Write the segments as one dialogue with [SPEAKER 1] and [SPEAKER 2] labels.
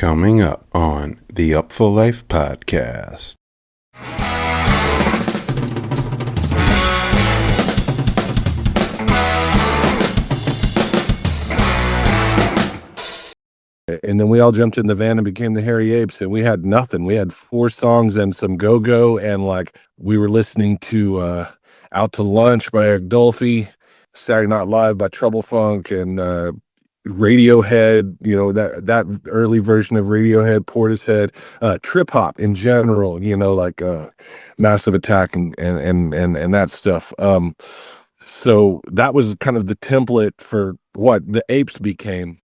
[SPEAKER 1] Coming up on the Upful Life podcast.
[SPEAKER 2] And then we all jumped in the van and became the Hairy Apes, and we had nothing. We had 4 songs and some go-go, and like we were listening to Out to Lunch by Eric Dolphy, Saturday Night Live by Trouble Funk, and Radiohead, you know, that early version of Radiohead, Portishead, trip hop in general, you know, like Massive Attack and that stuff. So that was kind of the template for what the Apes became.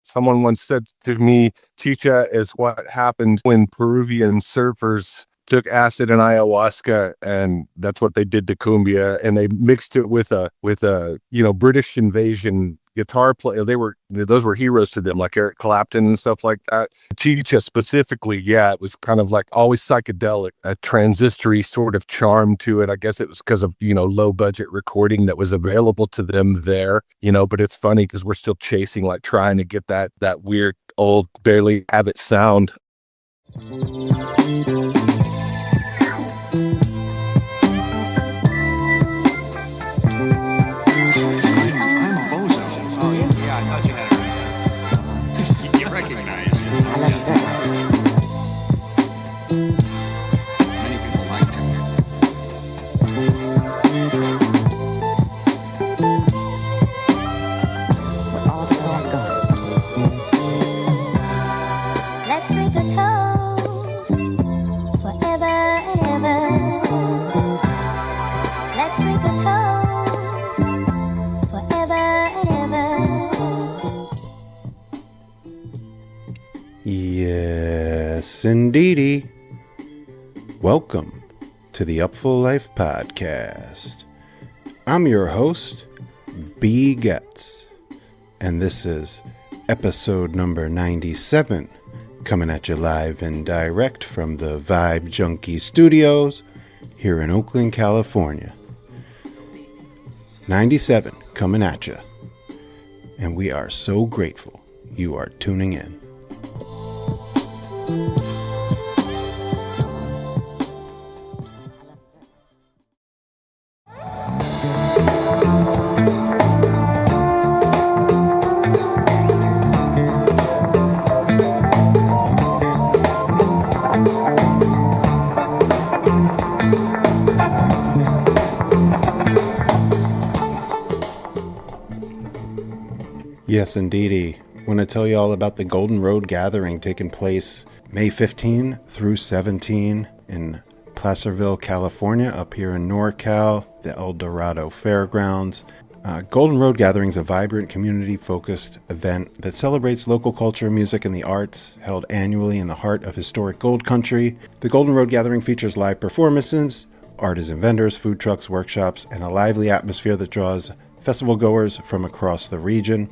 [SPEAKER 2] Someone once said to me, Chicha is what happened when Peruvian surfers took acid and ayahuasca, and that's what they did to cumbia, and they mixed it with a British invasion guitar player. Those were heroes to them, like Eric Clapton and stuff like that. Chicha specifically, yeah, it was kind of like always psychedelic, a transistory sort of charm to it. I guess it was because of, low budget recording that was available to them there, but it's funny because we're still chasing, like trying to get that weird old barely have it sound.
[SPEAKER 1] Yes, indeedy. Welcome to the Upful Life podcast. I'm your host, B. Getz, and this is episode number 97, coming at you live and direct from the Vibe Junkie Studios here in Oakland, California. 97 coming at you, and we are so grateful you are tuning in. Yes, indeedy. I want to tell you all about the Golden Road Gathering taking place May 15 through 17 in Placerville, California, up here in NorCal, the El Dorado Fairgrounds. Golden Road Gathering is a vibrant, community-focused event that celebrates local culture, music, and the arts, held annually in the heart of historic Gold Country. The Golden Road Gathering features live performances, artisan vendors, food trucks, workshops, and a lively atmosphere that draws festival goers from across the region.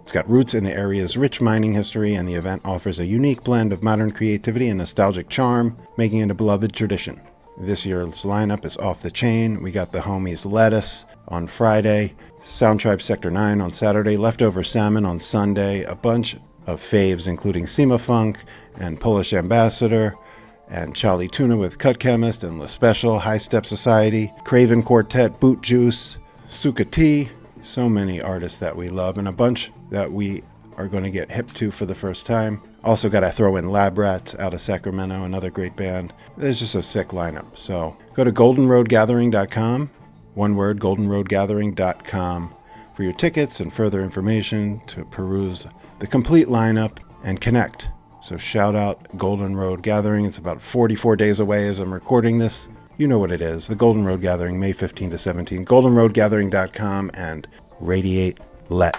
[SPEAKER 1] It's got roots in the area's rich mining history, and the event offers a unique blend of modern creativity and nostalgic charm, making it a beloved tradition. This year's lineup is off the chain. We got the homies Lettuce on Friday, Soundtribe Sector 9 on Saturday, Leftover Salmon on Sunday, a bunch of faves including Sema Funk and Polish Ambassador, and Charlie Tuna with Cut Chemist and La Special, High Step Society, Craven Quartet, Boot Juice, Suka T. So many artists that we love, and a bunch that we are going to get hip to for the first time. Also got to throw in Lab Rats out of Sacramento, another great band. There's just a sick lineup. So go to goldenroadgathering.com, one word, goldenroadgathering.com, for your tickets and further information to peruse the complete lineup and connect. So shout out Golden Road Gathering. It's about 44 days away as I'm recording this. You know what it is. The Golden Road Gathering, May 15 to 17. goldenroadgathering.com and Radiate Let.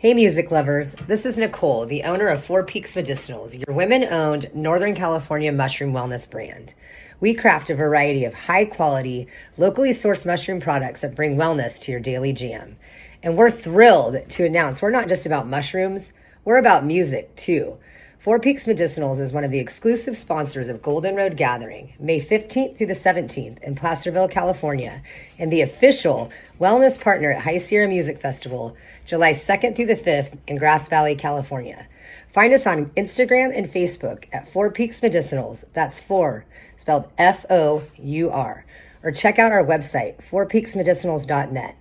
[SPEAKER 3] Hey music lovers, this is Nicole, the owner of Four Peaks Medicinals, your women-owned Northern California mushroom wellness brand. We craft a variety of high-quality, locally sourced mushroom products that bring wellness to your daily jam. And we're thrilled to announce we're not just about mushrooms, we're about music too. Four Peaks Medicinals is one of the exclusive sponsors of Golden Road Gathering, May 15th through the 17th in Placerville, California, and the official wellness partner at High Sierra Music Festival, July 2nd through the 5th in Grass Valley, California. Find us on Instagram and Facebook at Four Peaks Medicinals. That's four, spelled F-O-U-R. Or check out our website, fourpeaksmedicinals.net.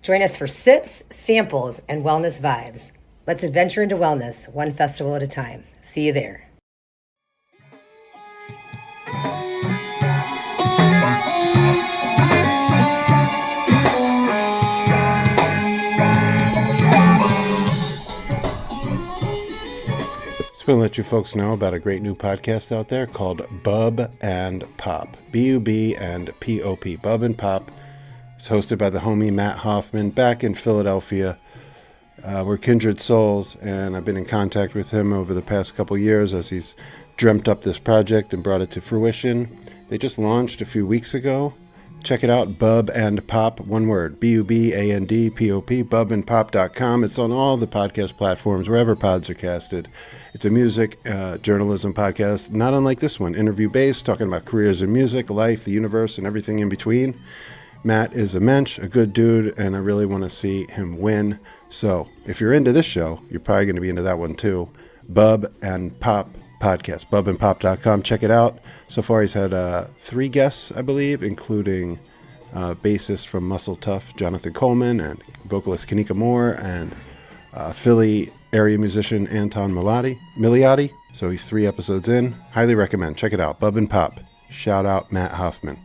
[SPEAKER 3] Join us for sips, samples, and wellness vibes. Let's adventure into wellness, one festival at a time. See you there.
[SPEAKER 1] Just want to let you folks know about a great new podcast out there called Bub and Pop. B-U-B and P-O-P. Bub and Pop. It's hosted by the homie Matt Hoffman back in Philadelphia. We're kindred souls, and I've been in contact with him over the past couple years as he's dreamt up this project and brought it to fruition. They just launched a few weeks ago. Check it out, Bub and Pop, one word, B-U-B-A-N-D-P-O-P, bubandpop.com. It's on all the podcast platforms, wherever pods are casted. It's a music journalism podcast, not unlike this one, interview-based, talking about careers in music, life, the universe, and everything in between. Matt is a mensch, a good dude, and I really want to see him win. So if you're into this show, you're probably going to be into that one too. Bub and Pop podcast, bubandpop.com. Check it out. So far he's had 3 guests, I believe, including bassist from Muscle Tough, Jonathan Coleman, and vocalist Kanika Moore, and Philly area musician Anton Milioti. So he's 3 episodes in. Highly recommend. Check it out. Bub and Pop. Shout out Matt Hoffman.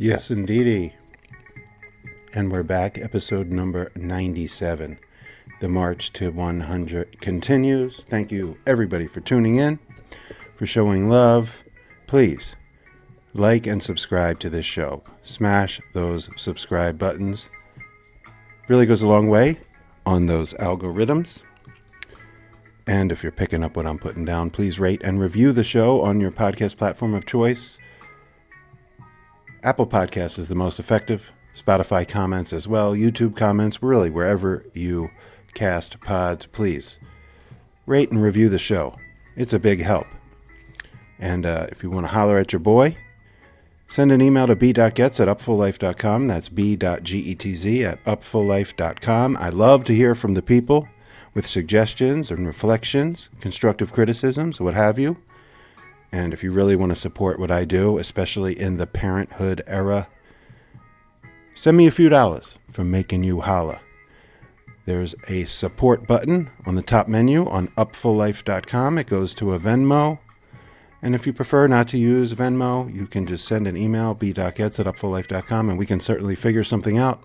[SPEAKER 1] Yes, indeedy. And we're back, episode number 97. The march to 100 continues. Thank you, everybody, for tuning in, for showing love. Please, like and subscribe to this show. Smash those subscribe buttons. Really goes a long way on those algorithms. And if you're picking up what I'm putting down, please rate and review the show on your podcast platform of choice. Apple Podcasts is the most effective. Spotify comments as well. YouTube comments, really wherever you cast pods, please rate and review the show. It's a big help. And if you want to holler at your boy, send an email to b.getz@upfullife.com. That's b.getz at upfullife.com. I love to hear from the people with suggestions and reflections, constructive criticisms, what have you. And if you really want to support what I do, especially in the parenthood era, send me a few dollars from making you holla. There's a support button on the top menu on upfullife.com. It goes to a Venmo. And if you prefer not to use Venmo, you can just send an email, b.getz@upfullife.com, and we can certainly figure something out.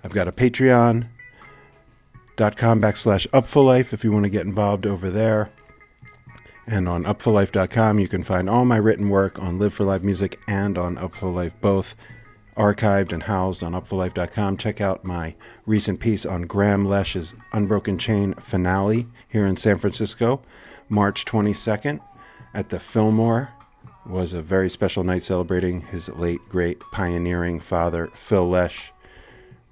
[SPEAKER 1] I've got a patreon.com/upfullife if you want to get involved over there. And on upfullife.com, you can find all my written work on Live for Live Music and on Upful Life, both archived and housed on upfullife.com. Check out my recent piece on Graham Lesh's Unbroken Chain finale here in San Francisco, March 22nd at the Fillmore. It was a very special night celebrating his late, great, pioneering father, Phil Lesh.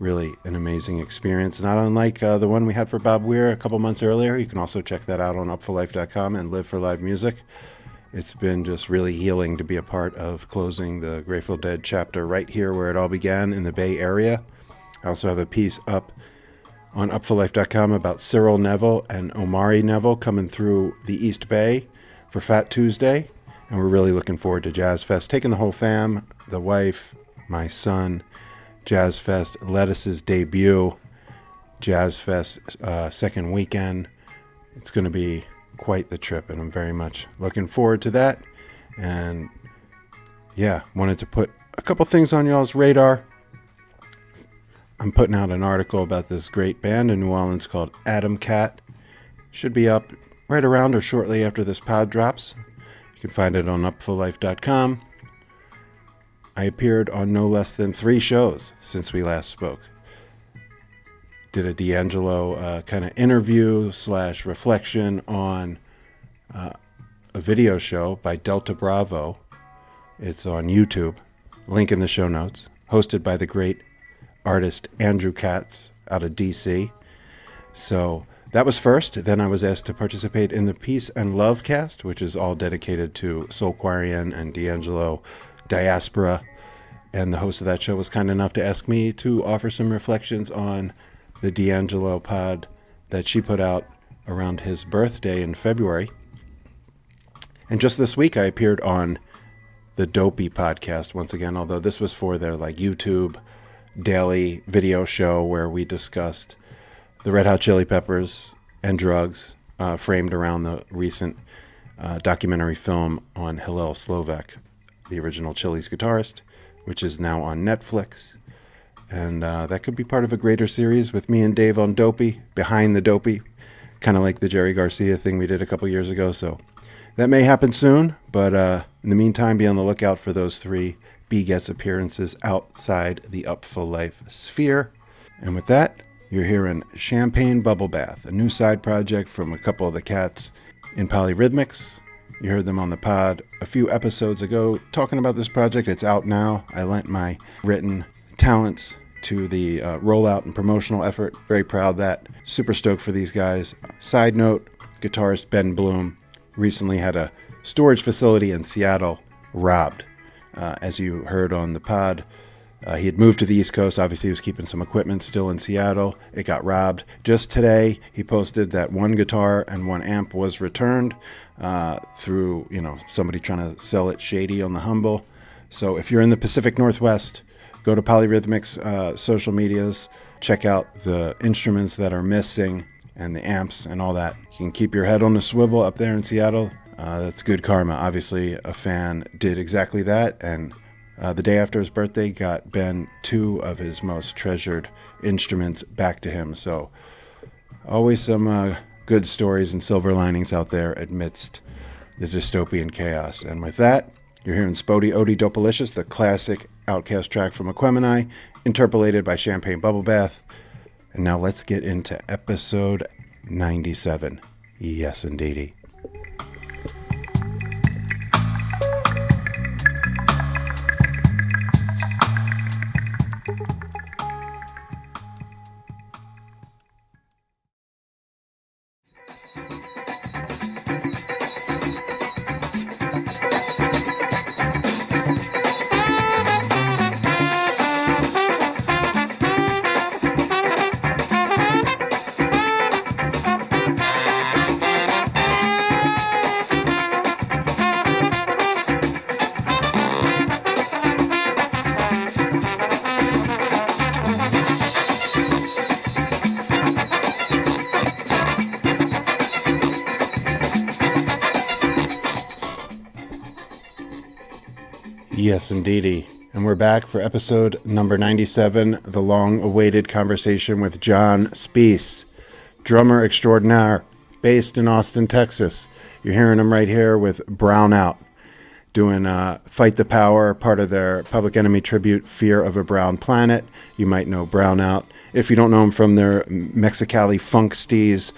[SPEAKER 1] Really an amazing experience, not unlike the one we had for Bob Weir a couple months earlier. You can also check that out on upfullife.com and Live for Live Music. It's been just really healing to be a part of closing the Grateful Dead chapter right here where it all began in the Bay Area. I also have a piece up on upfullife.com about Cyril Neville and Omari Neville coming through the East Bay for Fat Tuesday. And we're really looking forward to Jazz Fest. Taking the whole fam, the wife, my son. Jazz Fest, Lettuce's debut. Jazz Fest second weekend. It's going to be quite the trip, and I'm very much looking forward to that. And yeah, wanted to put a couple things on y'all's radar. I'm putting out an article about this great band in New Orleans called Atom Cat. Should be up right around or shortly after this pod drops. You can find it on upfullife.com. I appeared on no less than 3 shows since we last spoke. Did a D'Angelo kind of interview / reflection on a video show by Delta Bravo. It's on YouTube. Link in the show notes. Hosted by the great artist Andrew Katz out of DC. So that was first. Then I was asked to participate in the Peace and Love cast, which is all dedicated to Soulquarian and D'Angelo diaspora. And the host of that show was kind enough to ask me to offer some reflections on the D'Angelo pod that she put out around his birthday in February. And just this week I appeared on the Dopey podcast once again, although this was for their YouTube daily video show where we discussed the Red Hot Chili Peppers and drugs, framed around the recent documentary film on Hillel Slovak, the original Chili's guitarist, which is now on Netflix. And that could be part of a greater series with me and Dave on Dopey, Behind the Dopey, kind of like the Jerry Garcia thing we did a couple years ago. So that may happen soon, but in the meantime, be on the lookout for those 3 B-Gets appearances outside the Upful Life sphere. And with that, you're hearing Champagne Bubble Bath, a new side project from a couple of the cats in Polyrhythmics. You heard them on the pod a few episodes ago talking about this project. It's out now. I lent my written talents to the rollout and promotional effort. Very proud of that. Super stoked for these guys. Side note, guitarist Ben Bloom recently had a storage facility in Seattle robbed. As you heard on the pod, he had moved to the East Coast. Obviously, he was keeping some equipment still in Seattle. It got robbed. Just today, he posted that 1 guitar and 1 amp was returned through, somebody trying to sell it shady on the humble. So if you're in the Pacific Northwest, go to Polyrhythmics social medias, check out the instruments that are missing and the amps and all that. You can keep your head on the swivel up there in Seattle. That's good karma. Obviously, a fan did exactly that, and the day after his birthday got Ben 2 of his most treasured instruments back to him. So always some good stories and silver linings out there amidst the dystopian chaos. And with that, you're hearing Spody Odie Dopalicious, the classic Outcast track from Aquemini, interpolated by Champagne Bubble Bath. And now let's get into episode 97. Yes, indeedy. Yes, indeedy. And we're back for episode number 97, the long-awaited conversation with John Speice, drummer extraordinaire, based in Austin, Texas. You're hearing him right here with Brownout, doing Fight the Power, part of their Public Enemy tribute, Fear of a Brown Planet. You might know Brownout. If you don't know him from their Mexicali funk steez,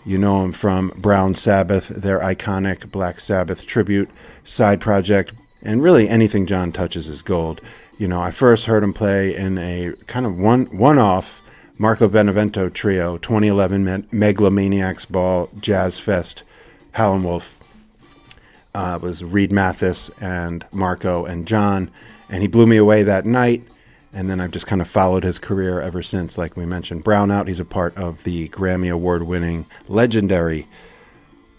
[SPEAKER 1] you know him from Brown Sabbath, their iconic Black Sabbath tribute side project. And really anything John touches is gold. I first heard him play in a kind of one-off Marco Benevento Trio, 2011 Megalomaniacs Ball Jazz Fest, Howlin' Wolf. It was Reed Mathis and Marco and John, and he blew me away that night. And then I've just kind of followed his career ever since. Like we mentioned, Brownout, he's a part of the Grammy Award-winning legendary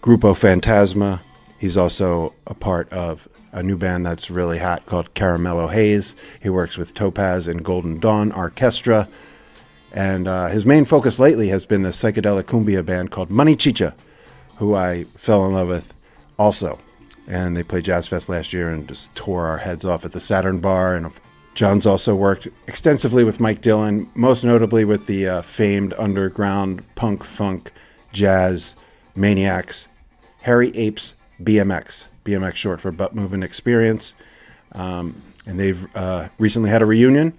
[SPEAKER 1] Grupo Fantasma. He's also a part of a new band that's really hot called Caramelo Haze. He works with Topaz and Golden Dawn Arkestra. And his main focus lately has been the psychedelic cumbia band called Money Chicha, who I fell in love with also. And they played Jazz Fest last year and just tore our heads off at the Saturn Bar. And John's also worked extensively with Mike Dillon, most notably with the famed underground punk funk jazz maniacs, Harry Apes BMX. BMX short for Butt Moving Experience. And they've recently had a reunion.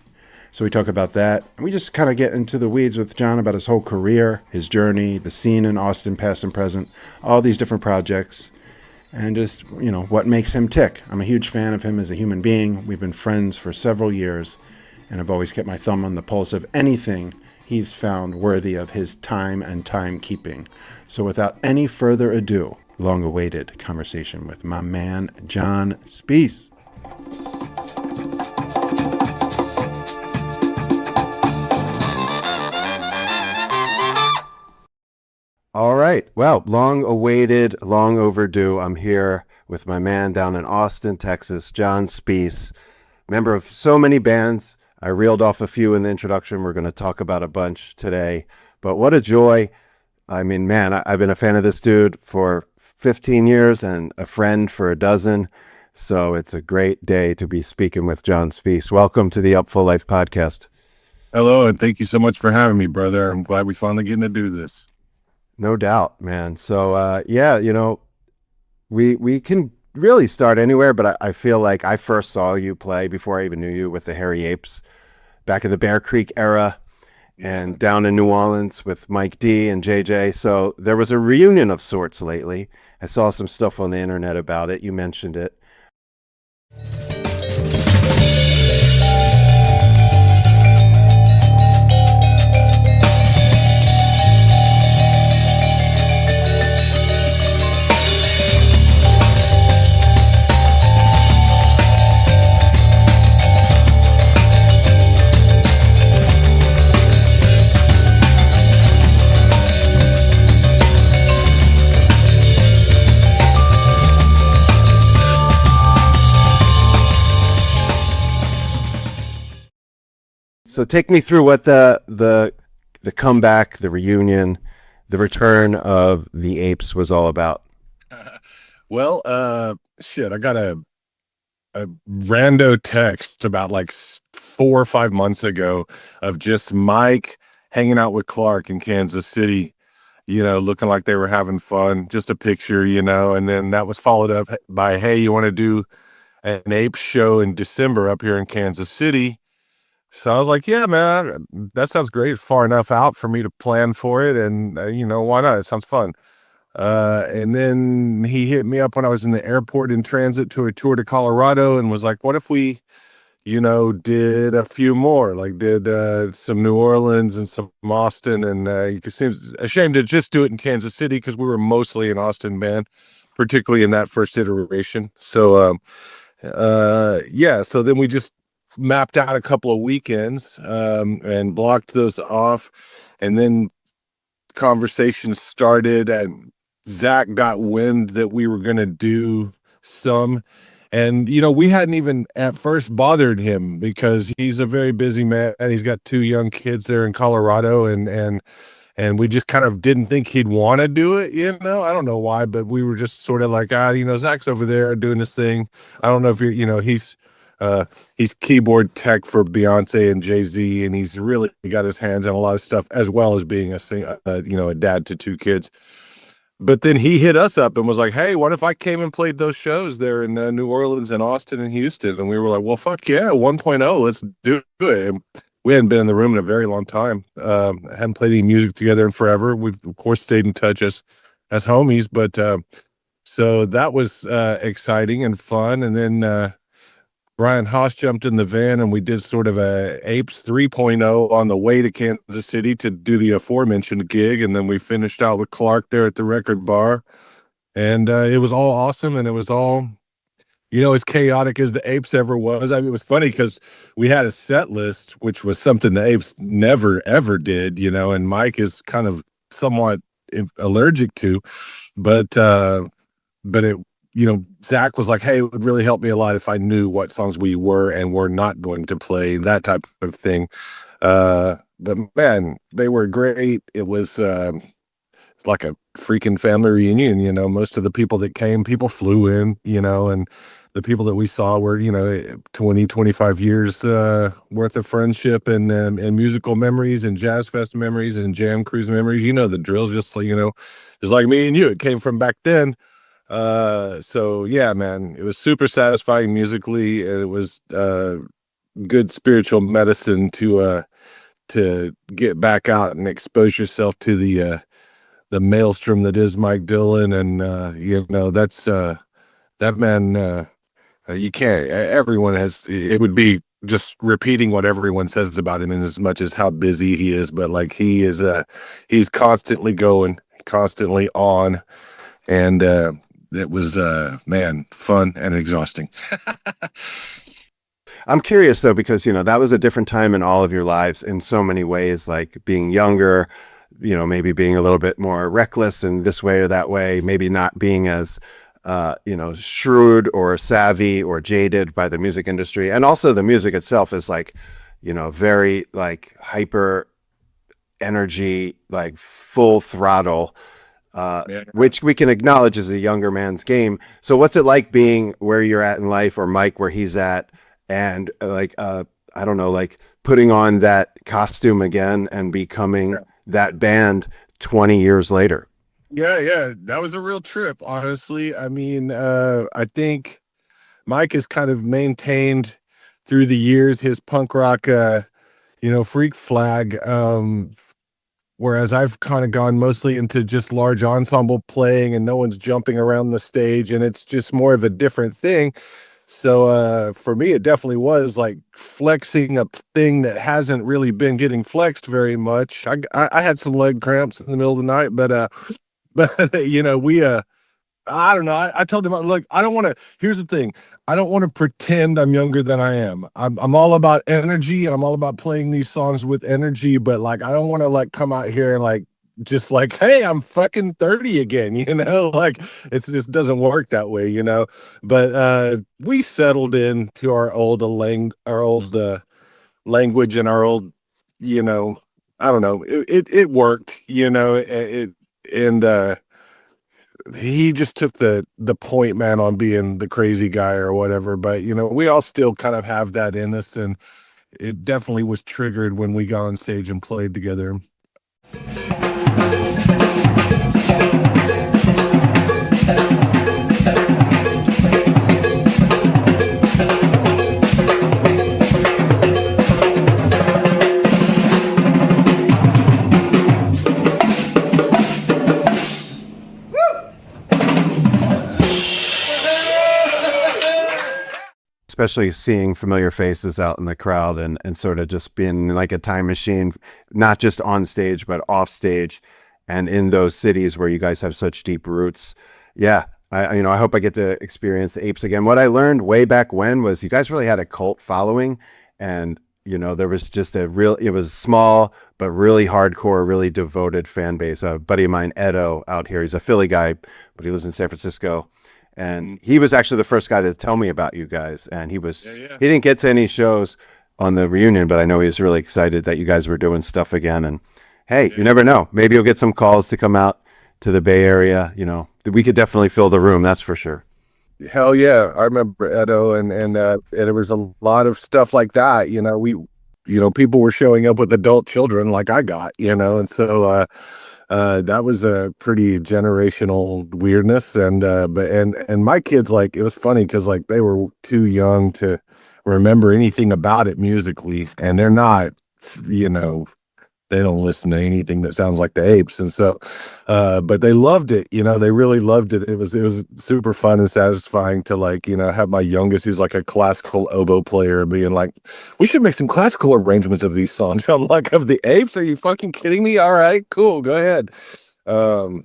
[SPEAKER 1] So we talk about that. And we just kind of get into the weeds with John about his whole career, his journey, the scene in Austin, past and present, all these different projects. And just, you know, what makes him tick. I'm a huge fan of him as a human being. We've been friends for several years, and I've always kept my thumb on the pulse of anything he's found worthy of his time and timekeeping. So without any further ado, long-awaited conversation with my man, John Speice. All right. Well, long awaited, long overdue. I'm here with my man down in Austin, Texas, John Speice, member of so many bands. I reeled off a few in the introduction. We're going to talk about a bunch today, but what a joy. I mean, man, I've been a fan of this dude for 15 years and a friend for a dozen. So it's a great day to be speaking with John Speice. Welcome to the Upful Life podcast.
[SPEAKER 2] Hello, and thank you so much for having me, brother. I'm glad we finally getting to do this.
[SPEAKER 1] No doubt, man. So, yeah, you know, we can really start anywhere, but I feel like I first saw you play before I even knew you with the Hairy Apes back in the Bear Creek era and down in New Orleans with Mike D and JJ. So there was a reunion of sorts lately. I saw some stuff on the internet about it. You mentioned it. So take me through what the comeback, the reunion, the return of the Apes was all about.
[SPEAKER 2] Well, I got a rando text about like 4 or 5 months ago of just Mike hanging out with Clark in Kansas City, you know, looking like they were having fun, just a picture, you know, and then that was followed up by, hey, you want to do an Apes show in December up here in Kansas City? So I was like, yeah, man, that sounds great. Far enough out for me to plan for it. And, you know, why not? It sounds fun. And then he hit me up when I was in the airport in transit to a tour to Colorado and was like, what if we, you know, did a few more, like did some New Orleans and some Austin. And it seems a shame to just do it in Kansas City because we were mostly an Austin band, particularly in that first iteration. So, yeah, so then we just mapped out a couple of weekends and blocked those off, and then conversations started and Zach got wind that we were going to do some, and you know, we hadn't even at first bothered him because he's a very busy man and he's got 2 young kids there in Colorado, and we just kind of didn't think he'd want to do it, you know. I don't know why, but we were just sort of like, you know, Zach's over there doing this thing. I don't know if you know, he's keyboard tech for Beyonce and Jay-Z, and he's really got his hands on a lot of stuff, as well as being a dad to 2 kids. But then he hit us up and was like, hey, what if I came and played those shows there in New Orleans and Austin and Houston? And we were like, well, fuck yeah, 1.0, let's do it. And we hadn't been in the room in a very long time. Hadn't played any music together in forever. We've, of course, stayed in touch as homies. But so that was exciting and fun. And then Brian Haas jumped in the van and we did sort of a Apes 3.0 on the way to Kansas City to do the aforementioned gig. And then we finished out with Clark there at the record bar. And it was all awesome. And it was all as chaotic as the Apes ever was. I mean, it was funny because we had a set list, which was something the Apes never ever did, and Mike is kind of somewhat allergic to, but it, Zach was like, hey, it would really help me a lot if I knew what songs we were and were not going to play, that type of thing. But man, they were great. It was like a freaking family reunion. Most of the people that came, people flew in, and the people that we saw were, 20-25 years worth of friendship and musical memories and jazz fest memories and jam cruise memories. The drill, just like me and you, it came from back then. So yeah, man, it was super satisfying musically, and it was good spiritual medicine to get back out and expose yourself to the maelstrom that is Mike Dillon. And that's that man. You can't, everyone it would be just repeating what everyone says about him in as much as how busy he is, but like he's constantly going, constantly on. And it was man, fun and exhausting.
[SPEAKER 1] I'm curious though, because that was a different time in all of your lives in so many ways, like being younger, maybe being a little bit more reckless in this way or that way, maybe not being as shrewd or savvy or jaded by the music industry. And also the music itself is like, very like hyper energy, like full throttle, which we can acknowledge is a younger man's game. So what's it like being where you're at in life, or Mike where he's at, and like, I don't know, like putting on that costume again and becoming that band 20 years later?
[SPEAKER 2] Yeah, that was a real trip, honestly. I mean, I think Mike has kind of maintained through the years his punk rock, freak flag, whereas I've kind of gone mostly into just large ensemble playing and no one's jumping around the stage, and it's just more of a different thing. So for me, it definitely was like flexing a thing that hasn't really been getting flexed very much. I had some leg cramps in the middle of the night, but we I don't know. I told him, look, I don't want to. Here's the thing. I don't want to pretend I'm younger than I am. I'm all about energy, and I'm all about playing these songs with energy. But like, I don't want to like come out here and like just like, hey, I'm fucking 30 again. Like it just doesn't work that way. But we settled into our old language and our old, I don't know. It worked. And he just took the point man on being the crazy guy or whatever, but we all still kind of have that in us, and it definitely was triggered when we got on stage and played together.
[SPEAKER 1] Especially seeing familiar faces out in the crowd and sort of just being like a time machine, not just on stage, but off stage and in those cities where you guys have such deep roots. Yeah. I hope I get to experience the Apes again. What I learned way back when was you guys really had a cult following, and there was just it was small, but really hardcore, really devoted fan base. A buddy of mine, Edo, out here, he's a Philly guy, but he lives in San Francisco. And he was actually the first guy to tell me about you guys. And he didn't get to any shows on the reunion, but I know he was really excited that you guys were doing stuff again. And hey, you never know. Maybe you'll get some calls to come out to the Bay Area. We could definitely fill the room. That's for sure.
[SPEAKER 2] Hell yeah. I remember Edo, and there was a lot of stuff like that. People were showing up with adult children like I got, and so, that was a pretty generational weirdness. And my kids, like, it was funny because like they were too young to remember anything about it musically, and they're not, they don't listen to anything that sounds like the Apes. And so, but they loved it, they really loved it. It was super fun and satisfying to like, have my youngest, who's like a classical oboe player, being like, we should make some classical arrangements of these songs. I'm like, of the Apes? Are you fucking kidding me? All right, cool. Go ahead. Um,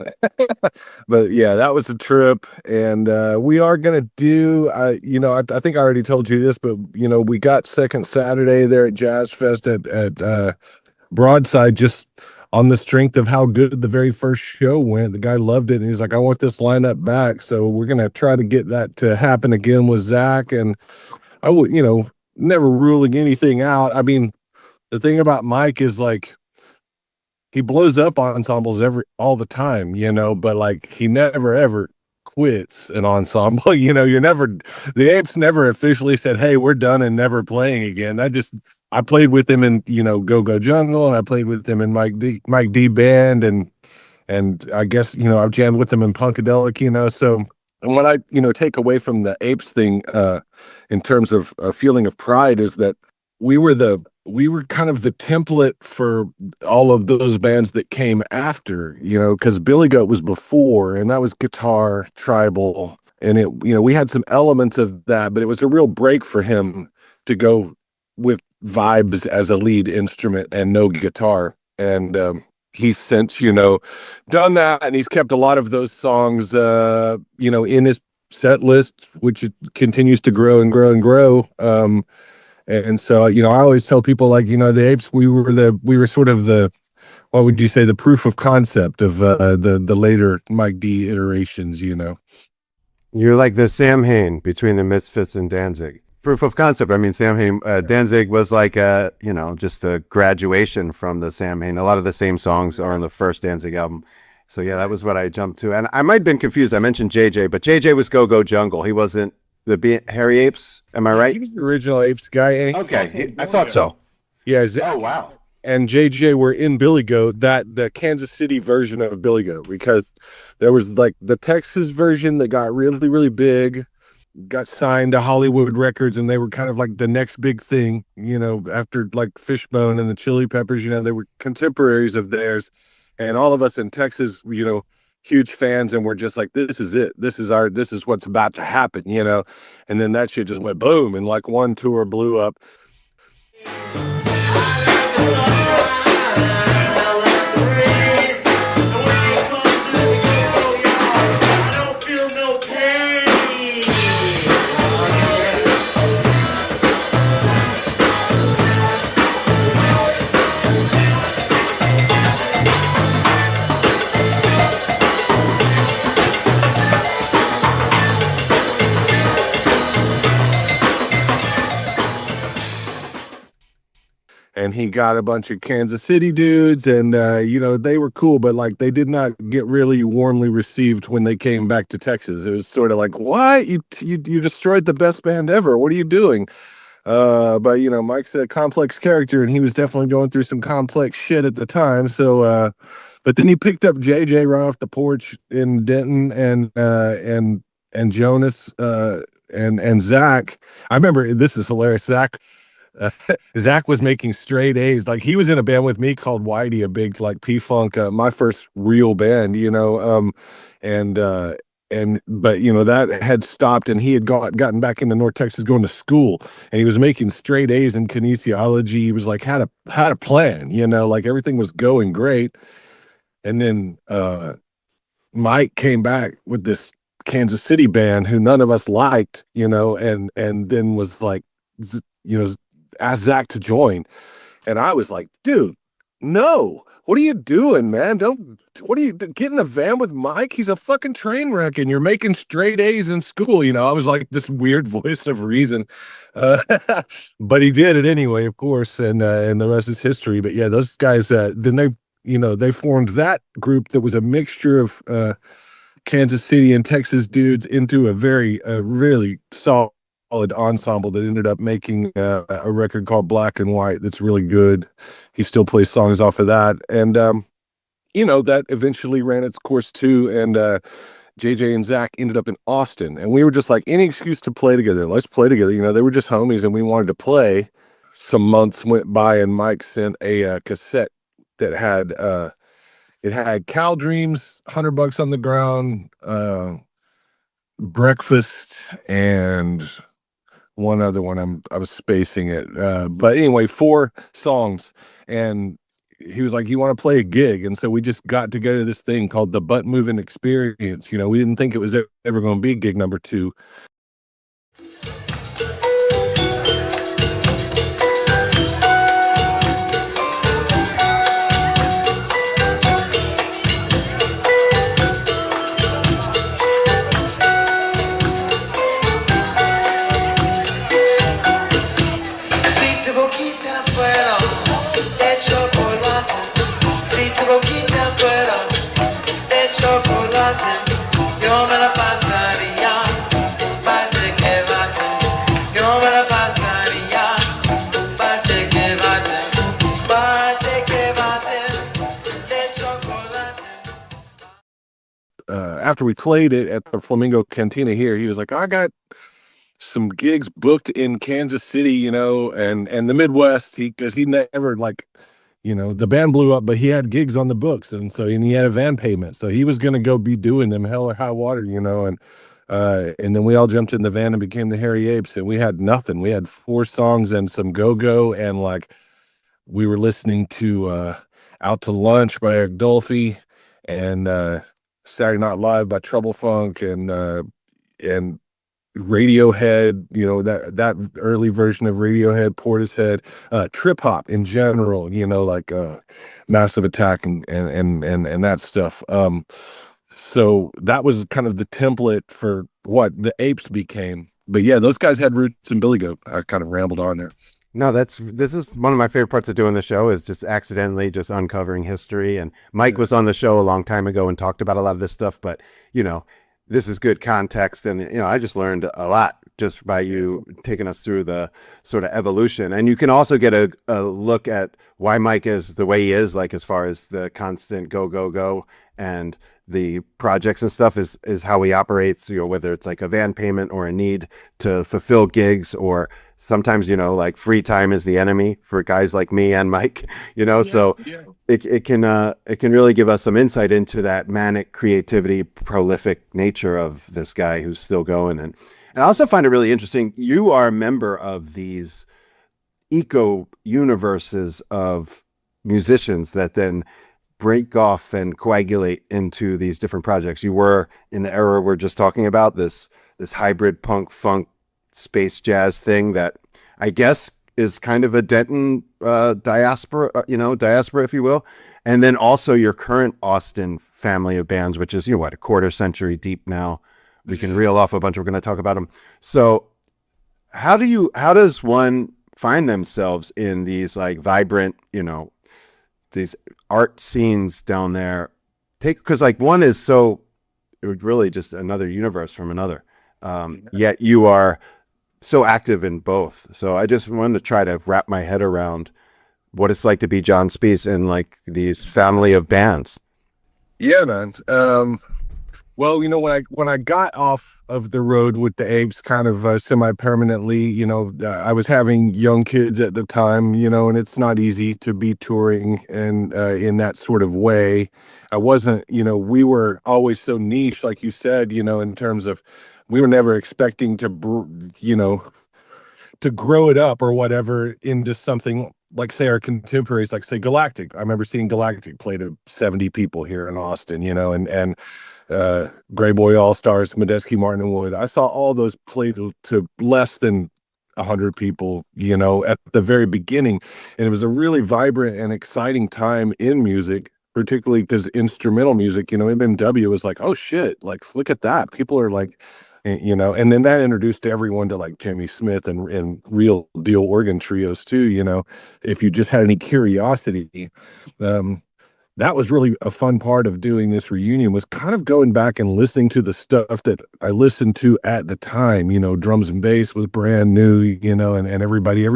[SPEAKER 2] but yeah, that was a trip, and we are gonna do. I think I already told you this, but we got second Saturday there at Jazz Fest at Broadside, just on the strength of how good the very first show went. The guy loved it, and he's like, "I want this lineup back." So we're gonna try to get that to happen again with Zach, and I would, never ruling anything out. I mean, the thing about Mike is like he blows up ensembles all the time, but like he never ever quits an ensemble. The Apes never officially said, "Hey, we're done and never playing again." I played with them in, Go Go Jungle, and I played with them in Mike D band, and I guess, I've jammed with them in Punkadelic, so. And what I, take away from the Apes thing, in terms of a feeling of pride, is that we were kind of the template for all of those bands that came after, because Billy Goat was before, and that was guitar, tribal, and we had some elements of that, but it was a real break for him to go with vibes as a lead instrument and no guitar. And he's since, done that, and he's kept a lot of those songs, in his set list, which it continues to grow and grow and grow. And so, I always tell people, like, the Apes, we were sort of what would you say, the proof of concept of the later Mike D iterations,
[SPEAKER 4] You're like the Sam Hain between the Misfits and Danzig. Proof of concept. I mean, Sam Hain, Danzig was like just a graduation from the Sam Hain. A lot of the same songs are on the first Danzig album. So yeah, that was what I jumped to. And I might have been confused. I mentioned JJ, but JJ was Go Go Jungle. He wasn't Harry Apes. Am I right?
[SPEAKER 2] He was the original Apes guy.
[SPEAKER 4] Okay, I thought so.
[SPEAKER 2] Yeah.
[SPEAKER 4] Oh, wow.
[SPEAKER 2] And JJ were in Billy Goat, the Kansas City version of Billy Goat, because there was like the Texas version that got really, really big, got signed to Hollywood Records, and they were kind of like the next big thing, after like Fishbone and the Chili Peppers, they were contemporaries of theirs. And all of us in Texas, huge fans, and we're just like, this is it. This is what's about to happen, And then that shit just went boom, and like one tour blew up. And he got a bunch of Kansas City dudes, and they were cool, but like they did not get really warmly received when they came back to Texas. It was sort of like, what? You destroyed the best band ever. What are you doing? But Mike's a complex character, and he was definitely going through some complex shit at the time. So, but then he picked up JJ right off the porch in Denton, and Jonas, and Zach. I remember, this is hilarious. Zach was making straight A's. Like, he was in a band with me called Whitey, a big like P-Funk, my first real band, but that had stopped, and he had gotten back into North Texas going to school, and he was making straight A's in kinesiology. He was like, had a plan, like everything was going great. And then Mike came back with this Kansas City band who none of us liked, and then was like, asked Zach to join. And I was like, dude, no, what are you doing, man? Get in the van with Mike? He's a fucking train wreck, and you're making straight A's in school. I was like this weird voice of reason. But he did it anyway, of course. And the rest is history. But yeah, those guys, then they formed that group that was a mixture of Kansas City and Texas dudes into a really solid ensemble that ended up making a record called Black and White that's really good. He still plays songs off of that, and that eventually ran its course too. And JJ and Zach ended up in Austin, and we were just like, any excuse to play together, let's play together. They were just homies, and we wanted to play. Some months went by, and Mike sent a cassette that had it had Cal Dreams, $100 on the Ground, Breakfast, and one other one. I was spacing it, but anyway, 4 songs, and he was like, you want to play a gig? And so we just got to go to this thing called the Butt Moving Experience. You know, we didn't think it was ever going to be gig number 2. After we played it at the Flamingo Cantina here, he was like, I got some gigs booked in Kansas City, you know, and the Midwest. Because he never, like, you know, the band blew up, but he had gigs on the books, and he had a van payment, so he was going to go be doing them hell or high water, you know. And then we all jumped in the van and became the Hairy Apes, and we had nothing. We had 4 songs and some go-go, and like we were listening to Out to Lunch by Eric Dolphy, and Saturday Night Live by Trouble Funk, and Radiohead, you know, that early version of Radiohead, Portishead, trip hop in general, you know, like Massive Attack and that stuff. So that was kind of the template for what the Apes became. But yeah, those guys had roots in Billy Goat. I kind of rambled on there.
[SPEAKER 4] No, this is one of my favorite parts of doing the show, is just accidentally just uncovering history. And Mike was on the show a long time ago and talked about a lot of this stuff, but you know, this is good context. And, you know, I just learned a lot just by you taking us through the sort of evolution. And you can also get a look at why Mike is the way he is, like as far as the constant go, and the projects and stuff is how he operates, you know, whether it's like a van payment or a need to fulfill gigs, or sometimes, you know, like free time is the enemy for guys like me and Mike, you know. Yes, so yeah. It can really give us some insight into that manic creativity, prolific nature of this guy who's still going. And I also find it really interesting. You are a member of these eco universes of musicians that then break off and coagulate into these different projects. You were in the era we're just talking about, this hybrid punk funk space jazz thing that I guess is kind of a Denton diaspora, if you will. And then also your current Austin family of bands, which is, you know what, a quarter century deep now. We can reel off a bunch. We're going to talk about them. So how does one find themselves in these like vibrant, you know, these art scenes down there? Because like one is so, it would really just another universe from another. Yet you are so active in both. So I just wanted to try to wrap my head around what it's like to be John Speice in like these family of bands.
[SPEAKER 2] Yeah, man. Well, you know, when I got off of the road with the Apes kind of semi-permanently, you know, I was having young kids at the time, you know, and it's not easy to be touring and in that sort of way. I wasn't, you know, we were always so niche, like you said, you know, in terms of we were never expecting to, you know, to grow it up or whatever into something like, say, our contemporaries, like, say, Galactic. I remember seeing Galactic play to 70 people here in Austin, you know, and Grey Boy All-Stars, Medeski, Martin and Wood. I saw all those play to less than 100 people, you know, at the very beginning. And it was a really vibrant and exciting time in music, particularly because instrumental music, you know, MMW was like, oh shit, like, look at that. People are like, you know, and then that introduced everyone to like Jimmy Smith and real deal organ trios too, you know, if you just had any curiosity. That was really a fun part of doing this reunion, was kind of going back and listening to the stuff that I listened to at the time. You know, drums and bass was brand new, you know, and everybody,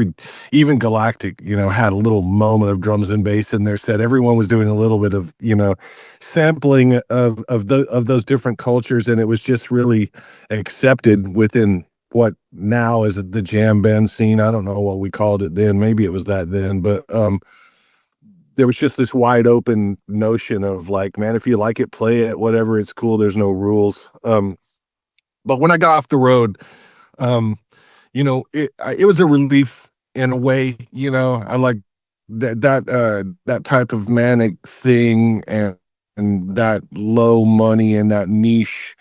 [SPEAKER 2] even Galactic, you know, had a little moment of drums and bass in their set. Everyone was doing a little bit of, you know, sampling of those different cultures, and it was just really accepted within what now is the jam band scene. I don't know what we called it then. Maybe it was that then, but there was just this wide open notion of like, man, if you like it, play it, whatever, it's cool. There's no rules. But when I got off the road, you know, it was a relief in a way, you know. I like that type of manic thing and that low money and that niche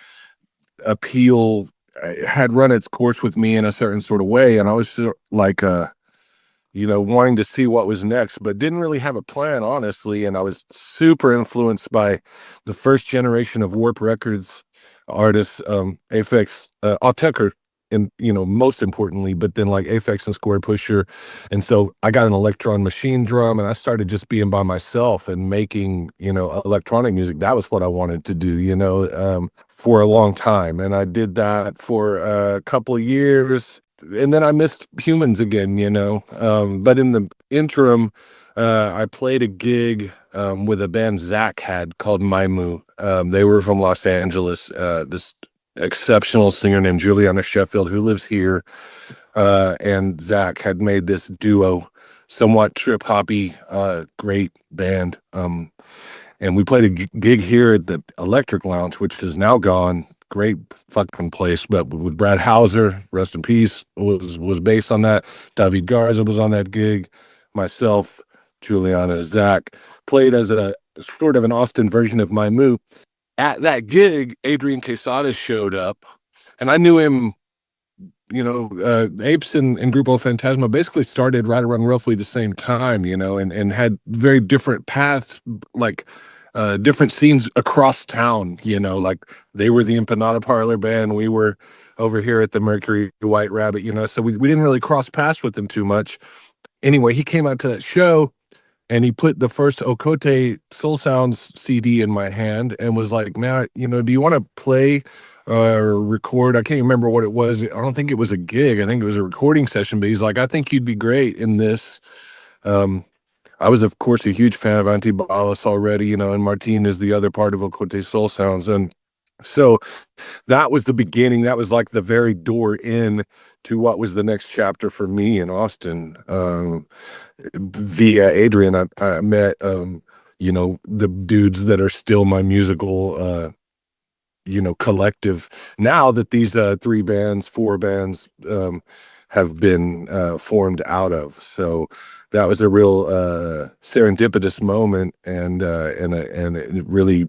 [SPEAKER 2] appeal had run its course with me in a certain sort of way, and I was like wanting to see what was next, but didn't really have a plan, honestly. And I was super influenced by the first generation of Warp Records artists, Apex, Autechre, and most importantly, but then like Apex and Square Pusher. And so I got an Electron Machine drum, and I started just being by myself and making electronic music. That was what I wanted to do, for a long time, and I did that for a couple of years. And then I missed humans again, but in the interim, I played a gig with a band Zach had called Maimu. They were from Los Angeles. This exceptional singer named Juliana Sheffield, who lives here, and Zach had made this duo, somewhat trip-hoppy, great band. And we played a gig here at the Electric Lounge, which is now gone. Great fucking place, but with Brad Hauser, rest in peace, was based on that. David Garza was on that gig. Myself, Juliana, Zach played as a sort of an Austin version of Maimu. At that gig, Adrian Quesada showed up, and I knew him. Apes and Grupo Fantasma basically started right around roughly the same time, and had very different paths, like different scenes across town, like they were the Empanada Parlor band. We were over here at the Mercury White Rabbit, so we didn't really cross paths with them too much. Anyway, he came out to that show and he put the first Okote Soul Sounds CD in my hand and was like, man, do you want to play or record? I can't remember what it was. I don't think it was a gig. I think it was a recording session, but he's like, I think you'd be great in this. I was, of course, a huge fan of Antibalas already, and Martin is the other part of Okote Soul Sounds. And so that was the beginning. That was like the very door in to what was the next chapter for me in Austin. Via Adrian, I met, the dudes that are still my musical, collective now that these four bands have been formed out of. So that was a real serendipitous moment, and it really,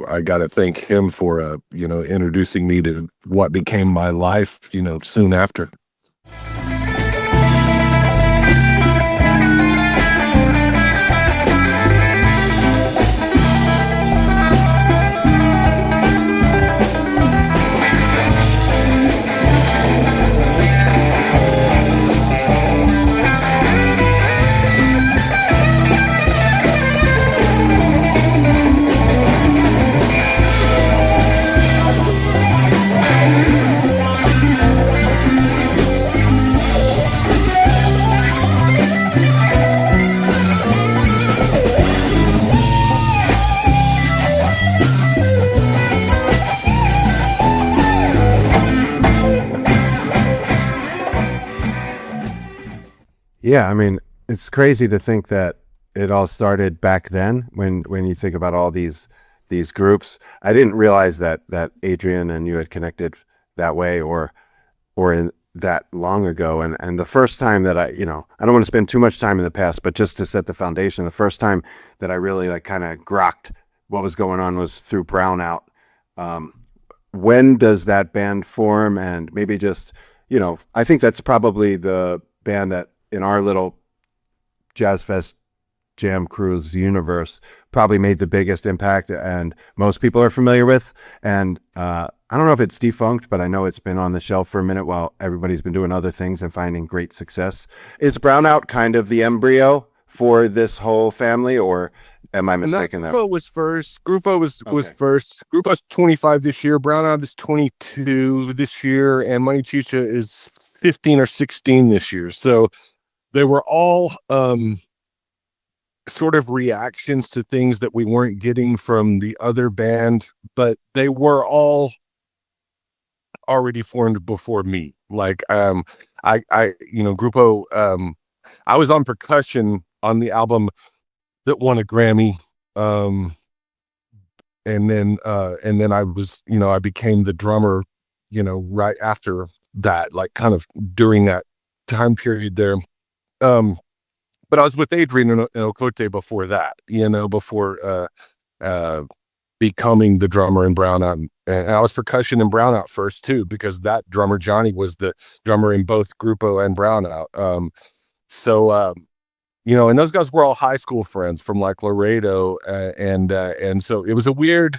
[SPEAKER 2] I got to thank him for introducing me to what became my life, soon after.
[SPEAKER 4] Yeah, I mean, it's crazy to think that it all started back then when you think about all these groups. I didn't realize that Adrian and you had connected that way or in that long ago. And the first time that I don't want to spend too much time in the past, but just to set the foundation, the first time that I really kind of grokked what was going on was through Brownout. When does that band form? And maybe just, I think that's probably the band that in our little Jazz Fest Jam Cruise universe probably made the biggest impact and most people are familiar with. And I don't know if it's defunct, but I know it's been on the shelf for a minute while everybody's been doing other things and finding great success. Is Brownout kind of the embryo for this whole family, or am I mistaken there?
[SPEAKER 2] Grupo was first. Grupo was first. Grupo's 25 this year. Brownout is 22 this year, and Money Chicha is 15 or 16 this year. So they were all sort of reactions to things that we weren't getting from the other band, but they were all already formed before me. Like Grupo, I was on percussion on the album that won a Grammy. And then I was, I became the drummer, right after that, like kind of during that time period there. but I was with Adrian and Okote before that, before becoming the drummer in Brownout. And I was percussion in Brownout first too, because that drummer Johnny was the drummer in both Grupo and Brownout. And those guys were all high school friends from like Laredo, and so it was a weird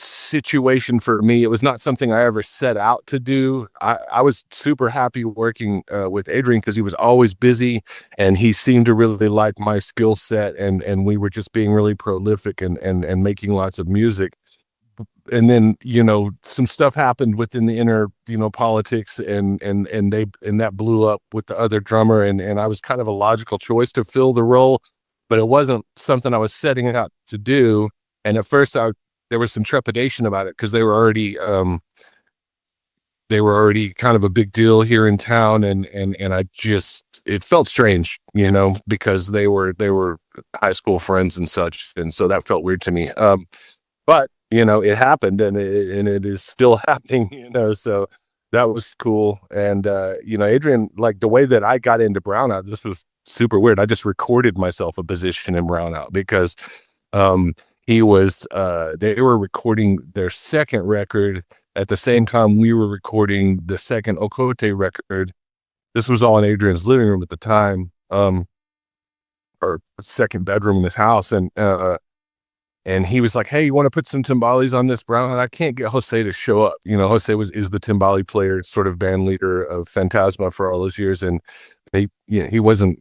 [SPEAKER 2] situation for me. It was not something I ever set out to do. I was super happy working with Adrian because he was always busy and he seemed to really like my skill set, and we were just being really prolific and making lots of music. And then, some stuff happened within the inner, politics and that blew up with the other drummer. And I was kind of a logical choice to fill the role, but it wasn't something I was setting out to do. And at first there was some trepidation about it because they were already kind of a big deal here in town. And it felt strange, because they were high school friends and such. And so that felt weird to me. But it happened and it is still happening, so that was cool. And, Adrian, like the way that I got into Brownout, this was super weird. I just recorded myself a position in Brownout because, they were recording their second record at the same time we were recording the second Okote record. This was all in Adrian's living room at the time, or second bedroom in his house. And he was like, "Hey, you want to put some timbales on this, Brown?" And I can't get Jose to show up. Jose is the timbale player, sort of band leader of Fantasma for all those years. And he wasn't,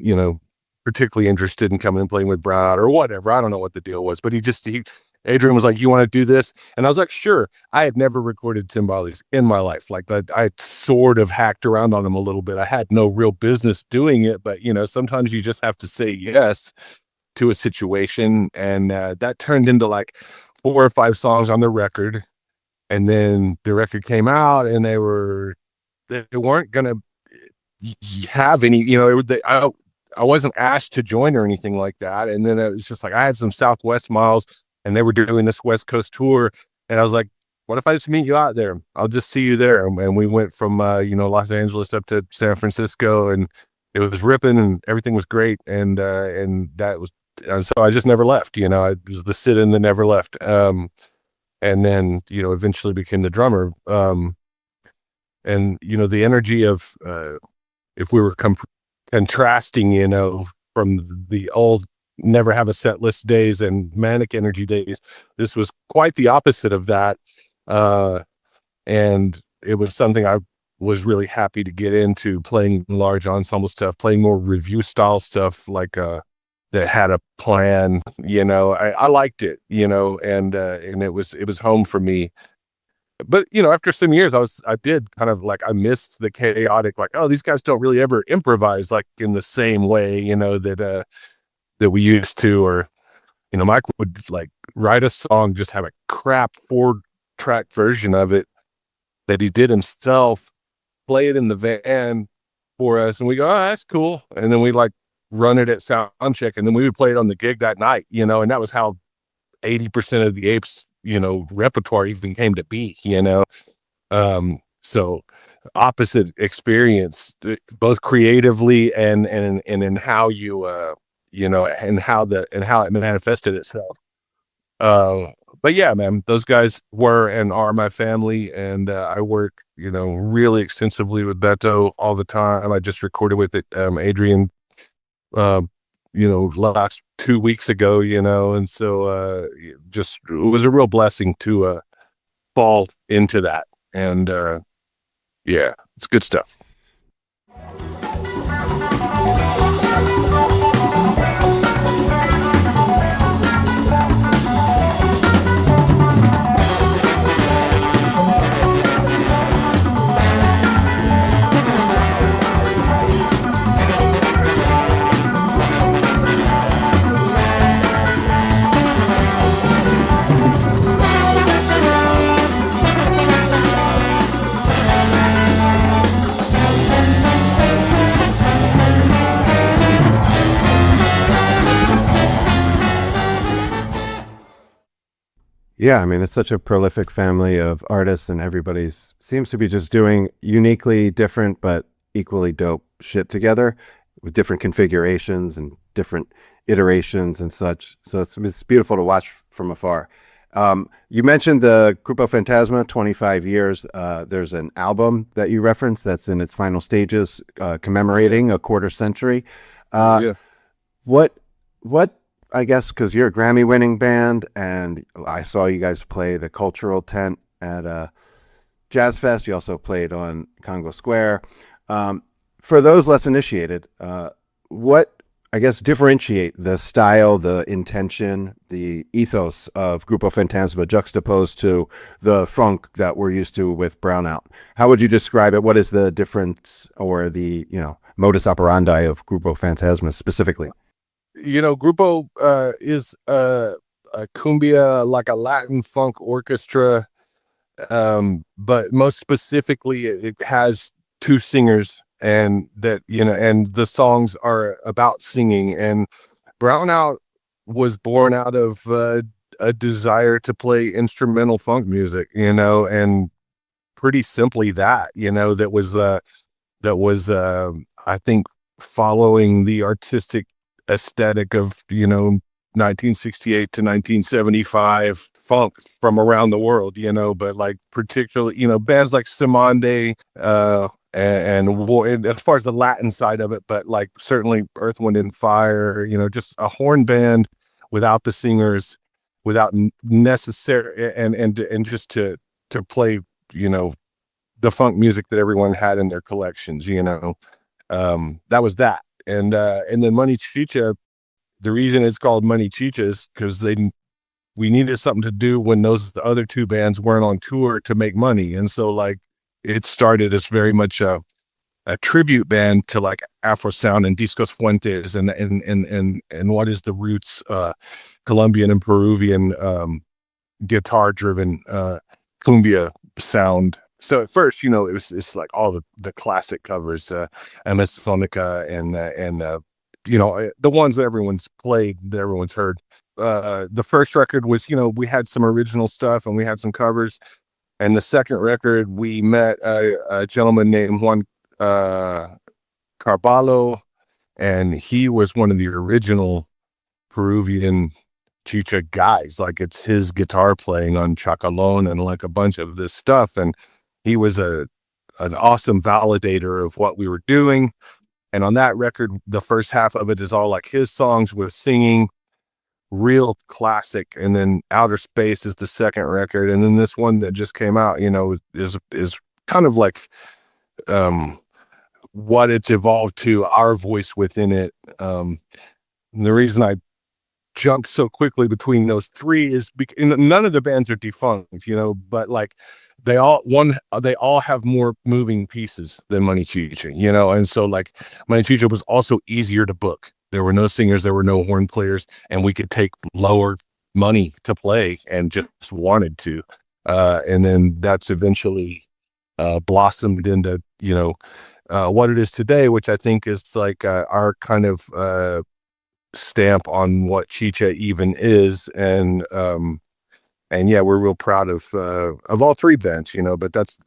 [SPEAKER 2] particularly interested in coming and playing with Brown or whatever. I don't know what the deal was, but Adrian was like, "You want to do this?" And I was like, "Sure." I had never recorded timbales in my life. Like I sort of hacked around on them a little bit. I had no real business doing it, but sometimes you just have to say yes to a situation. And that turned into like 4 or 5 songs on the record. And then the record came out and they weren't gonna have any, I wasn't asked to join or anything like that. And then it was just like I had some Southwest miles and they were doing this West Coast tour, and I was like, what if I just meet you out there? I'll just see you there. And we went from Los Angeles up to San Francisco, and it was ripping and everything was great. And so I just never left. I was the sit-in that never left. And then eventually became the drummer. And the energy of if we were contrasting, from the old never have a set list days and manic energy days, this was quite the opposite of that. And it was something I was really happy to get into, playing large ensemble stuff, playing more review style stuff, like that had a plan. I liked it, and it was home for me. But after some years, I did kind of like, I missed the chaotic, like, oh, these guys don't really ever improvise like in the same way, that we used to. Or Mike would like write a song, just have a crap 4-track version of it that he did himself, play it in the van for us, and we go, oh, that's cool. And then we like run it at sound check, and then we would play it on the gig that night, and that was how 80% of the Apes repertoire even came to be. So opposite experience, both creatively and in how you and how it manifested itself. But yeah, man, those guys were and are my family, and I work really extensively with Beto all the time. I just recorded with Adrian last 2 weeks ago, and so just it was a real blessing to fall into that. And yeah, it's good stuff.
[SPEAKER 4] Yeah, I mean, it's such a prolific family of artists, and everybody's seems to be just doing uniquely different but equally dope shit together. with different configurations and different iterations and such. So it's beautiful to watch from afar. You mentioned the Grupo Fantasma, 25 years. There's an album that you referenced that's in its final stages, commemorating a quarter century. What, I guess, because you're a Grammy-winning band, and I saw you guys play the Cultural Tent at Jazz Fest. You also played on Congo Square. For those less initiated, what, I guess, differentiate the style, the intention, the ethos of Grupo Fantasma juxtaposed to the funk that we're used to with Brownout? How would you describe it? What is the difference or the, modus operandi of Grupo Fantasma specifically?
[SPEAKER 2] Grupo is a cumbia, like a Latin funk orchestra, but most specifically, it has two singers, and that and the songs are about singing. And Brownout was born out of a desire to play instrumental funk music, and pretty simply that was I think following the artistic aesthetic of 1968 to 1975 funk from around the world, but like particularly bands like Simande, and as far as the Latin side of it, but like certainly Earth, Wind and Fire, just a horn band without the singers, without necessary and just to play the funk music that everyone had in their collections. That was that. And then Money Chicha, the reason it's called Money Chicha is because we needed something to do when the other two bands weren't on tour to make money. And so like it started as very much a tribute band to like Afro sound and Discos Fuentes and what is the roots, Colombian and Peruvian guitar driven cumbia sound. So at first, it's like all the classic covers, MS Phonica and the ones that everyone's played, that everyone's heard. The first record was, we had some original stuff and we had some covers. And the second record, we met a gentleman named Juan Carballo, and he was one of the original Peruvian chicha guys. Like it's his guitar playing on Chacalón and like a bunch of this stuff. And he was an awesome validator of what we were doing. And on that record, the first half of it is all like his songs with singing, real classic. And then Outer Space is the second record. And then this one that just came out, is kind of like what it's evolved to, our voice within it. And the reason I jumped so quickly between those three is because none of the bands are defunct, but like they all have more moving pieces than Money Chicha, and so like Money Chicha was also easier to book. There were no singers, there were no horn players, and we could take lower money to play and just wanted to. And then that's eventually blossomed into, what it is today, which I think is like our kind of stamp on what Chicha even is. And yeah, we're real proud of all three bands, but that's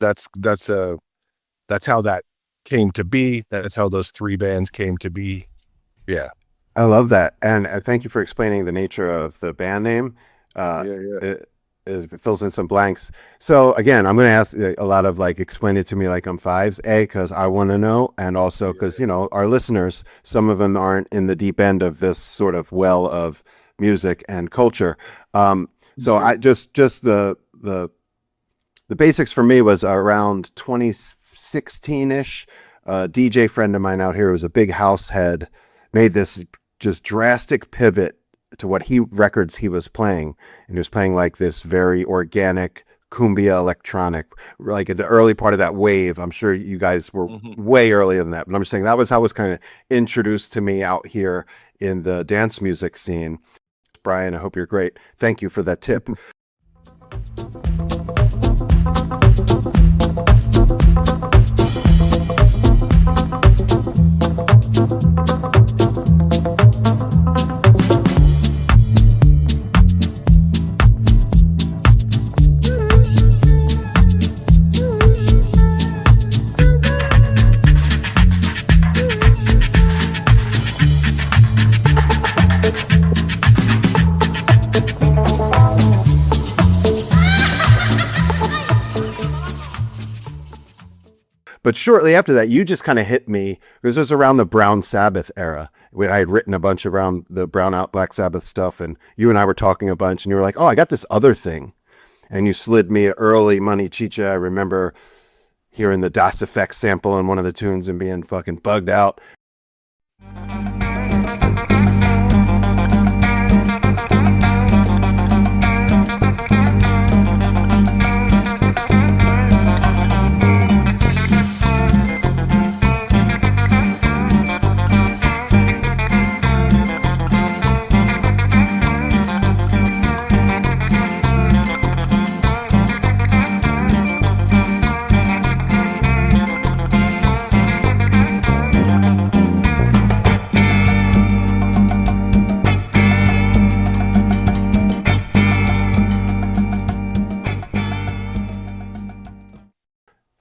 [SPEAKER 2] how that came to be. That's how those three bands came to be. Yeah.
[SPEAKER 4] I love that. And thank you for explaining the nature of the band name. It fills in some blanks. So again, I'm going to ask a lot of like, explain it to me like I'm fives, because I want to know. And also because, our listeners, some of them aren't in the deep end of this sort of well of music and culture. So I just the basics for me was around 2016-ish. A DJ friend of mine out here was a big house head, made this just drastic pivot to what records he was playing. And he was playing like this very organic cumbia electronic, like at the early part of that wave. I'm sure you guys were way earlier than that, but I'm just saying that was how it was kind of introduced to me out here in the dance music scene. Brian, I hope you're great. Thank you for that tip. But shortly after that, you just kind of hit me, because it was around the Brown Sabbath era, when I had written a bunch around the Brownout Black Sabbath stuff, and you and I were talking a bunch, and you were like, oh, I got this other thing. And you slid me early Money Chicha. I remember hearing the Das Effect sample in one of the tunes and being fucking bugged out.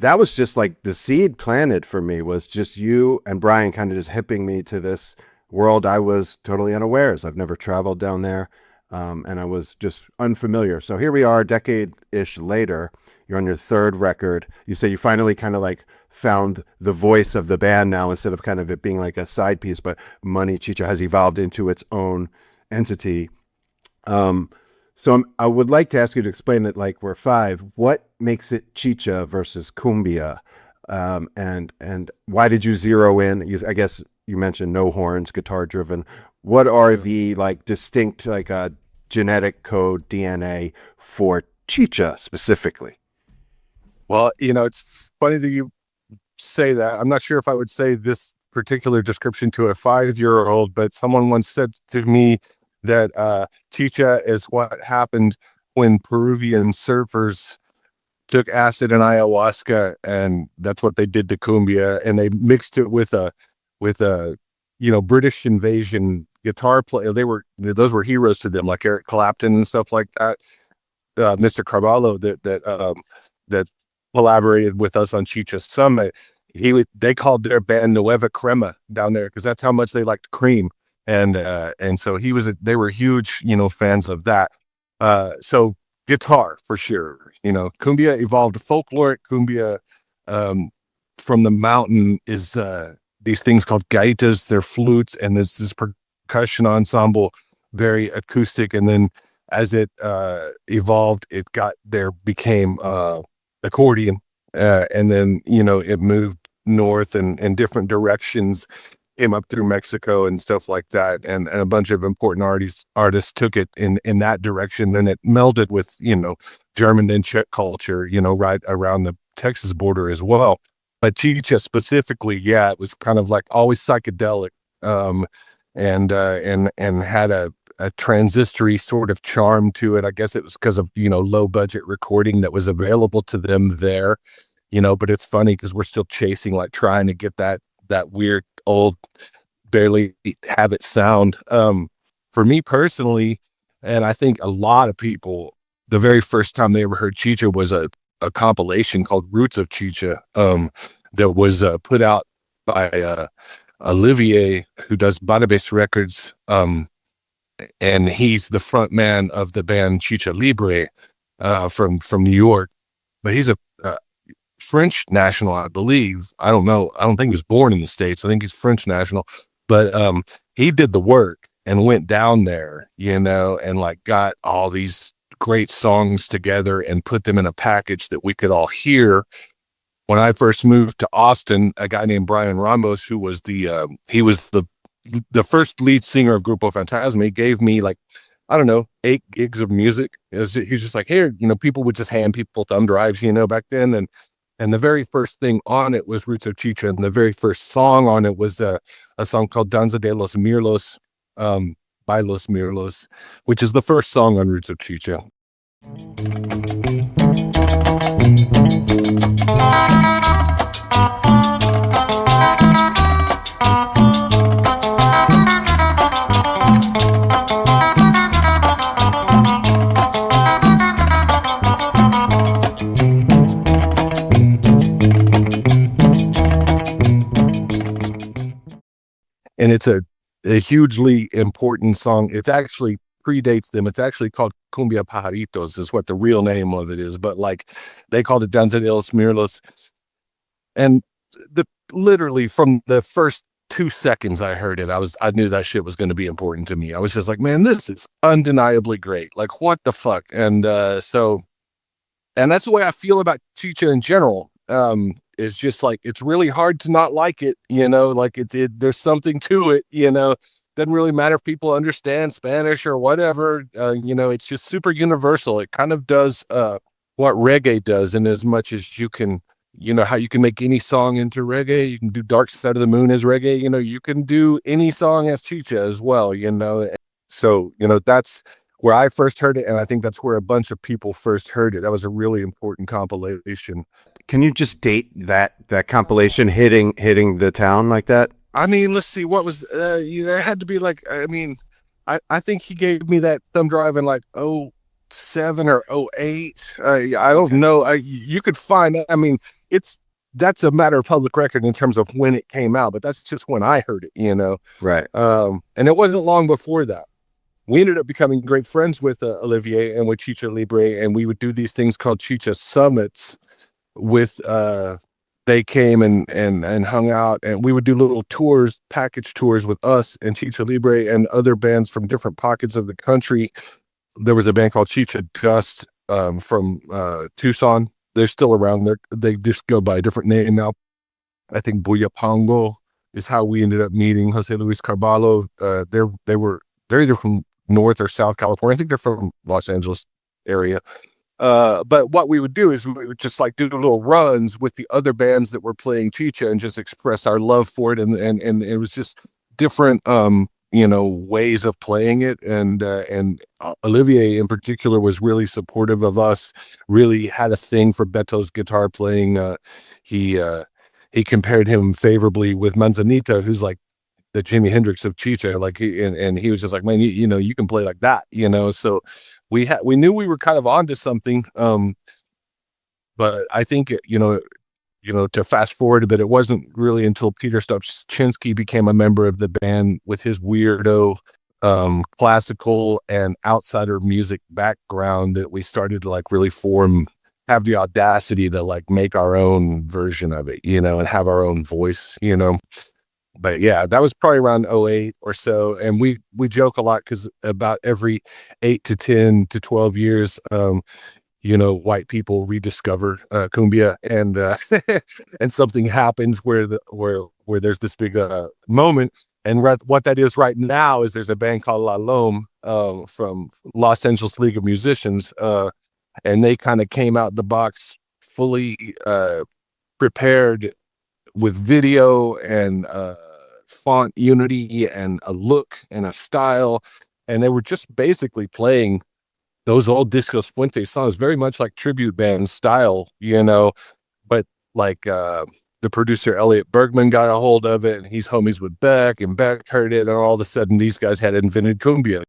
[SPEAKER 4] That was just like the seed planted for me, was just you and Brian kind of just hipping me to this world I was totally unawares. I've never traveled down there, and I was just unfamiliar. So here we are, a decade-ish later. You're on your third record. You say you finally kind of like found the voice of the band now, instead of kind of it being like a side piece, but Money Chicha has evolved into its own entity. I would like to ask you to explain it like we're five. What makes it Chicha versus cumbia? And why did you zero in? I guess you mentioned no horns, guitar driven. What are the like distinct like genetic code DNA for Chicha specifically?
[SPEAKER 2] Well, it's funny that you say that. I'm not sure if I would say this particular description to a 5-year-old, but someone once said to me that Chicha is what happened when Peruvian surfers took acid and ayahuasca, and that's what they did to cumbia, and they mixed it with a British invasion guitar player. Those were heroes to them, like Eric Clapton and stuff like that. Mr. Carvalho that collaborated with us on Chicha Summit. They called their band Nueva Crema down there because that's how much they liked cream. And so they were huge, fans of that. So guitar for sure, cumbia evolved. Folkloric cumbia, from the mountain is, these things called gaitas. They're flutes, and this percussion ensemble, very acoustic. And then as it, evolved, became, accordion. And then, it moved north and in different directions, came up through Mexico and stuff like that, and a bunch of important artists took it in that direction, and it melded with German and Czech culture, right around the Texas border as well. But Chicha specifically, it was kind of like always psychedelic, and had a transistory sort of charm to it. I guess it was because of low budget recording that was available to them there, But it's funny because we're still chasing, like trying to get that weird old barely have it sound. For me personally, and I think a lot of people, the very first time they ever heard Chicha was a compilation called Roots of Chicha, that was put out by Olivier, who does Barabes Records, and he's the front man of the band Chicha Libre, from New York, but he's a French national, I believe. I don't know. I don't think he was born in the States. I think he's French national, but he did the work and went down there, and like got all these great songs together and put them in a package that we could all hear. When I first moved to Austin, a guy named Brian Ramos, who was he was the first lead singer of Grupo Fantasma, he gave me like, I don't know, 8 gigs of music. He's just like, here, people would just hand people thumb drives, back then. And the very first thing on it was Roots of Chicha. And the very first song on it was a song called Danza de los Mirlos, by Los Mirlos, which is the first song on Roots of Chicha. And it's a hugely important song. It actually predates them. It's actually called Cumbia Pajaritos is what the real name of it is. But like they called it Danza de los Mirlos. And literally from the first 2 seconds I heard it, I knew that shit was going to be important to me. I was just like, man, this is undeniably great. Like, what the fuck? And and that's the way I feel about Chicha in general. It's just like, it's really hard to not like it, like there's something to it, doesn't really matter if people understand Spanish or whatever, it's just super universal. It kind of does what reggae does, in as much as you can, how you can make any song into reggae. You can do Dark Side of the Moon as reggae, you can do any song as Chicha as well, So, that's where I first heard it, and I think that's where a bunch of people first heard it. That was a really important compilation.
[SPEAKER 4] Can you just date that compilation hitting the town like that?
[SPEAKER 2] I mean, let's see, what was there had to be like, I mean, I think he gave me that thumb drive in like 07 or 08. I don't know. You could find, I mean, that's a matter of public record in terms of when it came out, but that's just when I heard it,
[SPEAKER 4] Right.
[SPEAKER 2] And it wasn't long before that. We ended up becoming great friends with Olivier and with Chicha Libre, and we would do these things called Chicha Summits with, they came and hung out, and we would do little tours, package tours with us and Chicha Libre and other bands from different pockets of the country. There was a band called Chicha Dust from Tucson. They're still around. They just go by a different name now. I think Buyapango is how we ended up meeting Jose Luis Carballo. They're either from North or South California. I think they're from Los Angeles area. But what we would do is we would just like do little runs with the other bands that were playing Chicha and just express our love for it. And it was just different, ways of playing it. And Olivier in particular was really supportive of us, really had a thing for Beto's guitar playing. He compared him favorably with Manzanita, who's like the Jimi Hendrix of Chicha. Like he was just like, man, you can play like that, so we knew we were kind of onto something. But I think, to fast forward a bit, it wasn't really until Peter Stopczynski became a member of the band with his weirdo, classical and outsider music background that we started to like really have the audacity to like make our own version of it, and have our own voice, But yeah, that was probably around 08 or so. And we joke a lot because about every 8 to 10 to 12 years, white people rediscover cumbia, and and something happens where there's this big moment. And what that is right now is there's a band called La Lome from Los Angeles League of Musicians, and they kind of came out the box fully prepared with video and font unity and a look and a style, and they were just basically playing those old Discos Fuentes songs, very much like tribute band style, but like the producer Elliot Bergman got a hold of it, and he's homies with Beck, and Beck heard it, and all of a sudden these guys had invented cumbia.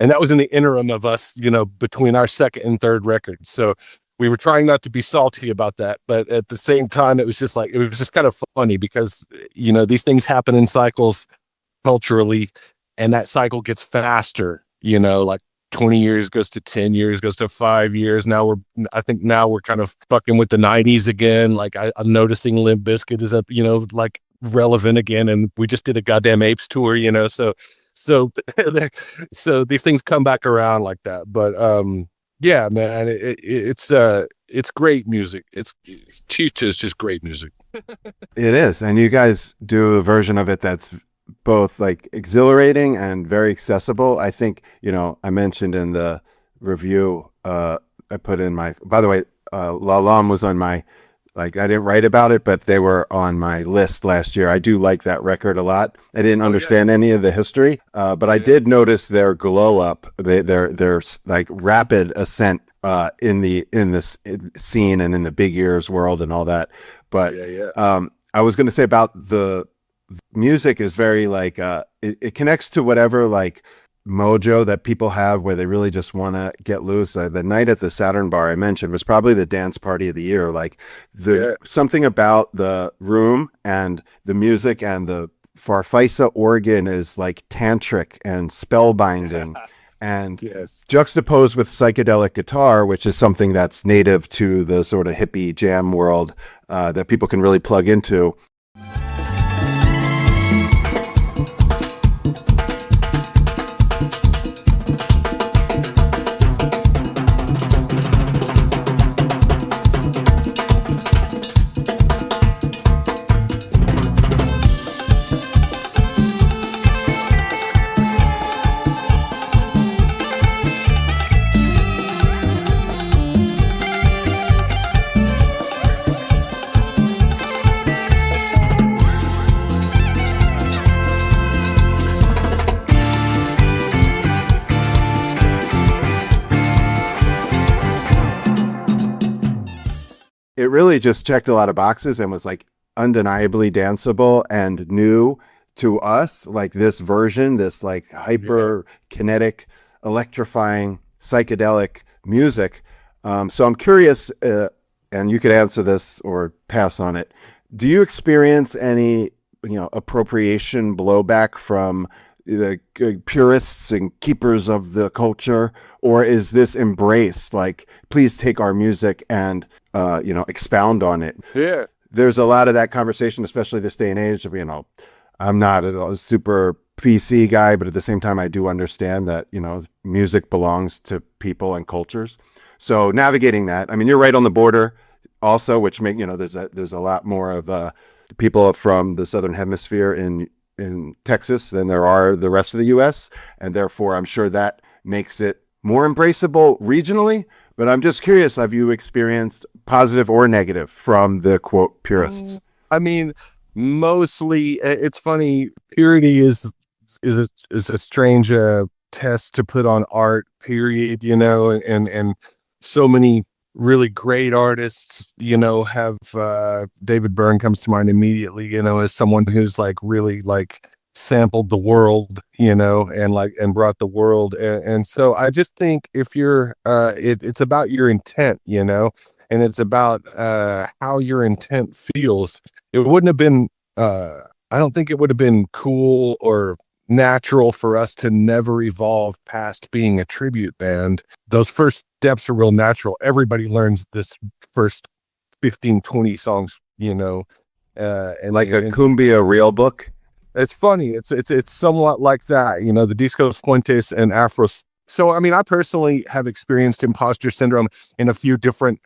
[SPEAKER 2] And that was in the interim of us, between our second and third record. So we were trying not to be salty about that. But at the same time, it was just kind of funny because, these things happen in cycles culturally, and that cycle gets faster, like 20 years goes to 10 years, goes to 5 years. I think now we're kind of fucking with the 90s again. Like I'm noticing Limp Bizkit is up, like relevant again. And we just did a goddamn Apes tour, So these things come back around like that. But yeah, man, it's great music. Chicha is just great music.
[SPEAKER 4] It is, and you guys do a version of it that's both like exhilarating and very accessible. I think I mentioned in the review I put in my. By the way, La Lame was on my. Like, I didn't write about it, but they were on my list last year. I do like that record a lot. I didn't understand any of the history, but I did notice their glow up, their like rapid ascent in this scene and in the big ears world and all that. But I was going to say about the music is very like it connects to whatever like mojo that people have where they really just want to get loose. The night at the Saturn bar I mentioned was probably the dance party of the year. Like something about the room and the music and the Farfisa organ is like tantric and spellbinding. And juxtaposed with psychedelic guitar, which is something that's native to the sort of hippie jam world that people can really plug into. It really just checked a lot of boxes and was like undeniably danceable and new to us. Like this version, this like hyper kinetic, electrifying, psychedelic music. So I'm curious, and you could answer this or pass on it. Do you experience any, appropriation blowback from the purists and keepers of the culture, or is this embraced? Like, please take our music and expound on it.
[SPEAKER 2] Yeah.
[SPEAKER 4] There's a lot of that conversation, especially this day and age. I'm not a super PC guy, but at the same time, I do understand that, music belongs to people and cultures. So navigating that, I mean, you're right on the border also, which there's a lot more of people from the Southern Hemisphere in Texas than there are the rest of the U.S. And therefore, I'm sure that makes it more embraceable regionally. But I'm just curious, have you experienced positive or negative from the quote purists?
[SPEAKER 2] I mean, mostly it's funny. Purity is a strange test to put on art, period, and so many really great artists, have David Byrne comes to mind immediately, as someone who's like really like sampled the world, and brought the world. And so I just think if you're, it's about your intent, and it's about how your intent feels. It wouldn't have been, I don't think it would have been cool or natural for us to never evolve past being a tribute band. Those first steps are real natural. Everybody learns this first 15, 20 songs, and
[SPEAKER 4] like a cumbia real book.
[SPEAKER 2] It's funny. It's somewhat like that, the Discos Fuentes and Afros. So, I mean, I personally have experienced imposter syndrome in a few different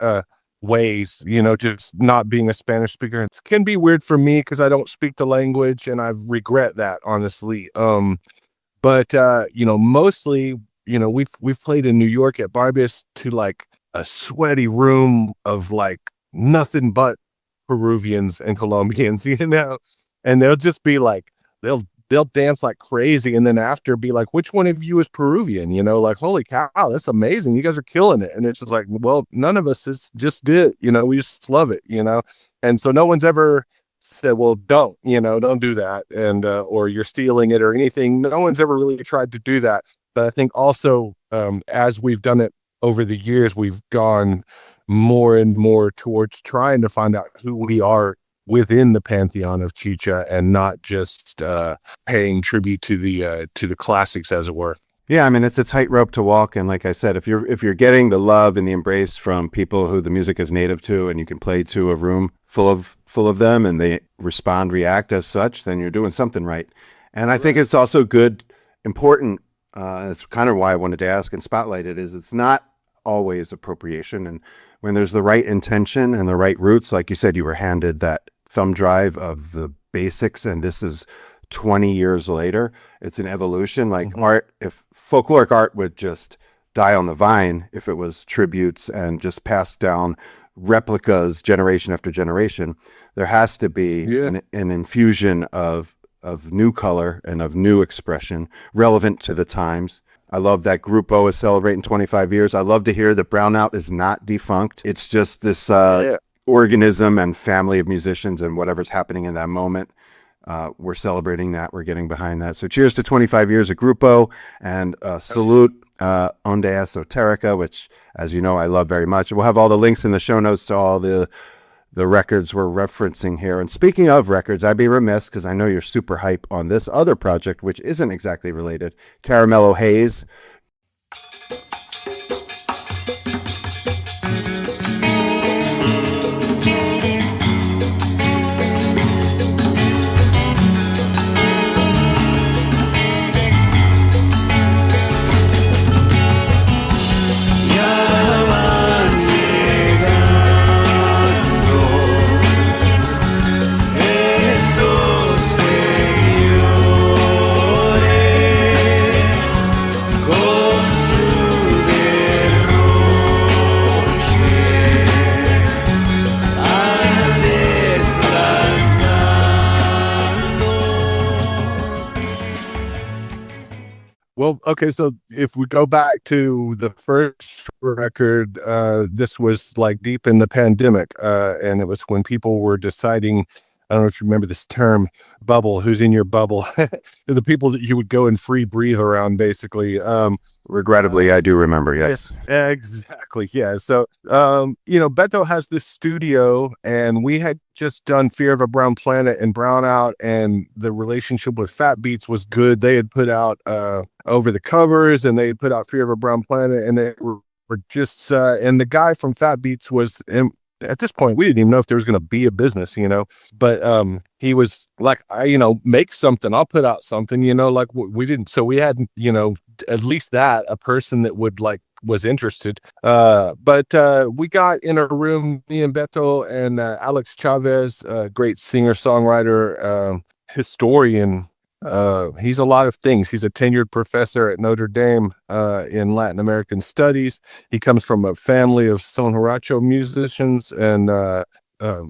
[SPEAKER 2] ways, just not being a Spanish speaker. It can be weird for me because I don't speak the language, and I regret that, honestly. But mostly, we've played in New York at Barbies to like a sweaty room of like nothing but Peruvians and Colombians, and they'll just be like, they'll dance like crazy, and then after be like, which one of you is Peruvian? Like, holy cow, that's amazing, you guys are killing it. And it's just like, well, none of us just did, we just love it, and so no one's ever said, well, don't do that, and or you're stealing it or anything. No one's ever really tried to do that. But I think also as we've done it over the years, we've gone more and more towards trying to find out who we are within the pantheon of Chicha, and not just paying tribute to the classics, as it were.
[SPEAKER 4] Yeah, I mean, it's a tightrope to walk, and like I said, if you're getting the love and the embrace from people who the music is native to, and you can play to a room full of them, and they react as such, then you're doing something right. And I think it's also important. It's kind of why I wanted to ask and spotlight it. Is it's not always appropriation, and when there's the right intention and the right roots, like you said, you were handed that thumb drive of the basics, and this is 20 years later. It's an evolution. Like art, if folkloric art would just die on the vine, if it was tributes and just passed down replicas generation after generation, there has to be an infusion of new color and of new expression relevant to the times. I love that Grupo is celebrating 25 years. I love to hear that Brownout is not defunct. It's just this organism and family of musicians and whatever's happening in that moment we're celebrating that. We're getting behind that. So cheers to 25 years of Grupo, and salute Onde Esoterica, which, as you know, I love very much. We'll have all the links in the show notes to all the records we're referencing here. And speaking of records, I'd be remiss, because I know you're super hype on this other project, which isn't exactly related, Caramelo Haze.
[SPEAKER 2] Well, okay, so if we go back to the first record, this was like deep in the pandemic, and it was when people were deciding, I don't know if you remember this term, bubble, who's in your bubble, the people that you would go and free breathe around, basically.
[SPEAKER 4] Regrettably, I do remember, yes.
[SPEAKER 2] Yeah, exactly, yeah. So, Beto has this studio, and we had just done Fear of a Brown Planet and Brownout, and the relationship with Fat Beats was good. They had put out Over the Covers, and they had put out Fear of a Brown Planet, and they were just, and the guy from Fat Beats was, at this point, we didn't even know if there was going to be a business, but he was like, make something, I'll put out something, like we didn't. So we had, at least that, a person that would was interested. But we got in a room, me and Beto and Alex Chavez, great singer, songwriter, historian. He's a lot of things. He's a tenured professor at Notre Dame in Latin American studies. He comes from a family of son huaracho musicians, and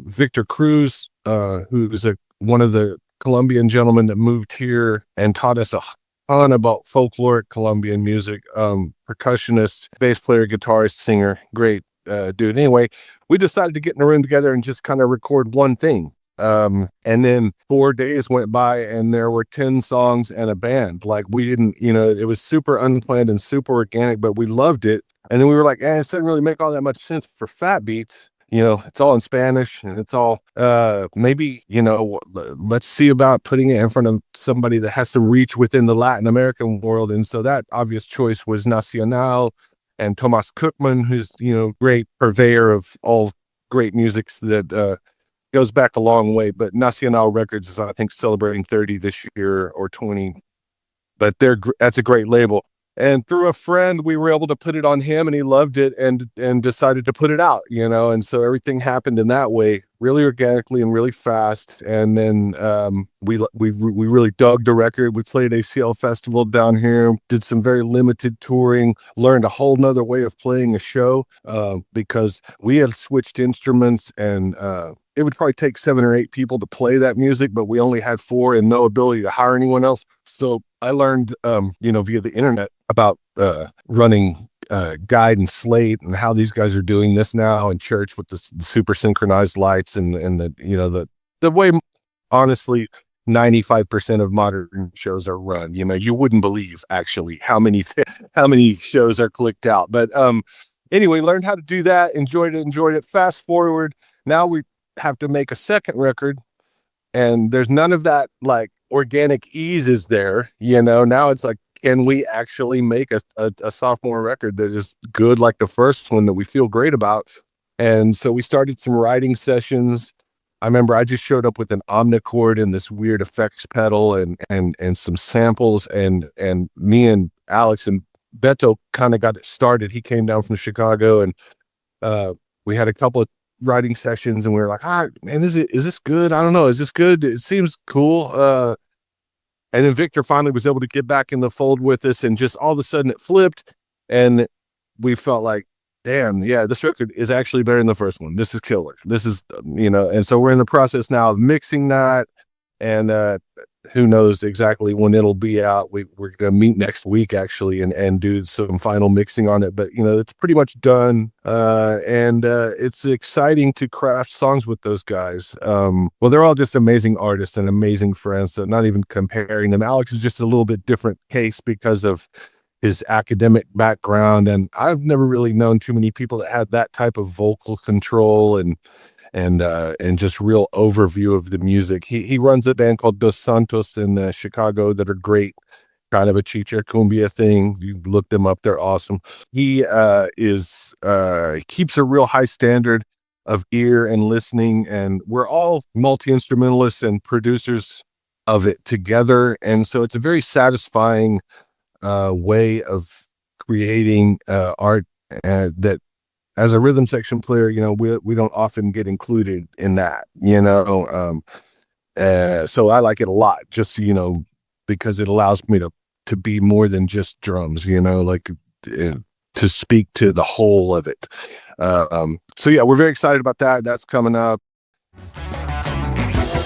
[SPEAKER 2] Victor Cruz, who's one of the Colombian gentlemen that moved here and taught us a ton about folkloric Colombian music, percussionist, bass player, guitarist, singer, great dude. Anyway, we decided to get in a room together and just kind of record one thing. And then 4 days went by and there were 10 songs and a band. Like, we didn't, it was super unplanned and super organic, but we loved it. And then we were like, it doesn't really make all that much sense for Fat Beats. It's all in Spanish, and it's all, maybe, let's see about putting it in front of somebody that has some reach within the Latin American world. And so that obvious choice was Nacional and Tomas Cookman, who's, great purveyor of all great musics that, goes back a long way. But Nacional Records is, I think, celebrating 30 this year or 20, but that's a great label. And through a friend, we were able to put it on him, and he loved it and decided to put it out, and so everything happened in that way, really organically and really fast. And then we really dug the record. We played ACL Festival down here, did some very limited touring, learned a whole nother way of playing a show because we had switched instruments, and it would probably take 7 or 8 people to play that music, but we only had 4 and no ability to hire anyone else. So I learned, via the internet about running Guide and Slate and how these guys are doing this now in church with the super synchronized lights and the way, honestly, 95% of modern shows are run. You wouldn't believe actually how many shows are clicked out. But anyway, learned how to do that. Enjoyed it. Fast forward, now we have to make a second record, and there's none of that like organic ease is there. Now it's like, can we actually make a sophomore record that is good like the first one that we feel great about? And so we started some writing sessions. I remember I just showed up with an omnichord and this weird effects pedal and some samples, and me and Alex and Beto kind of got it started. He came down from Chicago, and we had a couple of writing sessions, and we were like, man, is this good? I don't know. Is this good? It seems cool. And then Victor finally was able to get back in the fold with us, and just all of a sudden it flipped, and we felt like, damn, yeah, this record is actually better than the first one. This is killer. This is, and so we're in the process now of mixing that. And who knows exactly when it'll be out. We're going to meet next week actually and do some final mixing on it, but it's pretty much done. And it's exciting to craft songs with those guys. Well, they're all just amazing artists and amazing friends, so not even comparing them. Alex is just a little bit different case because of his academic background, and I've never really known too many people that had that type of vocal control and just real overview of the music. He runs a band called Dos Santos in Chicago that are great, kind of a chicha cumbia thing. You look them up, they're awesome. He keeps a real high standard of ear and listening, and we're all multi-instrumentalists and producers of it together, and so it's a very satisfying way of creating art that, as a rhythm section player, we don't often get included in that, so I like it a lot, just, because it allows me to be more than just drums, to speak to the whole of it. So yeah, we're very excited about that. That's coming up.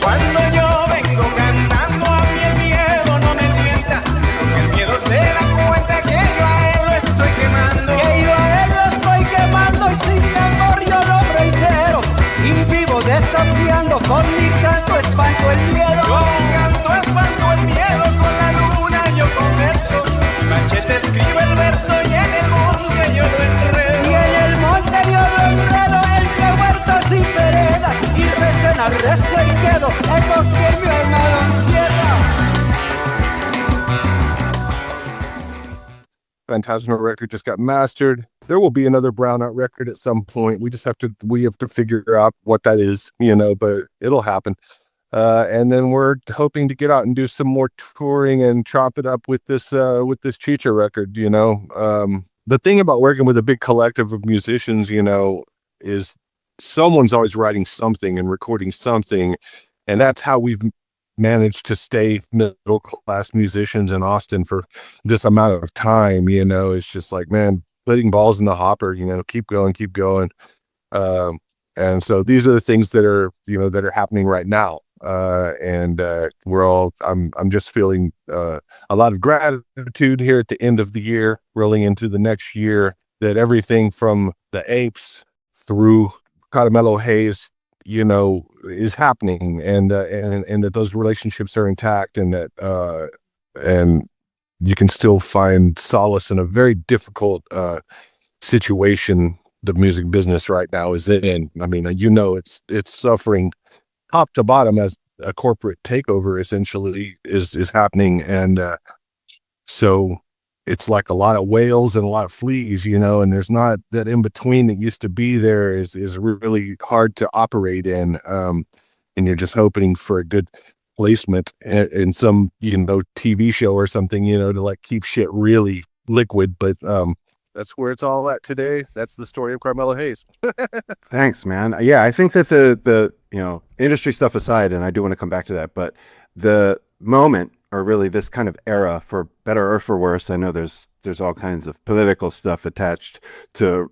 [SPEAKER 5] Cuando yo vengo cantando, a mí el miedo no me tienta, porque el miedo se da cuenta que yo a él lo estoy quemando. Que yo a él lo estoy quemando y sin temor yo lo reitero. Y vivo desafiando, con mi canto espanto el miedo. Con mi canto espanto el miedo, con la luna yo converso. Machete escribo el verso y en el monte yo lo enredo. Y en el monte yo lo enredo entre huertos y veredas. Y recena, rezo y quedo, eco que mi alma lo encierra.
[SPEAKER 2] Fantasma record just got mastered. There will be another Brownout record at some point. We have to figure out what that is, but it'll happen. And then we're hoping to get out and do some more touring and chop it up with this Chicha record. The thing about working with a big collective of musicians, is someone's always writing something and recording something, and that's how we've managed to stay middle class musicians in Austin for this amount of time. It's just like, man, putting balls in the hopper, keep going. And so these are the things that are happening right now. I'm just feeling a lot of gratitude here at the end of the year, rolling into the next year, that everything from the Apes through Caramelo Haze, is happening, and that those relationships are intact, and that and you can still find solace in a very difficult situation the music business right now is in. I mean, it's suffering top to bottom as a corporate takeover essentially is happening, and so it's like a lot of whales and a lot of fleas, and there's not that in between that used to be there is really hard to operate in. And you're just hoping for a good placement in some, TV show or something, to like keep shit really liquid. But that's where it's all at today. That's the story of Caramelo Haze.
[SPEAKER 4] Thanks, man. Yeah, I think that the industry stuff aside, and I do want to come back to that, but the moment, or really this kind of era, for better or for worse, I know there's all kinds of political stuff attached to,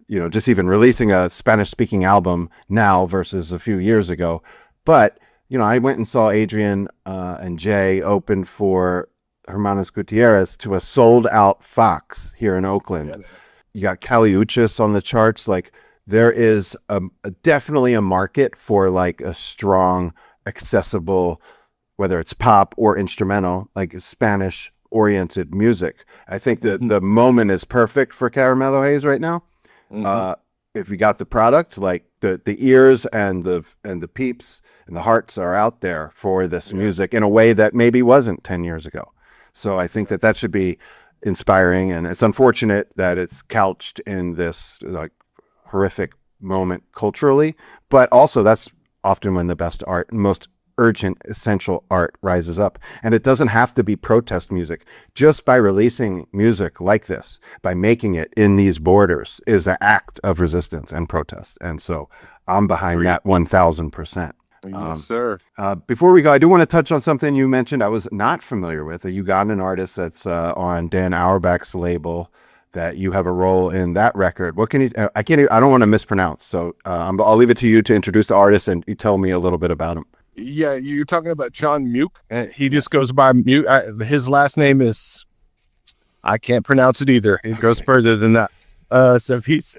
[SPEAKER 4] just even releasing a Spanish speaking album now versus a few years ago. But, I went and saw Adrian and Jay open for Hermanos Gutierrez to a sold out Fox here in Oakland. Yeah. You got Kali Uchis on the charts. Like, there is definitely a market for like a strong, accessible, whether it's pop or instrumental, like Spanish oriented music. I think that the moment is perfect for Caramelo Haze right now. Mm-hmm. If you got the product, like the ears and the peeps and the hearts are out there for this music in a way that maybe wasn't 10 years ago. So I think that should be inspiring, and it's unfortunate that it's couched in this like horrific moment culturally, but also that's often when the best art and most urgent, essential art rises up. And it doesn't have to be protest music. Just by releasing music like this, by making it in these borders, is an act of resistance and protest. And so I'm behind that 1000%.
[SPEAKER 2] Yes, sir.
[SPEAKER 4] Before we go, I do want to touch on something you mentioned I was not familiar with, a Ugandan artist that's on Dan Auerbach's label, that you have a role in that record. What can you, I don't want to mispronounce, so I'll leave it to you to introduce the artist and you tell me a little bit about him.
[SPEAKER 2] Yeah, you're talking about Jon Muq. He just goes by Muq. His last name is, I can't pronounce it either. It goes further than that. So he's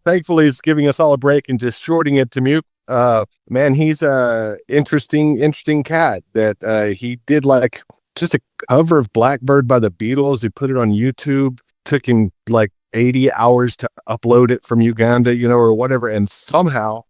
[SPEAKER 2] thankfully is giving us all a break and just shorting it to Muq. Man, he's a interesting cat that he did like just a cover of Blackbird by the Beatles. He put it on YouTube. Took him like 80 hours to upload it from Uganda, or whatever. And somehow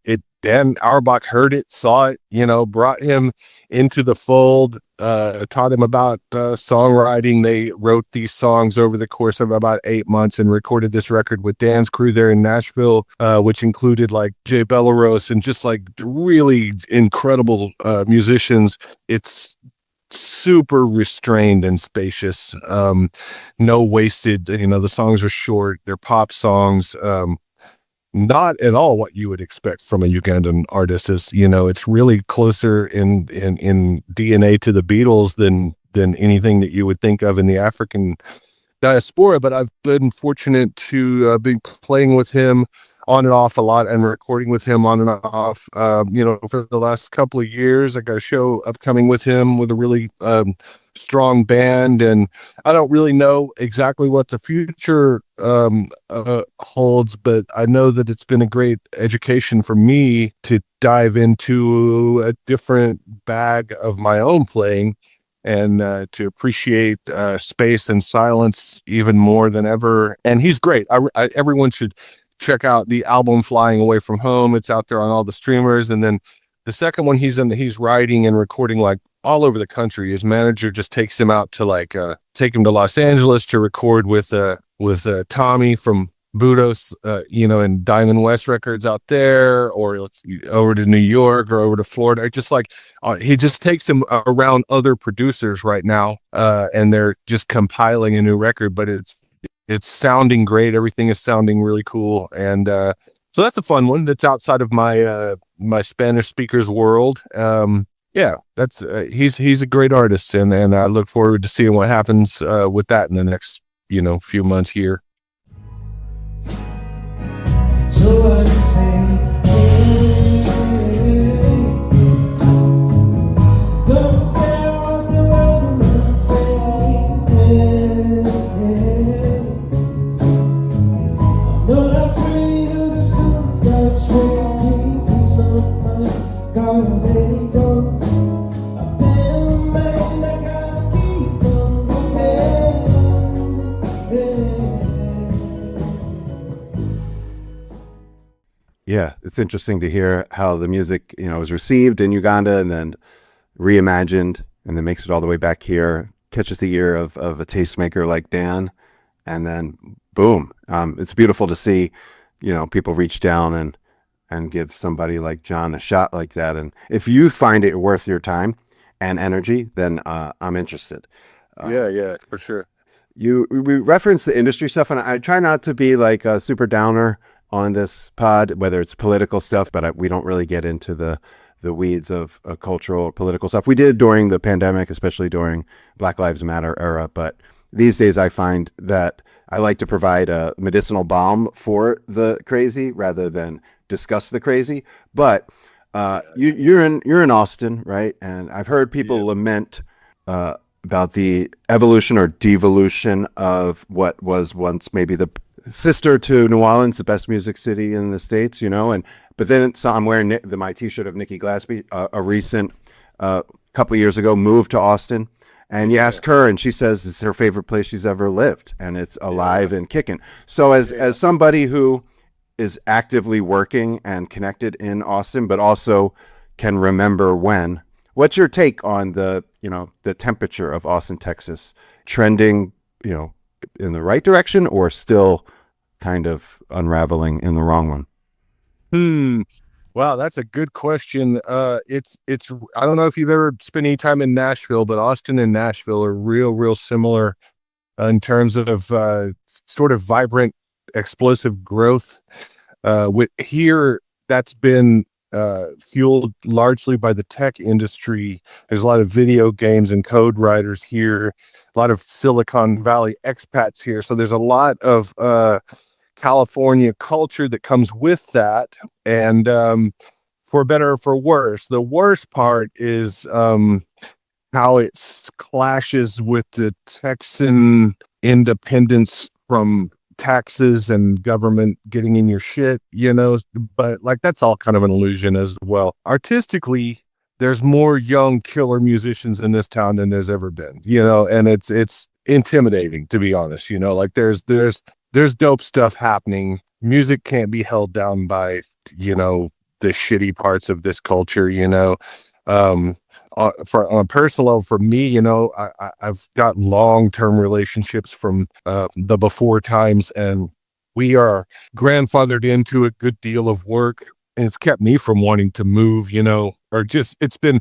[SPEAKER 2] Dan Auerbach heard it, saw it, brought him into the fold, taught him about songwriting. They wrote these songs over the course of about 8 months and recorded this record with Dan's crew there in Nashville, which included like Jay Belarus and just like really incredible musicians. It's super restrained and spacious, no wasted, the songs are short, they're pop songs, not at all what you would expect from a Ugandan artist. Is it's really closer in DNA to the Beatles than anything that you would think of in the African diaspora. But I've been fortunate to be playing with him on and off a lot and recording with him on and off, for the last couple of years. I got a show upcoming with him with a really strong band, and I don't really know exactly what the future holds, but I know that it's been a great education for me to dive into a different bag of my own playing and to appreciate space and silence even more than ever. And he's great. Everyone should check out the album Flying Away from Home. It's out there on all the streamers. And then the second one, he's writing and recording like all over the country. His manager just takes him out to take him to Los Angeles to record with Tommy from Budos, and Diamond West Records out there, or over to New York or over to Florida. Just like he just takes him around other producers right now, and they're just compiling a new record, but it's sounding great. Everything is sounding really cool. And so that's a fun one that's outside of my Spanish speakers world. That's he's a great artist, and I look forward to seeing what happens with that in the next few months here.
[SPEAKER 5] So I say, don't care what the world will say. I'm not afraid of the sun that's raining this summer. Gotta let it go. I've been a man, I gotta keep on moving.
[SPEAKER 4] Yeah, it's interesting to hear how the music, is received in Uganda and then reimagined and then makes it all the way back here, catches the ear of a tastemaker like Dan, and then boom. It's beautiful to see, people reach down and give somebody like John a shot like that. And if you find it worth your time and energy, then I'm interested.
[SPEAKER 2] Yeah, for sure.
[SPEAKER 4] We reference the industry stuff, and I try not to be like a super downer on this pod, whether it's political stuff, but we don't really get into the weeds of cultural or political stuff. We did during the pandemic, especially during Black Lives Matter era, but these days I find that I like to provide a medicinal balm for the crazy rather than discuss the crazy. But you're in Austin, right? And I've heard people lament about the evolution or devolution of what was once maybe the sister to New Orleans, the best music city in the States, but then I'm wearing my t-shirt of Nikki Glaspie, a recent couple years ago moved to Austin, and you ask her and she says it's her favorite place she's ever lived, and it's alive and kicking. So as somebody who is actively working and connected in Austin, but also can remember what's your take on the temperature of Austin, Texas, trending, in the right direction or still kind of unraveling in the wrong one?
[SPEAKER 2] Wow, that's a good question. It's I don't know if you've ever spent any time in Nashville, but Austin and Nashville are real similar in terms of sort of vibrant, explosive growth. With here, that's been fueled largely by the tech industry. There's a lot of video games and code writers here, a lot of Silicon Valley expats here. So there's a lot of California culture that comes with that. And for better or for worse. The worst part is how it clashes with the Texan independence from taxes and government getting in your shit, but like that's all kind of an illusion as well. Artistically, there's more young killer musicians in this town than there's ever been, and it's intimidating, to be honest. Like there's dope stuff happening. Music can't be held down by the shitty parts of this culture. On a personal level, for me, I've got long-term relationships from the before times, and we are grandfathered into a good deal of work, and it's kept me from wanting to move, or just, it's been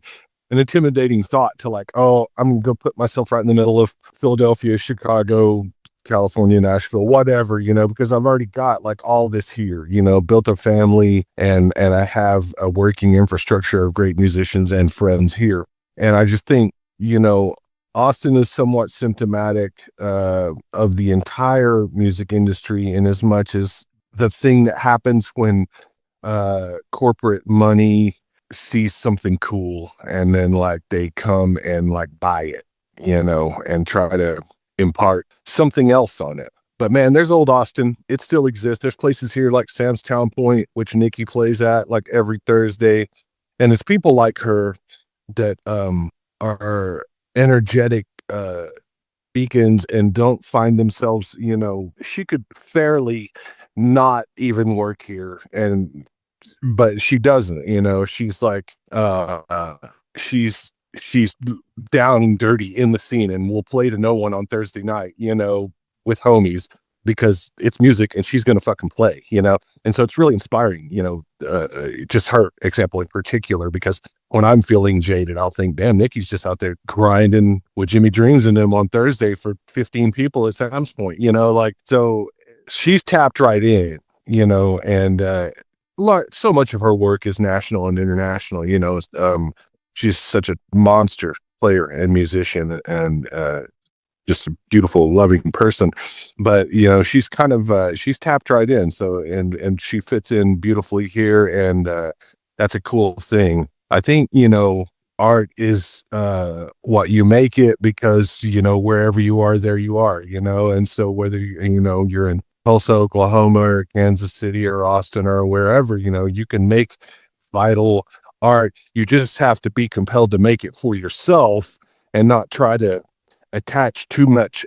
[SPEAKER 2] an intimidating thought to like, oh, I'm gonna go put myself right in the middle of Philadelphia, Chicago, California, Nashville, whatever, because I've already got like all this here, built a family, and I have a working infrastructure of great musicians and friends here. And I just think, Austin is somewhat symptomatic of the entire music industry, in as much as the thing that happens when corporate money sees something cool and then like they come and like buy it, and try to impart something else on it. But man, there's old Austin. It still exists. There's places here like Sam's Town Point, which Nikki plays at like every Thursday. And it's people like her that are energetic beacons and don't find themselves, she could fairly not even work here, but she doesn't, she's like she's down and dirty in the scene and will play to no one on Thursday night, with homies, because it's music and she's going to fucking play, and so it's really inspiring, just her example in particular, because when I'm feeling jaded, I'll think, damn, Nikki's just out there grinding with Jimmy Dreams and them on Thursday for 15 people at Sam's Point, like, so she's tapped right in, and so much of her work is national and international, she's such a monster player and musician, and just a beautiful, loving person. But she's kind of she's tapped right in. So and she fits in beautifully here, and that's a cool thing. I think art is what you make it, because wherever you are, there you are. And so whether you're in Tulsa, Oklahoma, or Kansas City, or Austin, or wherever, you can make vital art. You just have to be compelled to make it for yourself and not try to attach too much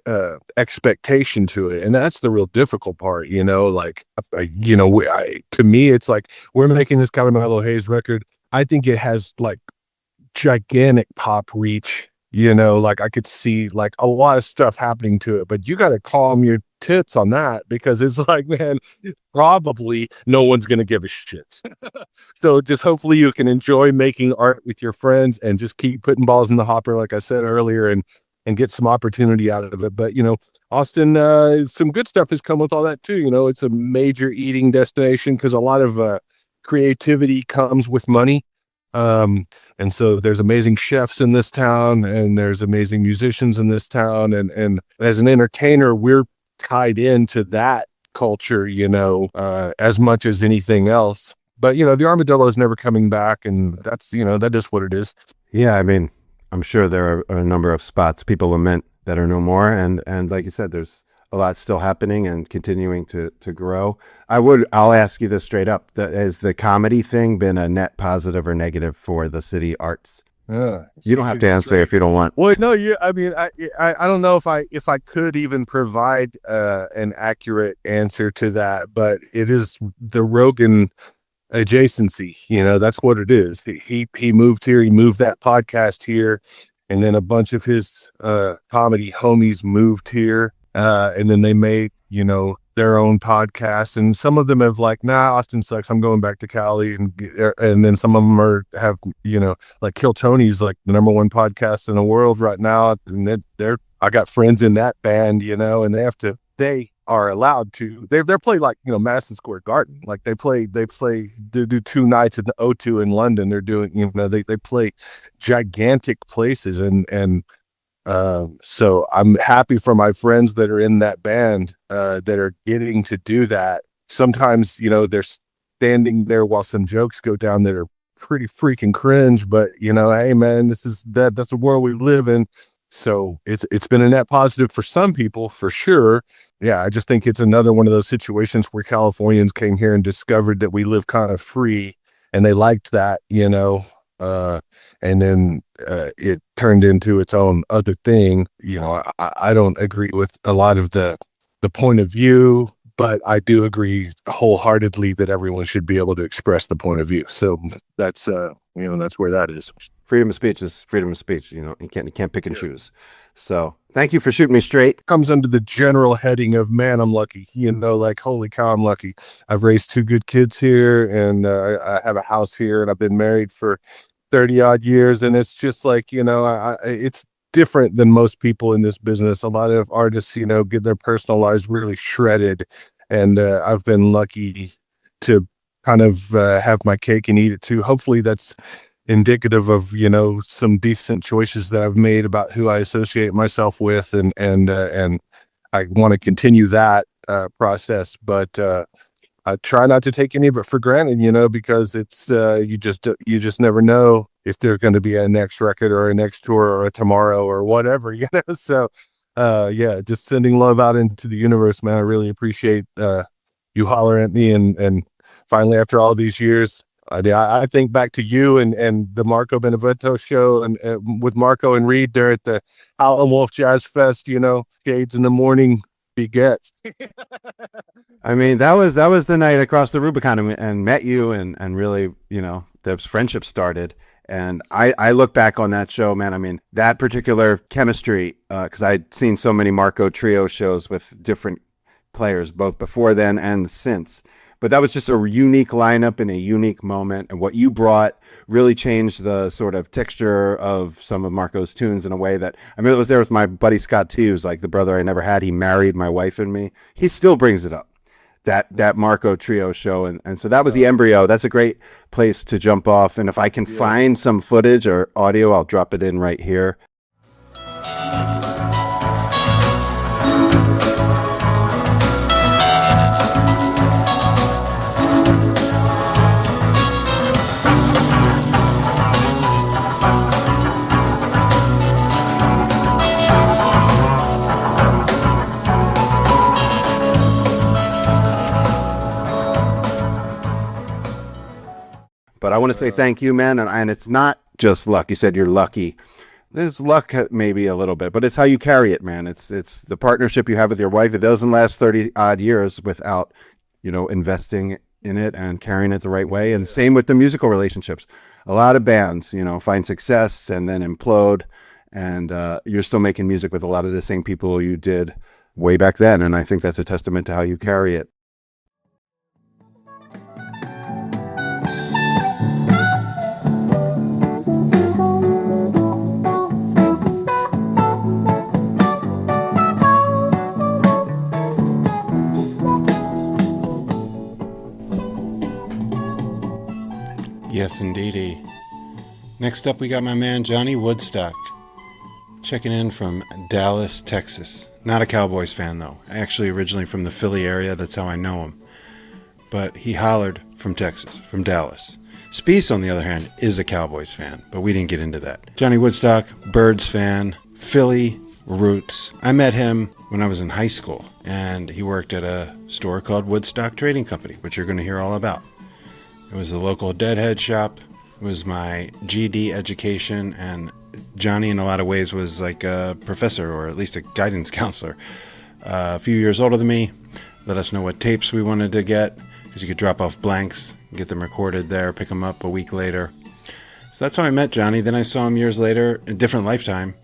[SPEAKER 2] expectation to it. And that's the real difficult part, like, to me, it's like, we're making this Caramelo Haze record. I think it has like gigantic pop reach, like I could see like a lot of stuff happening to it, but you got to calm your tits on that, because it's like, man, probably no one's going to give a shit. So just hopefully you can enjoy making art with your friends and just keep putting balls in the hopper, like I said earlier, and get some opportunity out of it. But, Austin, some good stuff has come with all that too. It's a major eating destination, because a lot of creativity comes with money. And so there's amazing chefs in this town, and there's amazing musicians in this town. And as an entertainer, we're tied into that culture, as much as anything else. But, the armadillo is never coming back, and that's, that is what it is.
[SPEAKER 4] Yeah, I mean, I'm sure there are a number of spots people lament that are no more. And like you said, there's a lot still happening and continuing to grow. I'll ask you this straight up. Has the comedy thing been a net positive or negative for the city arts? You don't have to answer if you don't want.
[SPEAKER 2] Well, no, I mean, I don't know if I could even provide an accurate answer to that, but it is the Rogan adjacency. That's what it is. He moved here. He moved that podcast here, and then a bunch of his comedy homies moved here, and then they made their own podcasts, and some of them have like, nah, Austin sucks, I'm going back to Cali, and then some of them have like Kill Tony's like the #1 podcast in the world right now, and I got friends in that band, and they are allowed to, they're playing like Madison Square Garden, like they do 2 nights at the O2 in London. They're doing they play gigantic places, and so I'm happy for my friends that are in that band that are getting to do that. Sometimes they're standing there while some jokes go down that are pretty freaking cringe, but hey man, that's the world we live in. So it's been a net positive for some people, for sure. Yeah, I just think it's another one of those situations where Californians came here and discovered that we live kind of free, and they liked that, and then it turned into its own other thing. I don't agree with a lot of the point of view, but I do agree wholeheartedly that everyone should be able to express the point of view. So that's that's where that is.
[SPEAKER 4] Freedom of speech is freedom of speech. You can't pick and choose. So thank you for shooting me straight.
[SPEAKER 2] Comes under the general heading of, man, I'm lucky. Like, holy cow, I'm lucky. I've raised 2 good kids here, and I have a house here, and I've been married for 30 odd years. And it's just like, it's different than most people in this business. A lot of artists, get their personal lives really shredded. And I've been lucky to kind of have my cake and eat it too. Hopefully that's indicative of, some decent choices that I've made about who I associate myself with. And I want to continue that process, but I try not to take any of it for granted, because it's, you just never know if there's going to be a next record or a next tour or a tomorrow or whatever, So, just sending love out into the universe, man. I really appreciate you hollering at me, and finally, after all these years, I think back to you and the Marco Benevento show, and with Marco and Reed there at the Howlin' Wolf Jazz Fest. Shades in the morning begets.
[SPEAKER 4] I mean, that was the night I crossed the Rubicon and met you, and really, the friendship started. And I look back on that show, man. I mean, that particular chemistry, because I'd seen so many Marco Trio shows with different players, both before then and since. But that was just a unique lineup in a unique moment. And what you brought really changed the sort of texture of some of Marco's tunes in a way that, I mean, it was there with my buddy Scott T, who's like the brother I never had. He married my wife and me. He still brings it up, that Marco Trio show. And so that was the embryo. That's a great place to jump off. And if I can find some footage or audio, I'll drop it in right here. But I want to say thank you, man. And it's not just luck. You said you're lucky. There's luck maybe a little bit, but it's how you carry it, man. It's the partnership you have with your wife. It doesn't last 30 odd years without, investing in it and carrying it the right way. And same with the musical relationships. A lot of bands, find success and then implode. And you're still making music with a lot of the same people you did way back then. And I think that's a testament to how you carry it.
[SPEAKER 1] Yes, indeedy. Next up, we got my man Johnny Woodstock, checking in from Dallas, Texas. Not a Cowboys fan, though. Actually, originally from the Philly area. That's how I know him. But he hollered from Texas, from Dallas. Speice, on the other hand, is a Cowboys fan, but we didn't get into that. Johnny Woodstock, Birds fan, Philly roots. I met him when I was in high school, and he worked at a store called Woodstock Trading Company, which you're going to hear all about. It was the local deadhead shop. It was my GD education, and Johnny in a lot of ways was like a professor, or at least a guidance counselor. A few years older than me, let us know what tapes we wanted to get, because you could drop off blanks, get them recorded there, pick them up a week later. So that's how I met Johnny. Then I saw him years later, in a different lifetime,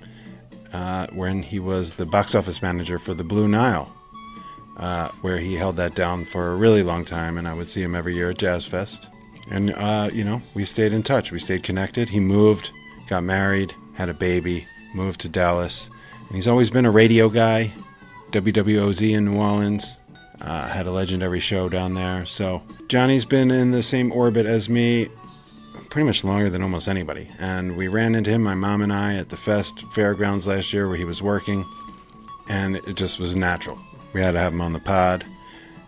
[SPEAKER 1] when he was the box office manager for the Blue Nile, where he held that down for a really long time, and I would see him every year at Jazz Fest. And, we stayed in touch. We stayed connected. He moved, got married, had a baby, moved to Dallas. And he's always been a radio guy, WWOZ in New Orleans. Had a legendary show down there. So Johnny's been in the same orbit as me pretty much longer than almost anybody. And we ran into him, my mom and I, at the fairgrounds last year where he was working. And it just was natural. We had to have him on the pod.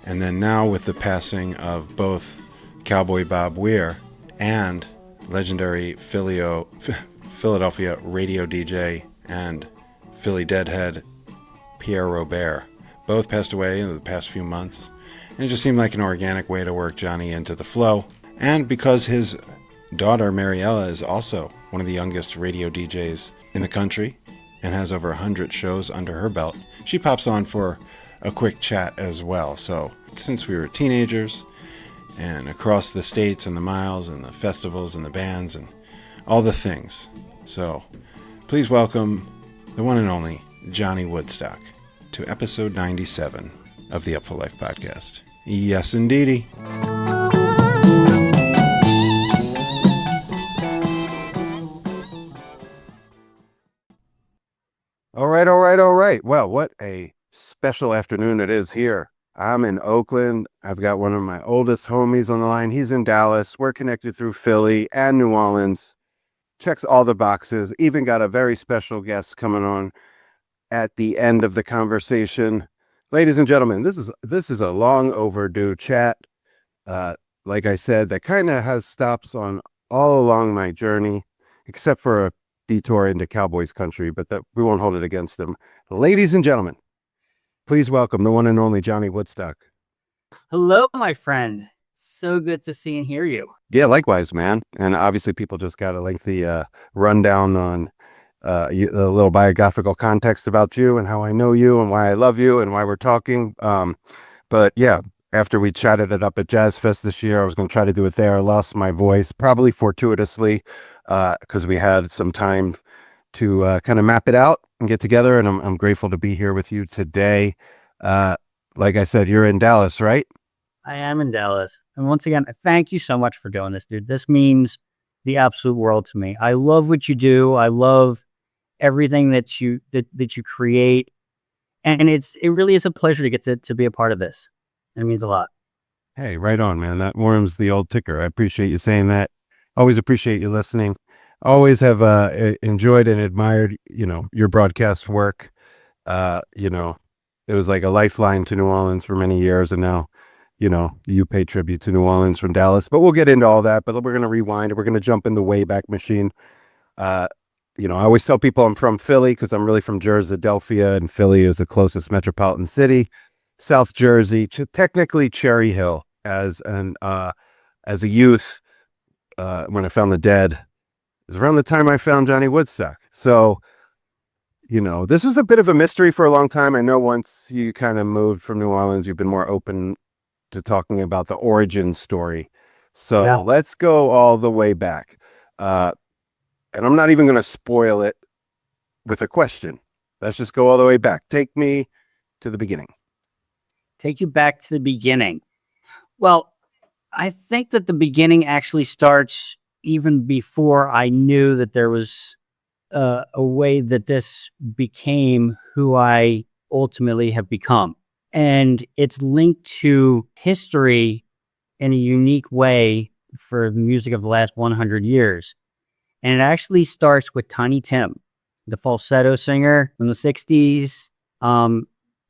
[SPEAKER 1] And then now with the passing of both Cowboy Bob Weir and legendary Philadelphia radio DJ and Philly deadhead Pierre Robert. Both passed away in the past few months, and it just seemed like an organic way to work Johnny into the flow. And because his daughter Mariella is also one of the youngest radio DJs in the country and has over 100 shows under her belt, she pops on for a quick chat as well. So since we were teenagers and across the states and the miles and the festivals and the bands and all the things. So please welcome the one and only Johnny Woodstock to episode 97 of the Upful Life podcast. Yes, indeedy.
[SPEAKER 4] All right. Well, what a special afternoon it is here. I'm in Oakland. I've got one of my oldest homies on the line. He's in Dallas. We're connected through Philly and New Orleans. Checks all the boxes. Even got a very special guest coming on at the end of the conversation. Ladies and gentlemen, this is a long overdue chat. Like I said, that kind of has stops on all along my journey, except for a detour into Cowboys country, but that we won't hold it against them. Ladies and gentlemen, please welcome the one and only Johnny Woodstock.
[SPEAKER 6] Hello, my friend. So good to see and hear you.
[SPEAKER 4] Yeah, likewise, man. And obviously people just got a lengthy rundown on a little biographical context about you and how I know you and why I love you and why we're talking. But yeah, after we chatted it up at Jazz Fest this year, I was going to try to do it there. I lost my voice, probably fortuitously, because we had some time to kind of map it out and get together. And I'm grateful to be here with you today. Like I said, you're in Dallas, right?
[SPEAKER 6] I am in Dallas. And once again, thank you so much for doing this, dude. This means the absolute world to me. I love what you do. I love everything that you create. And it really is a pleasure to get to be a part of this. It means a lot.
[SPEAKER 4] Hey, right on, man. That warms the old ticker. I appreciate you saying that. Always appreciate you listening. Always have enjoyed and admired, your broadcast work. It was like a lifeline to New Orleans for many years, and now, you pay tribute to New Orleans from Dallas. But we'll get into all that. But we're going to rewind and we're going to jump in the Wayback Machine. I always tell people I'm from Philly because I'm really from Jersey-Delphia, and Philly is the closest metropolitan city. South Jersey, technically Cherry Hill, as a youth, when I found the Dead. It was around the time I found Johnny Woodstock. So, this was a bit of a mystery for a long time. I know once you kind of moved from New Orleans, you've been more open to talking about the origin story. So yeah. Let's go all the way back. And I'm not even going to spoil it with a question. Let's just go all the way back. Take me to the beginning.
[SPEAKER 6] Take you back to the beginning. Well, I think that the beginning actually starts even before I knew that there was a way that this became who I ultimately have become. And it's linked to history in a unique way for the music of the last 100 years. And it actually starts with Tiny Tim, the falsetto singer from the 60s.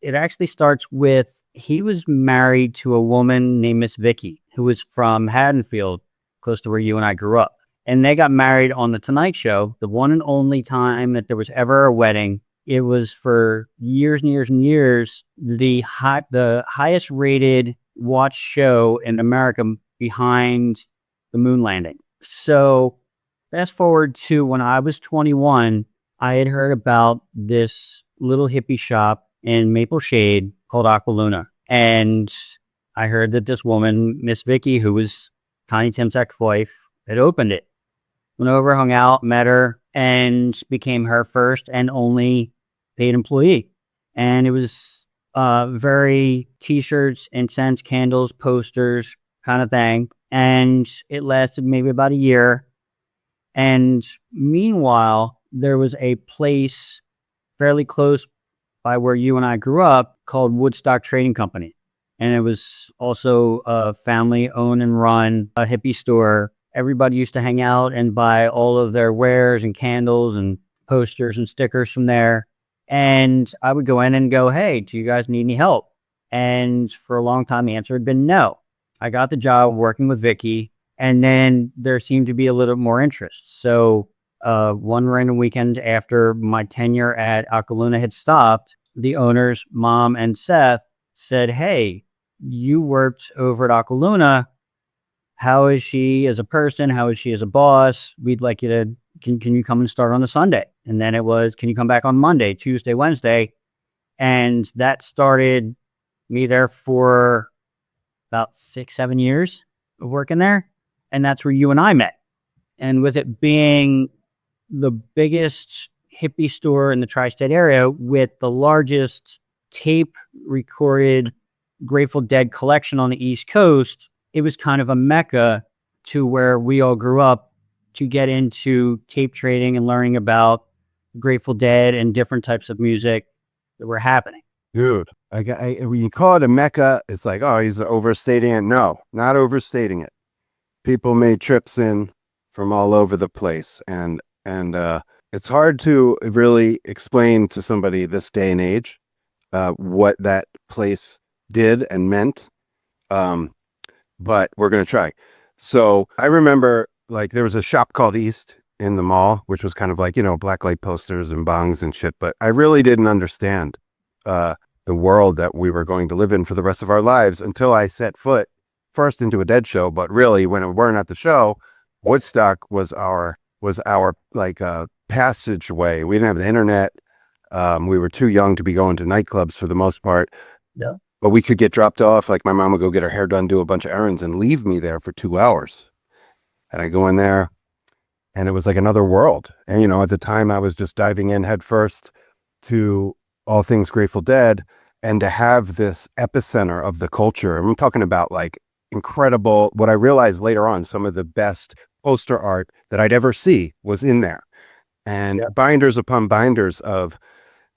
[SPEAKER 6] It actually starts with, he was married to a woman named Miss Vicky, who was from Haddonfield, close to where you and I grew up. And they got married on The Tonight Show, the one and only time that there was ever a wedding. It was for years and years and years, the highest rated watched show in America behind the moon landing. So fast forward to when I was 21, I had heard about this little hippie shop in Maple Shade called Aqualuna. And I heard that this woman, Miss Vicky, who was Tiny Tim's ex-wife, had opened it. Went over, hung out, met her, and became her first and only paid employee. And it was very t-shirts, incense, candles, posters kind of thing. And it lasted maybe about a year. And meanwhile, there was a place fairly close by where you and I grew up called Woodstock Trading Company. And it was also a family owned and run a hippie store. Everybody used to hang out and buy all of their wares and candles and posters and stickers from there. And I would go in and go, hey, do you guys need any help? And for a long time, the answer had been no. I got the job working with Vicky, And then there seemed to be a little more interest. So one random weekend after my tenure at Akaluna had stopped, the owners, Mom and Seth, said, "Hey, you worked over at Akaluna. How is she as a person? How is she as a boss? We'd like you to, can you come and start on a Sunday?" And then it was, "Can you come back on Monday, Tuesday, Wednesday?" And that started me there for about 6-7 years of working there. And that's where you and I met. And with it being the biggest hippie store in the tri-state area with the largest tape recorded Grateful Dead collection on the East Coast, it was kind of a mecca to where we all grew up to get into tape trading and learning about Grateful Dead and different types of music that were happening.
[SPEAKER 4] Dude, when you call it a mecca, it's like, oh, he's overstating it. No, not overstating it. People made trips in from all over the place, and it's hard to really explain to somebody this day and age what that place did and meant. But we're gonna try. So I remember, like, there was a shop called East in the mall, which was kind of like, black light posters and bongs and shit. But I really didn't understand the world that we were going to live in for the rest of our lives until I set foot first into a Dead show. But really, when we weren't at the show, Woodstock was our like passageway. We didn't have the internet. We were too young to be going to nightclubs for the most part.
[SPEAKER 6] Yeah.
[SPEAKER 4] But we could get dropped off. Like, my mom would go get her hair done, do a bunch of errands, and leave me there for 2 hours. And I go in there, and it was like another world. And, at the time I was just diving in head first to all things Grateful Dead, and to have this epicenter of the culture. I'm talking about like incredible, what I realized later on, some of the best poster art that I'd ever see was in there. And binders upon binders of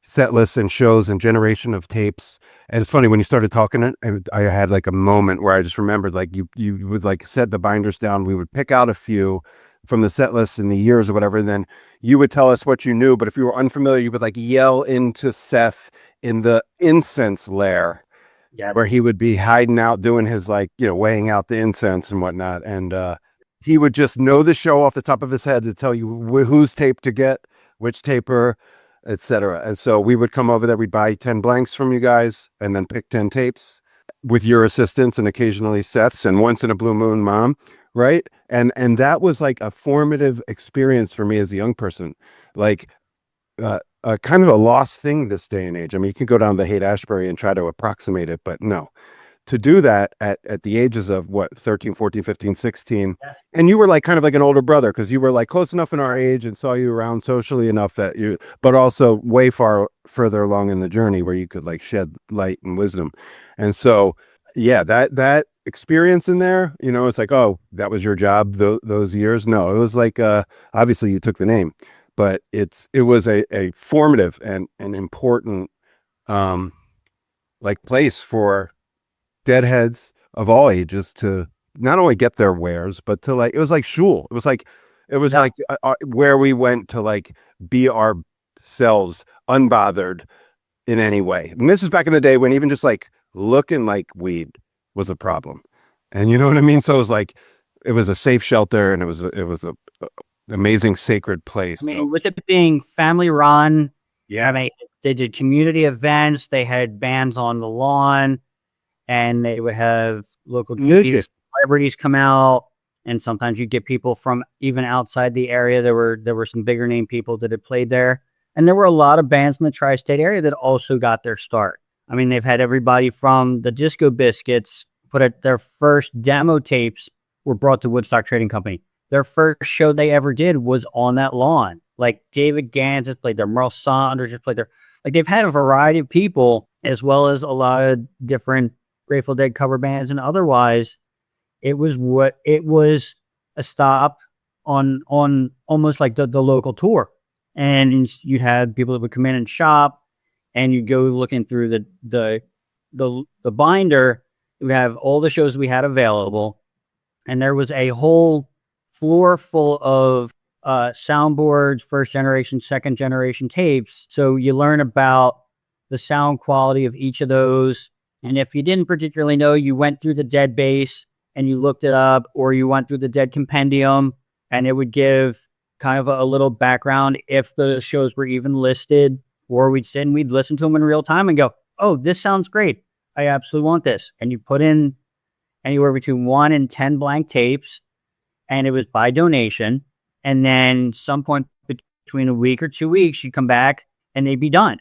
[SPEAKER 4] set lists and shows and generation of tapes. And it's funny, when you started talking, I had like a moment where I just remembered, like, you would like set the binders down. We would pick out a few from the set lists in the years or whatever. And then you would tell us what you knew. But if you were unfamiliar, you would like yell into Seth in the incense lair, where he would be hiding out doing his, like, weighing out the incense and whatnot. And he would just know the show off the top of his head to tell you whose tape to get, which taper, etc. And so we would come over there, we'd buy 10 blanks from you guys and then pick 10 tapes with your assistance and occasionally Seth's, and once in a blue moon, Mom, right? And that was like a formative experience for me as a young person, like kind of a lost thing this day and age. I mean, you can go down to Haight-Ashbury and try to approximate it, but no. To do that at the ages of 13, 14, 15, 16. And you were like kind of like an older brother, because you were like close enough in our age and saw you around socially enough that but also way further along in the journey where you could like shed light and wisdom. And so, yeah, that experience in there, it's like, oh, that was your job those years. No, it was like, obviously you took the name, but it was a formative and an important, like, place for deadheads of all ages to not only get their wares, but to like, it was like shul. It was like where we went to like be ourselves, unbothered in any way. And this is back in the day when even just like looking like weed was a problem. And you know what I mean? So it was like, it was a safe shelter, and it was a amazing sacred place.
[SPEAKER 6] I mean, with it being family run, they did community events. They had bands on the lawn, and they would have local celebrities come out, and sometimes you get people from even outside the area. There were some bigger name people that had played there, and there were a lot of bands in the tri-state area that also got their start. I mean, they've had everybody from the Disco Biscuits put at their first demo tapes were brought to Woodstock Trading Company. Their first show they ever did was on that lawn. Like, David Gans has played there, Merle Saunders has played there. Like, they've had a variety of people, as well as a lot of different Grateful Dead cover bands, and otherwise it was a stop on almost like the local tour. And you'd have people that would come in and shop, and you'd go looking through the binder. We have all the shows we had available, and there was a whole floor full of soundboards, first generation, second generation tapes. So you learn about the sound quality of each of those. And if you didn't particularly know, you went through the Dead base and you looked it up, or you went through the Dead Compendium, and it would give kind of a little background if the shows were even listed, or we'd sit and we'd listen to them in real time and go, oh, this sounds great. I absolutely want this. And you put in anywhere between 1 and 10 blank tapes, and it was by donation. And then some point between a week or 2 weeks, you'd come back and they'd be done.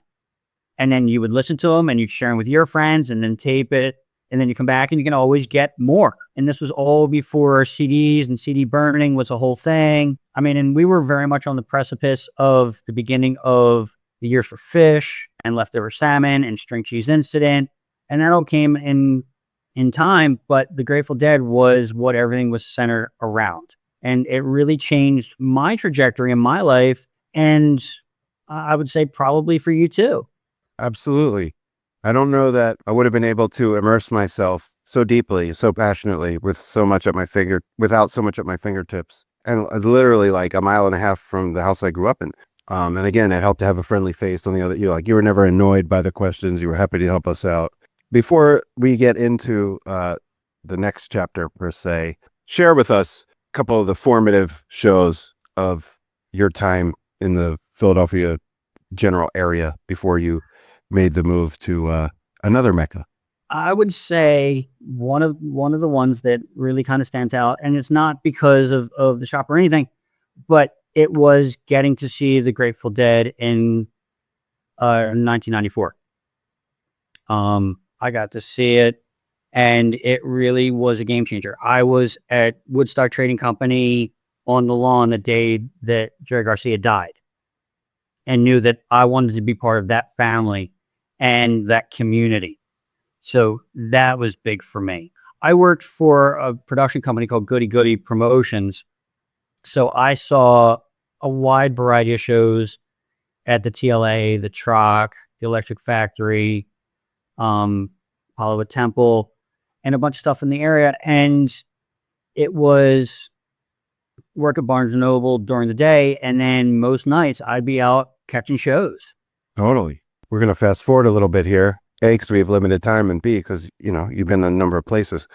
[SPEAKER 6] And then you would listen to them and you'd share them with your friends and then tape it. And then you come back and you can always get more. And this was all before CDs, and CD burning was a whole thing. I mean, and we were very much on the precipice of the beginning of the Years for Fish and Leftover Salmon and String Cheese Incident. And that all came in time, but the Grateful Dead was what everything was centered around. And it really changed my trajectory in my life. And I would say probably for you too.
[SPEAKER 4] Absolutely. I don't know that I would have been able to immerse myself so deeply, so passionately, without so much at my fingertips, and literally like a mile and a half from the house I grew up in. And again, it helped to have a friendly face on the other. You were never annoyed by the questions. You were happy to help us out. Before we get into the next chapter per se, share with us a couple of the formative shows of your time in the Philadelphia general area before you made the move to another Mecca.
[SPEAKER 6] I would say one of the ones that really kind of stands out, and it's not because of the shop or anything, but it was getting to see the Grateful Dead in 1994. I got to see it, and it really was a game changer. I was at Woodstock Trading Company on the lawn the day that Jerry Garcia died, and knew that I wanted to be part of that family and that community. So that was big for me. I worked for a production company called Goody Goody Promotions. So I saw a wide variety of shows at the TLA, the Troc, the Electric Factory, Hollywood Temple, and a bunch of stuff in the area. And it was work at Barnes & Noble during the day. And then most nights I'd be out catching shows.
[SPEAKER 4] Totally. We're going to fast forward a little bit here. A, because we have limited time, and B, because, you've been in a number of places.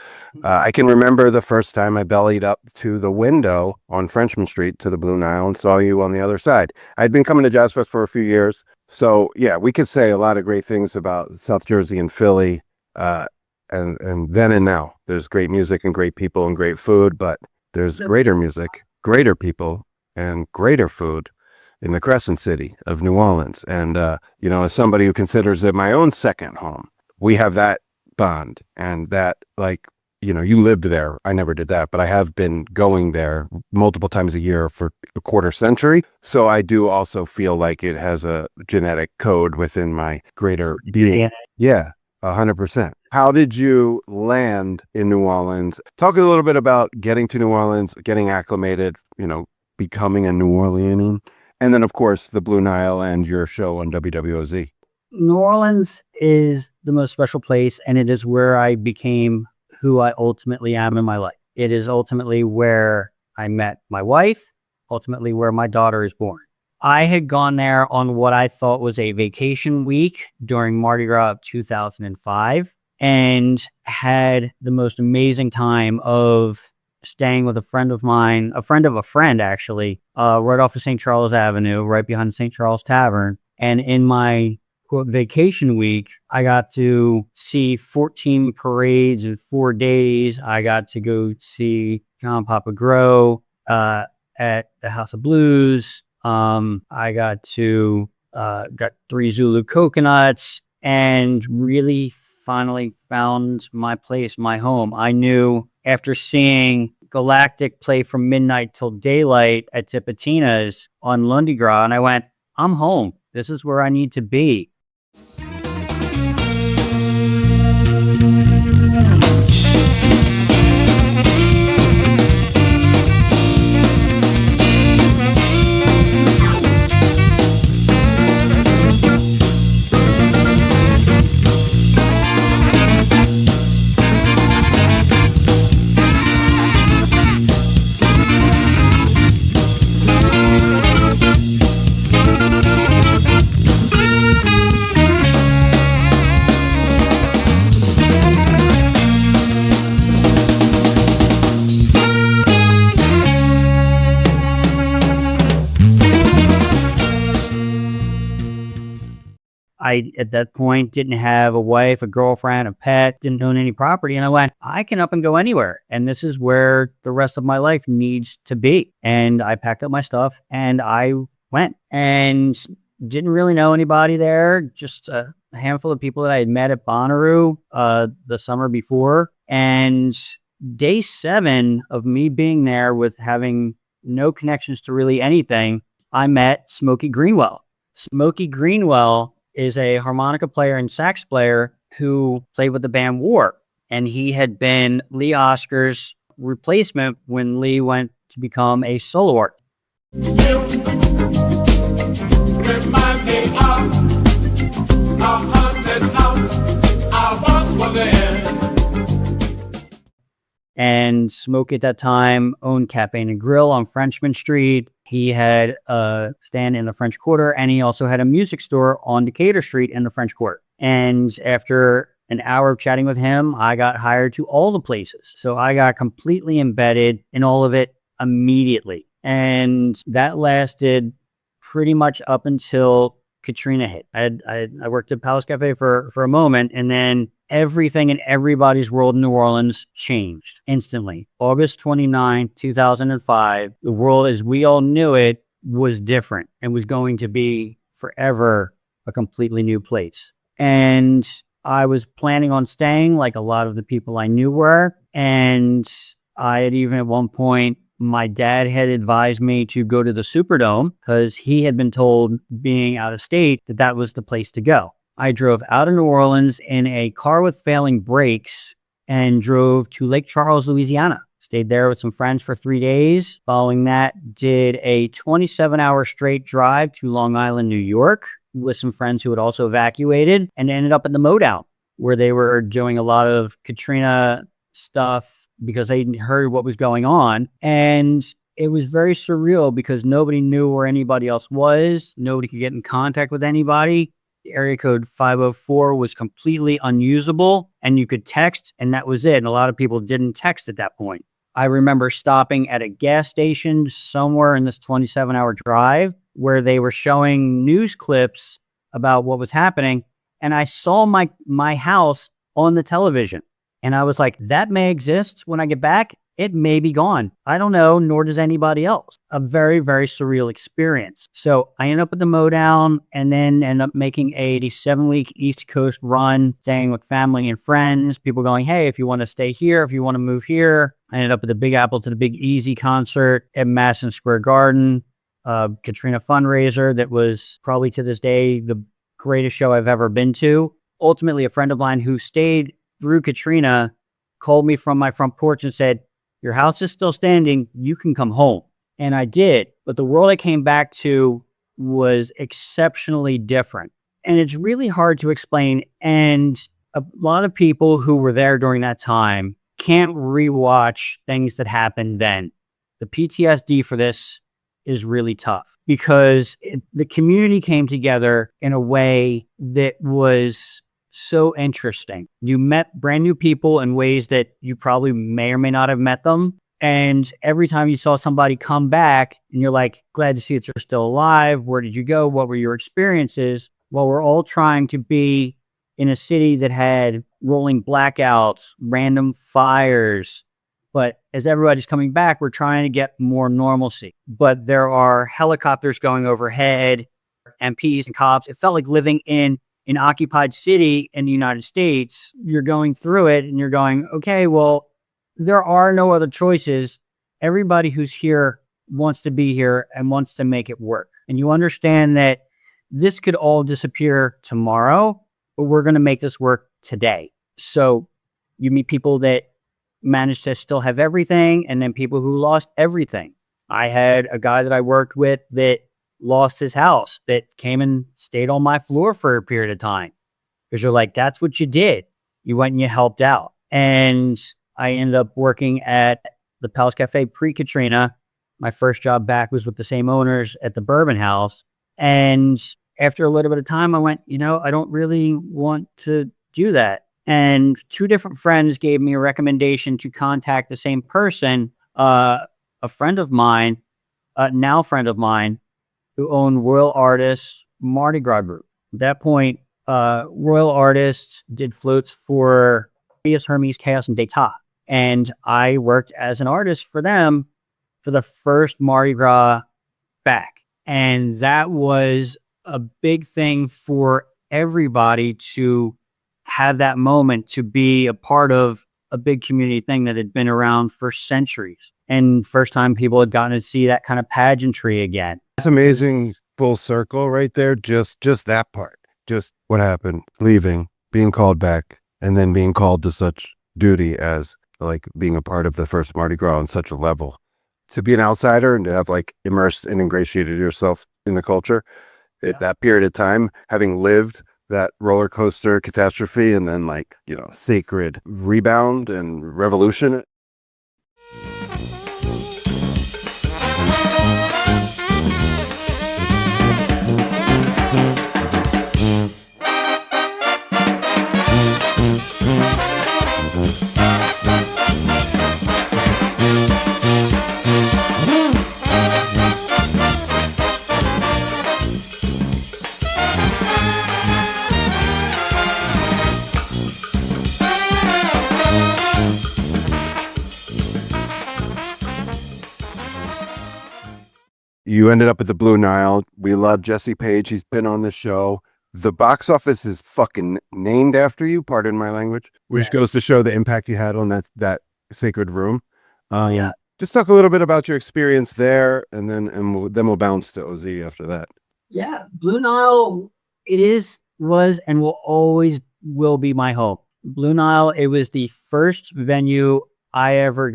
[SPEAKER 4] I can remember the first time I bellied up to the window on Frenchman Street to the Blue Nile and saw you on the other side. I'd been coming to Jazz Fest for a few years. So, yeah, we could say a lot of great things about South Jersey and Philly. And then and now, there's great music and great people and great food, but there's greater music, greater people, and greater food in the Crescent City of New Orleans. And, as somebody who considers it my own second home, we have that bond and that, you lived there. I never did that, but I have been going there multiple times a year for a quarter century. So I do also feel like it has a genetic code within my greater being. Yeah, 100%. How did you land in New Orleans? Talk a little bit about getting to New Orleans, getting acclimated, becoming a New Orleanian. And then, of course, the Blue Nile and your show on WWOZ.
[SPEAKER 6] New Orleans is the most special place, and it is where I became who I ultimately am in my life. It is ultimately where I met my wife, ultimately where my daughter is born. I had gone there on what I thought was a vacation week during Mardi Gras of 2005 and had the most amazing time of staying with a friend of mine, a friend of a friend, actually, right off of St. Charles Avenue, right behind the St. Charles Tavern. And in my quote vacation week, I got to see 14 parades in 4 days. I got to go see John Papa Grow at the House of Blues. I got 3 Zulu coconuts and really finally found my place, my home. I knew after seeing Galactic play from midnight till daylight at Tipitina's on Lundi Gras, and I went, I'm home. This is where I need to be. I, at that point, didn't have a wife, a girlfriend, a pet, didn't own any property. And I went, I can up and go anywhere. And this is where the rest of my life needs to be. And I packed up my stuff and I went and didn't really know anybody there. Just a handful of people that I had met at Bonnaroo the summer before. And day 7 of me being there with having no connections to really anything, I met Smokey Greenwell. Smokey Greenwell is a harmonica player and sax player who played with the band War. And he had been Lee Oscar's replacement when Lee went to become a solo artist.
[SPEAKER 5] Remind me of a haunted house I once was in.
[SPEAKER 6] And Smokey at that time owned Cafe and Grill on Frenchman Street. He had a stand in the French Quarter, and he also had a music store on Decatur Street in the French Quarter. And after an hour of chatting with him, I got hired to all the places. So I got completely embedded in all of it immediately. And that lasted pretty much up until Katrina hit. I worked at Palace Cafe for a moment, and then everything in everybody's world in New Orleans changed instantly. August 29, 2005, the world as we all knew it was different and was going to be forever a completely new place. And I was planning on staying like a lot of the people I knew were. And I had even at one point, my dad had advised me to go to the Superdome because he had been told, being out of state, that that was the place to go. I drove out of New Orleans in a car with failing brakes and drove to Lake Charles, Louisiana. Stayed there with some friends for 3 days. Following that, did a 27-hour straight drive to Long Island, New York with some friends who had also evacuated, and ended up in the Lowdown, where they were doing a lot of Katrina stuff because they heard what was going on. And it was very surreal because nobody knew where anybody else was. Nobody could get in contact with anybody. The area code 504 was completely unusable, and you could text, and that was it. And a lot of people didn't text at that point. I remember stopping at a gas station somewhere in this 27-hour drive where they were showing news clips about what was happening. And I saw my house on the television. And I was like, that may exist when I get back. It may be gone. I don't know, nor does anybody else. A very, very surreal experience. So I ended up at the Modown and then ended up making a 7-week East Coast run, staying with family and friends, people going, hey, if you want to stay here, if you want to move here. I ended up at the Big Apple to the Big Easy concert at Madison Square Garden, Katrina fundraiser that was probably to this day the greatest show I've ever been to. Ultimately, a friend of mine who stayed through Katrina called me from my front porch and said, your house is still standing. You can come home. And I did. But the world I came back to was exceptionally different. And it's really hard to explain. And a lot of people who were there during that time can't rewatch things that happened then. The PTSD for this is really tough because the community came together in a way that was so interesting. You met brand new people in ways that you probably may or may not have met them. And every time you saw somebody come back and you're like, glad to see that you're still alive. Where did you go? What were your experiences? Well, we're all trying to be in a city that had rolling blackouts, random fires. But as everybody's coming back, we're trying to get more normalcy. But there are helicopters going overhead, MPs and cops. It felt like living in an occupied city in the United States. You're going through it and you're going, okay, well, there are no other choices. Everybody who's here wants to be here and wants to make it work. And you understand that this could all disappear tomorrow, but we're going to make this work today. So you meet people that managed to still have everything, and then people who lost everything. I had a guy that I worked with that lost his house, that came and stayed on my floor for a period of time. Because you're like, that's what you did. You went and you helped out. And I ended up working at the Palace Cafe pre-Katrina. My first job back was with the same owners at the Bourbon House. And after a little bit of time, I went, I don't really want to do that. And 2 different friends gave me a recommendation to contact the same person, a friend of mine, now friend of mine, who owned Royal Artists Mardi Gras Group. At that point, royal artists, did floats for Hermes, Chaos, and Data. And I worked as an artist for them for the first Mardi Gras back. And that was a big thing for everybody to have that moment, to be a part of a big community thing that had been around for centuries. And first time people had gotten to see that kind of pageantry again.
[SPEAKER 4] It's amazing, full circle right there. Just that part, just what happened, leaving, being called back, and then being called to such duty as like being a part of the first Mardi Gras on such a level. To be an outsider and to have like immersed and ingratiated yourself in the culture at that period of time, having lived that roller coaster catastrophe and then like, you know, sacred rebound and revolution. You ended up at the Blue Nile. We love Jesse Page. He's been on the show. The box office is fucking named after you, pardon my language, which goes to show the impact you had on that sacred room. Just talk a little bit about your experience there, and then we'll bounce to OZ after that.
[SPEAKER 6] Yeah, Blue Nile, was, and will be my home. Blue Nile, it was the first venue I ever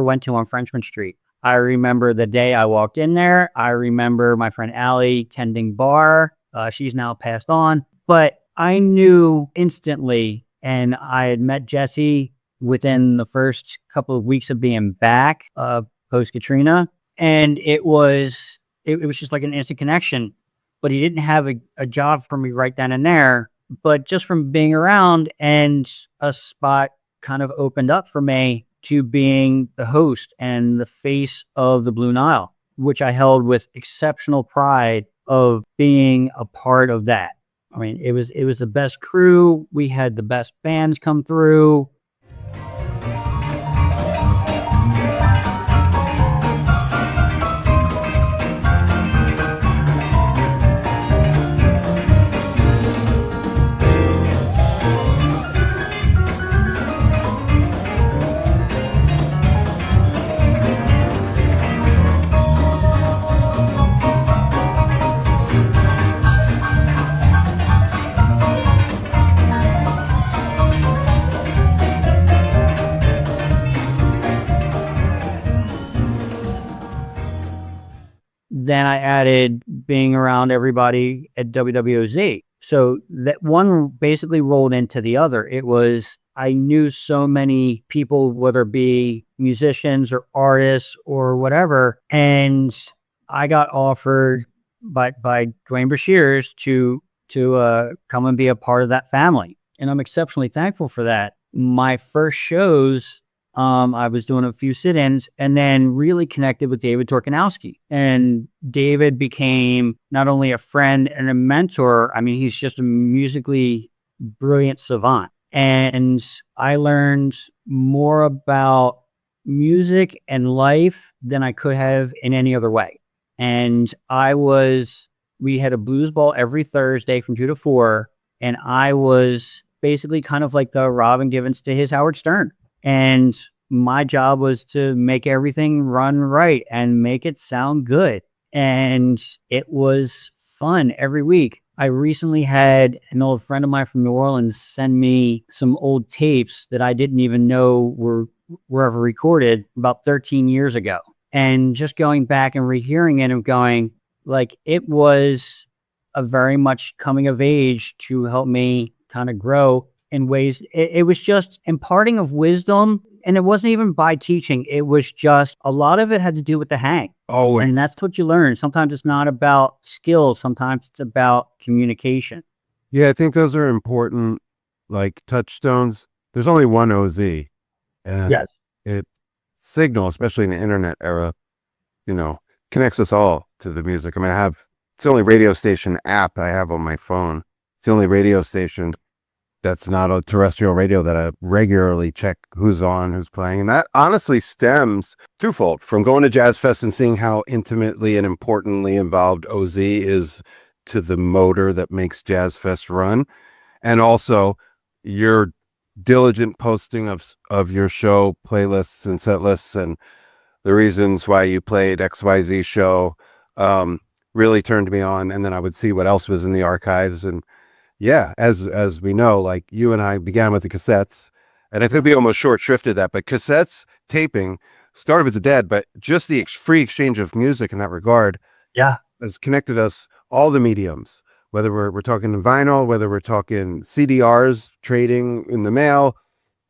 [SPEAKER 6] went to on Frenchman Street. I remember the day I walked in there. I remember my friend Allie tending bar. She's now passed on. But I knew instantly, and I had met Jesse within the first couple of weeks of being back, post-Katrina. And it was just like an instant connection. But he didn't have a job for me right then and there. But just from being around, and a spot kind of opened up for me to being the host and the face of the Blue Nile, which I held with exceptional pride of being a part of that. I mean, it was the best crew. We had the best bands come through. Then I added being around everybody at WWOZ. So that one basically rolled into the other. I knew so many people, whether it be musicians or artists or whatever. And I got offered by Dwayne Brashears to come and be a part of that family. And I'm exceptionally thankful for that. My first shows, I was doing a few sit-ins and then really connected with David Torkanowski. And David became not only a friend and a mentor, I mean, he's just a musically brilliant savant. And I learned more about music and life than I could have in any other way. And we had a blues ball every Thursday from 2 to 4. And I was basically kind of like the Robin Givens to his Howard Stern. And my job was to make everything run right and make it sound good. And it was fun every week. I recently had an old friend of mine from New Orleans send me some old tapes that I didn't even know were ever recorded about 13 years ago. And just going back and rehearing it and going, like, it was a very much coming of age to help me kind of grow in ways. It was just imparting of wisdom, and it wasn't even by teaching. It was just a lot of it had to do with the hang.
[SPEAKER 4] Oh,
[SPEAKER 6] and that's what you learn. Sometimes it's not about skills. Sometimes it's about communication.
[SPEAKER 4] Yeah, I think those are important, like touchstones. There's only one OZ.
[SPEAKER 6] Yes.
[SPEAKER 4] It signal, especially in the internet era, connects us all to the music. I mean, it's the only radio station app I have on my phone. It's the only radio station that's not a terrestrial radio that I regularly check who's on, who's playing. And that honestly stems twofold from going to Jazz Fest and seeing how intimately and importantly involved OZ is to the motor that makes Jazz Fest run. And also your diligent posting of your show playlists and set lists and the reasons why you played XYZ show really turned me on. And then I would see what else was in the archives. And yeah, as we know, like you and I began with the cassettes, and I think we almost short shrifted that, but cassettes taping started with the Dead, but just the free exchange of music in that regard has connected us, all the mediums, whether we're talking vinyl, whether we're talking CDRs trading in the mail,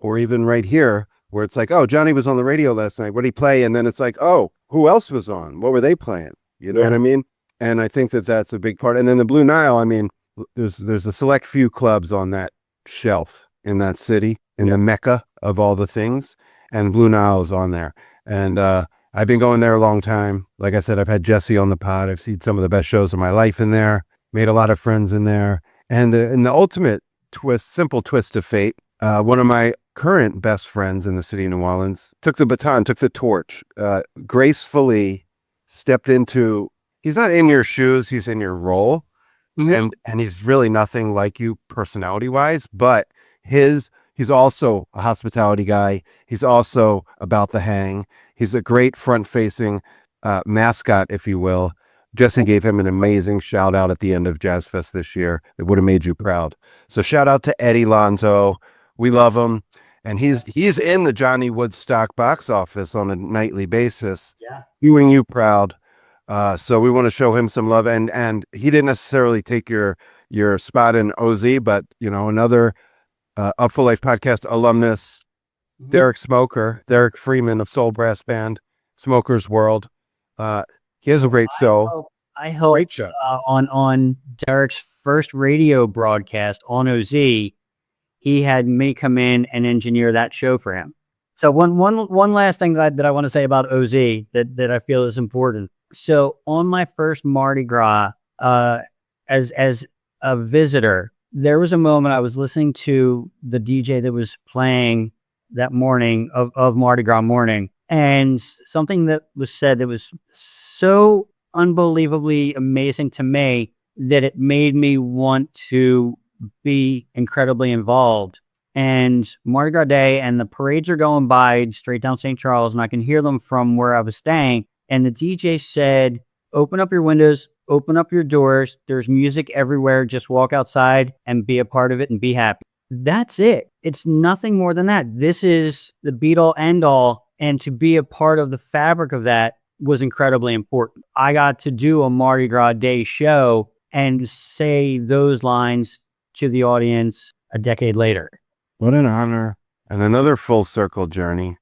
[SPEAKER 4] or even right here where it's like, oh, Johnny was on the radio last night. What did he play? And then it's like, oh, who else was on? What were they playing? You know what I mean? And I think that that's a big part. And then the Blue Nile, I mean, there's a select few clubs on that shelf in that city, in the mecca of all the things, and Blue Nile is on there. And I've been going there a long time. Like I said, I've had Jesse on the pod. I've seen some of the best shows of my life in there, made a lot of friends in there. And in the ultimate simple twist of fate, one of my current best friends in the city of New Orleans took the baton, took the torch, gracefully stepped into, he's not in your shoes, he's in your role. And he's really nothing like you personality wise, but he's also a hospitality guy. He's also about the hang. He's a great front facing mascot, if you will. Jesse gave him an amazing shout out at the end of Jazz Fest this year that would have made you proud. So shout out to Eddie Lonzo. We love him. And he's in the Johnny Woodstock box office on a nightly basis, doing you proud. So we want to show him some love, and he didn't necessarily take your spot in OZ, but you know, another Upful Life podcast alumnus, Derek Freeman of Soul Brass Band, Smoker's World. He has a great show.
[SPEAKER 6] I hope
[SPEAKER 4] great show.
[SPEAKER 6] On Derek's first radio broadcast on OZ, he had me come in and engineer that show for him. So one last thing that I want to say about OZ that I feel is important. So on my first Mardi Gras, as a visitor, there was a moment I was listening to the DJ that was playing that morning of Mardi Gras morning, and something that was said that was so unbelievably amazing to me that it made me want to be incredibly involved. And Mardi Gras Day and the parades are going by straight down St. Charles, and I can hear them from where I was staying. And the DJ said, open up your windows, open up your doors. There's music everywhere. Just walk outside and be a part of it and be happy. That's it. It's nothing more than that. This is the beat all end all. And to be a part of the fabric of that was incredibly important. I got to do a Mardi Gras Day show and say those lines to the audience a decade later.
[SPEAKER 4] What an honor. And another full circle journey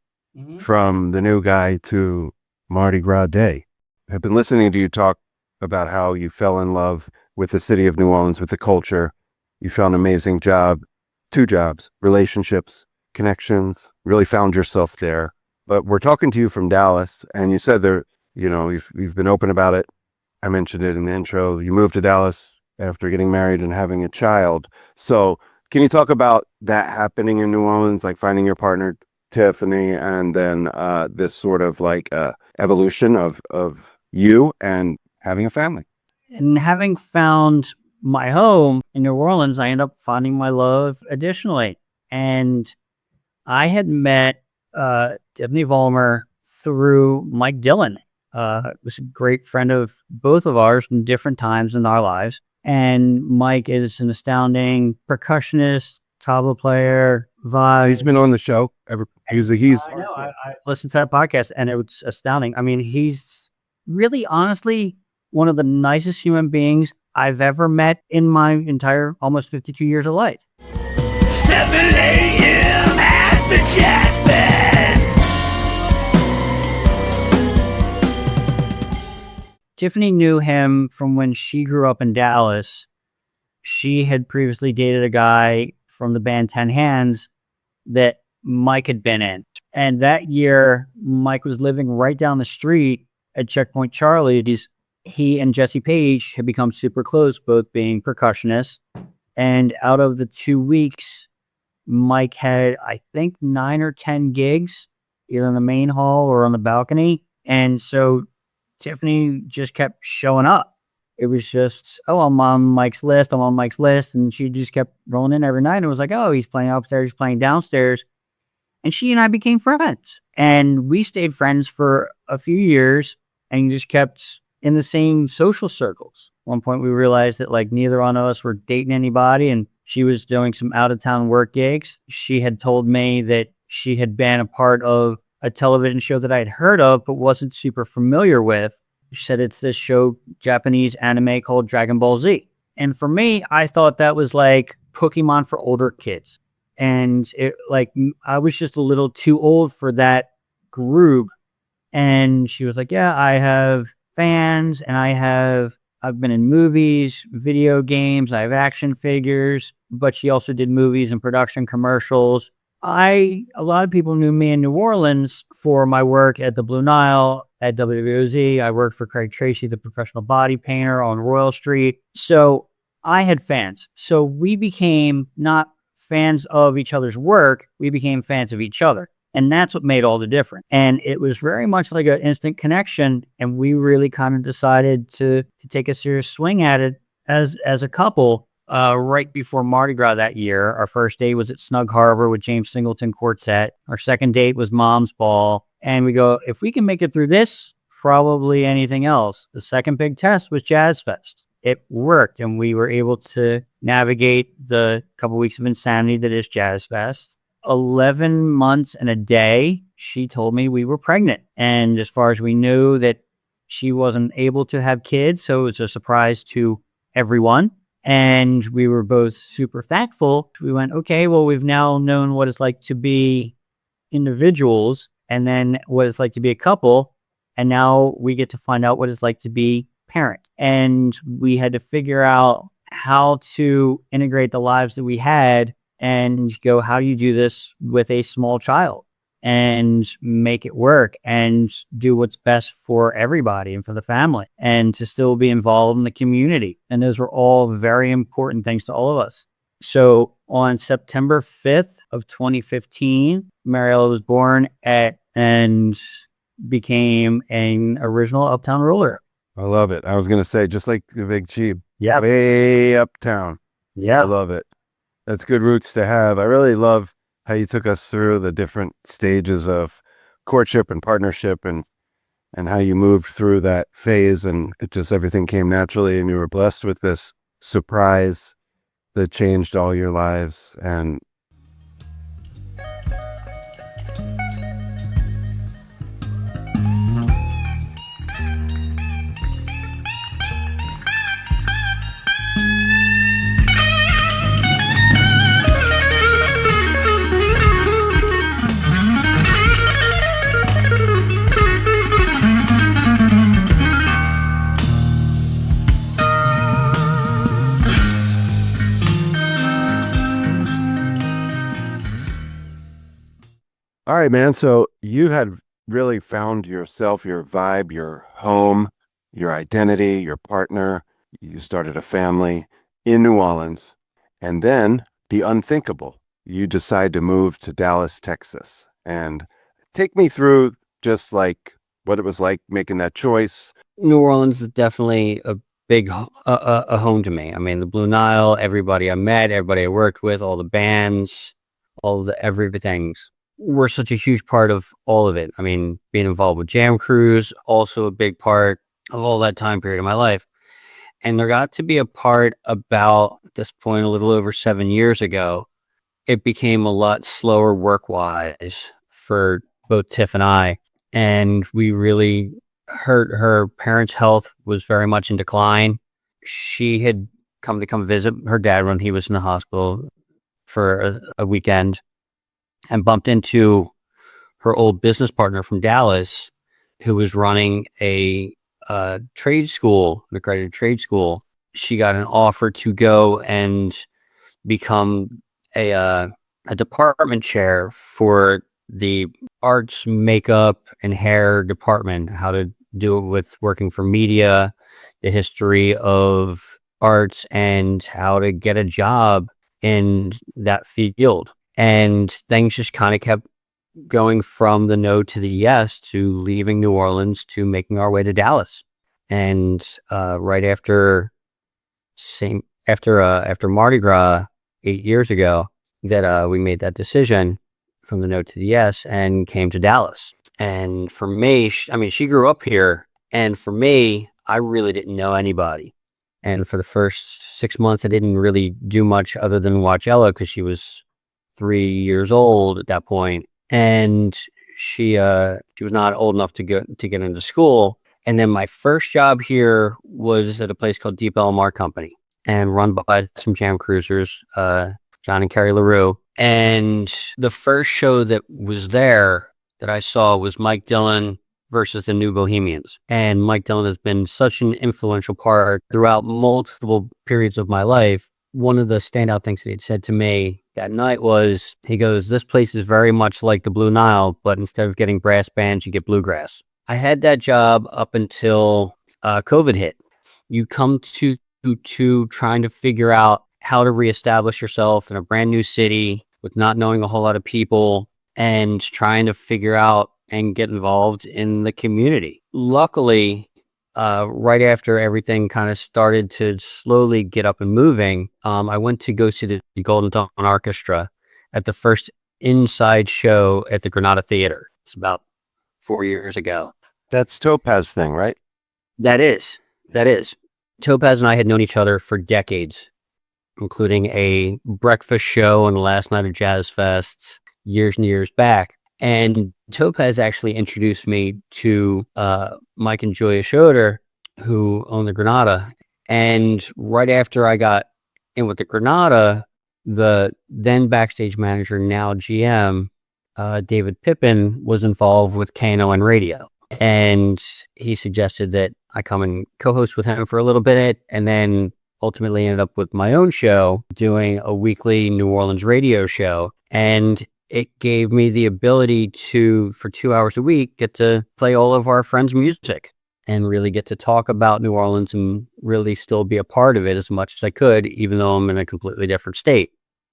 [SPEAKER 4] from the new guy to Mardi Gras Day. I've been listening to you talk about how you fell in love with the city of New Orleans, with the culture. You found an amazing job, 2 jobs, relationships, connections, really found yourself there. But we're talking to you from Dallas, and you said there, you know, you've been open about it. I mentioned it in the intro. You moved to Dallas after getting married and having a child. So can you talk about that happening in New Orleans, like finding your partner, Tiffany, and then this sort of like evolution of you and having a family?
[SPEAKER 6] And having found my home in New Orleans, I ended up finding my love additionally. And I had met Tiffany Vollmer through Mike Dillon. Was a great friend of both of ours from different times in our lives. And Mike is an astounding percussionist, tabla player, vibe.
[SPEAKER 4] He's been on the show. He's
[SPEAKER 6] I know. I listened to that podcast and it was astounding. I mean, he's really, honestly, one of the nicest human beings I've ever met in my entire almost 52 years of life.
[SPEAKER 5] 7 a.m. at the Jazz Fest.
[SPEAKER 6] Tiffany knew him from when she grew up in Dallas. She had previously dated a guy from the band 10 Hands that Mike had been in. And that year, Mike was living right down the street at Checkpoint Charlie's. He and Jesse Page had become super close, both being percussionists. And out of the 2 weeks, Mike had, I think, 9 or 10 gigs, either in the main hall or on the balcony. And so Tiffany just kept showing up. It was just, oh, I'm on Mike's list. I'm on Mike's list. And she just kept rolling in every night. And it was like, oh, he's playing upstairs, he's playing downstairs. And she and I became friends. And we stayed friends for a few years and just kept in the same social circles. At one point, we realized that like neither one of us were dating anybody. And she was doing some out-of-town work gigs. She had told me that she had been a part of a television show that I had heard of but wasn't super familiar with. She said it's this show, Japanese anime called Dragon Ball Z. And for me, I thought that was like Pokemon for older kids. And it like I was just a little too old for that group. And she was like, yeah, I have fans and I've been in movies, video games, I have action figures, but she also did movies and production commercials. A lot of people knew me in New Orleans for my work at the Blue Nile, at WWOZ. I worked for Craig Tracy, the professional body painter on Royal Street. So I had fans. So we became not fans of each other's work. We became fans of each other. And that's what made all the difference. And it was very much like an instant connection. And we really kind of decided to take a serious swing at it as a couple. Right before Mardi Gras that year, our first date was at Snug Harbor with James Singleton Quartet. Our second date was Mom's Ball. And we go, if we can make it through this, probably anything else. The second big test was Jazz Fest. It worked, and we were able to navigate the couple weeks of insanity that is Jazz Fest. 11 months and a day, she told me we were pregnant. And as far as we knew, that she wasn't able to have kids, so it was a surprise to everyone. And we were both super thankful. We went, okay, well, we've now known what it's like to be individuals and then what it's like to be a couple. And now we get to find out what it's like to be parents. And we had to figure out how to integrate the lives that we had and go, how do you do this with a small child and make it work and do what's best for everybody and for the family and to still be involved in the community. And those were all very important things to all of us. So on September 5th of 2015, Mariella was born and became an original Uptown roller.
[SPEAKER 4] I love it. I was going to say, just like the Big Cheap.
[SPEAKER 6] Yeah.
[SPEAKER 4] Way uptown.
[SPEAKER 6] Yeah.
[SPEAKER 4] I love it. That's good roots to have. I really love how you took us through the different stages of courtship and partnership and how you moved through that phase, and it just everything came naturally and you were blessed with this surprise that changed all your lives. And all right, man. So you had really found yourself, your vibe, your home, your identity, your partner. You started a family in New Orleans, and then the unthinkable. You decide to move to Dallas, Texas. And take me through just like what it was like making that choice.
[SPEAKER 6] New Orleans is definitely a big a home to me. I mean, the Blue Nile, everybody I met, everybody I worked with, all the bands, all the everything's were such a huge part of all of it. I mean, being involved with jam crews, also a big part of all that time period of my life. And there got to be a part about at this point, a little over 7 years ago, it became a lot slower work-wise for both Tiff and I. And we really her parents' health was very much in decline. She had come visit her dad when he was in the hospital for a weekend, and bumped into her old business partner from Dallas, who was running a trade school, an accredited trade school. She got an offer to go and become a department chair for the arts, makeup, and hair department, how to do it with working for media, the history of arts and how to get a job in that field. And things just kind of kept going from the no to the yes, to leaving New Orleans to making our way to Dallas. And right after Mardi Gras 8 years ago, that we made that decision from the no to the yes and came to Dallas. And for me, she grew up here, and for me, I really didn't know anybody. And for the first 6 months, I didn't really do much other than watch Ella, because she was 3 years old at that point, and she was not old enough to get into school. And then my first job here was at a place called Deep LMR Company, and run by some jam cruisers, John and Carrie LaRue. And the first show that was there that I saw was Mike Dillon versus the New Bohemians. And Mike Dillon has been such an influential part throughout multiple periods of my life. One of the standout things that he'd said to me that night was, he goes, "This place is very much like the Blue Nile, but instead of getting brass bands, you get bluegrass." I had that job up until COVID hit. You come to trying to figure out how to reestablish yourself in a brand new city with not knowing a whole lot of people, and trying to figure out and get involved in the community. Luckily, right after everything kind of started to slowly get up and moving, I went to go see the Golden Dawn Arkestra at the first inside show at the Granada Theater. It's about 4 years ago.
[SPEAKER 4] That's Topaz thing, right?
[SPEAKER 6] That is. Topaz and I had known each other for decades, including a breakfast show and the last night of Jazz Fests years and years back. And Topaz actually introduced me to Mike and Julia Schroeder, who own the Granada. And right after I got in with the Granada, the then backstage manager, now GM, David Pippin, was involved with KNON Radio. And he suggested that I come and co-host with him for a little bit, and then ultimately ended up with my own show, doing a weekly New Orleans radio show. And it gave me the ability to, for 2 hours a week, get to play all of our friends' music and really get to talk about New Orleans and really still be a part of it as much as I could, even though I'm in a completely different state.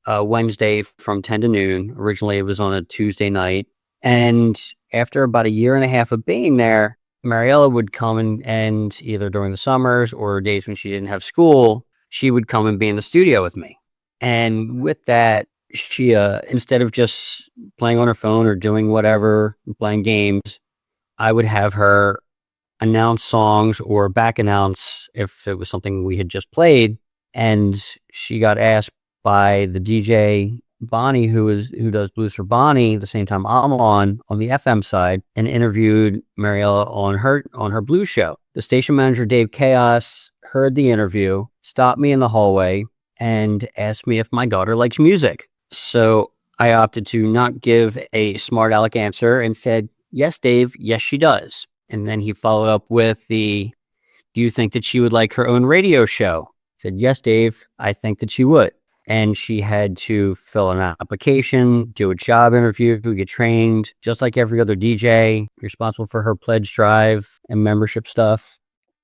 [SPEAKER 6] Wednesday from 10 to noon. Originally, it was on a Tuesday night. And after about a year and a half of being there, Mariella would come and either during the summers or days when she didn't have school, she would come and be in the studio with me. And with that, she, instead of just playing on her phone or doing whatever, playing games, I would have her announce songs or back announce if it was something we had just played. And she got asked by the DJ Bonnie, who does Blues for Bonnie, the same time I'm on the FM side, and interviewed Mariella on her blues show. The station manager, Dave Chaos, heard the interview, stopped me in the hallway, and asked me if my daughter likes music. So I opted to not give a smart aleck answer and said, "Yes, Dave, yes, she does." And then he followed up with "Do you think that she would like her own radio show?" I said, "Yes, Dave, I think that she would." And she had to fill an application, do a job interview, get trained, just like every other DJ, responsible for her pledge drive and membership stuff.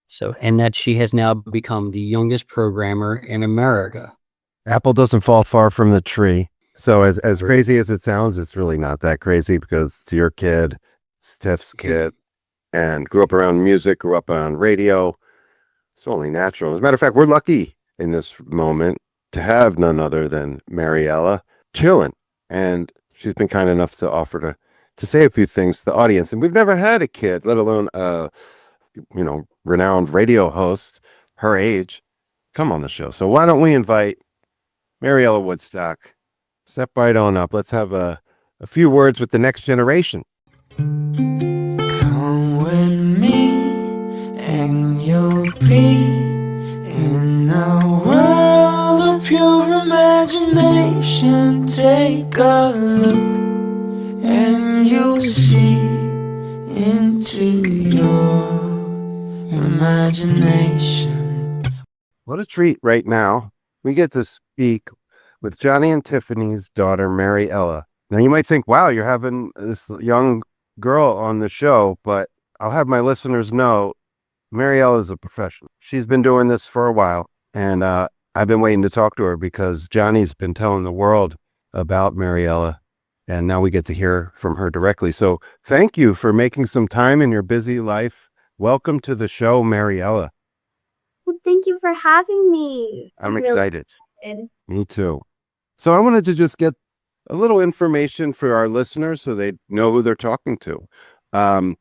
[SPEAKER 6] So, and that she has now become the youngest programmer in America.
[SPEAKER 4] Apple doesn't fall far from the tree. So as crazy as it sounds, it's really not that crazy, because it's your kid, it's Tiff's kid, and grew up around music, grew up on radio. It's only natural. As a matter of fact, we're lucky in this moment to have none other than Mariella chilling. And she's been kind enough to offer to say a few things to the audience. And we've never had a kid, let alone a, renowned radio host her age, come on the show. So why don't we invite Mariella Woodstock? Step right on up. Let's have a few words with the next generation.
[SPEAKER 5] Come with me and you'll be in a world of pure imagination. Take a look and you'll see into your imagination.
[SPEAKER 4] What a treat right now. We get to speak with Johnny and Tiffany's daughter, Mariella. Now you might think, wow, you're having this young girl on the show, but I'll have my listeners know Mariella is a professional. She's been doing this for a while. And I've been waiting to talk to her because Johnny's been telling the world about Mariella, and now we get to hear from her directly. So thank you for making some time in your busy life. Welcome to the show, Mariella.
[SPEAKER 7] Well, thank you for having me.
[SPEAKER 4] I'm
[SPEAKER 7] really
[SPEAKER 4] excited.
[SPEAKER 7] excited.
[SPEAKER 4] Me too. So I wanted to just get a little information for our listeners so they know who they're talking to. I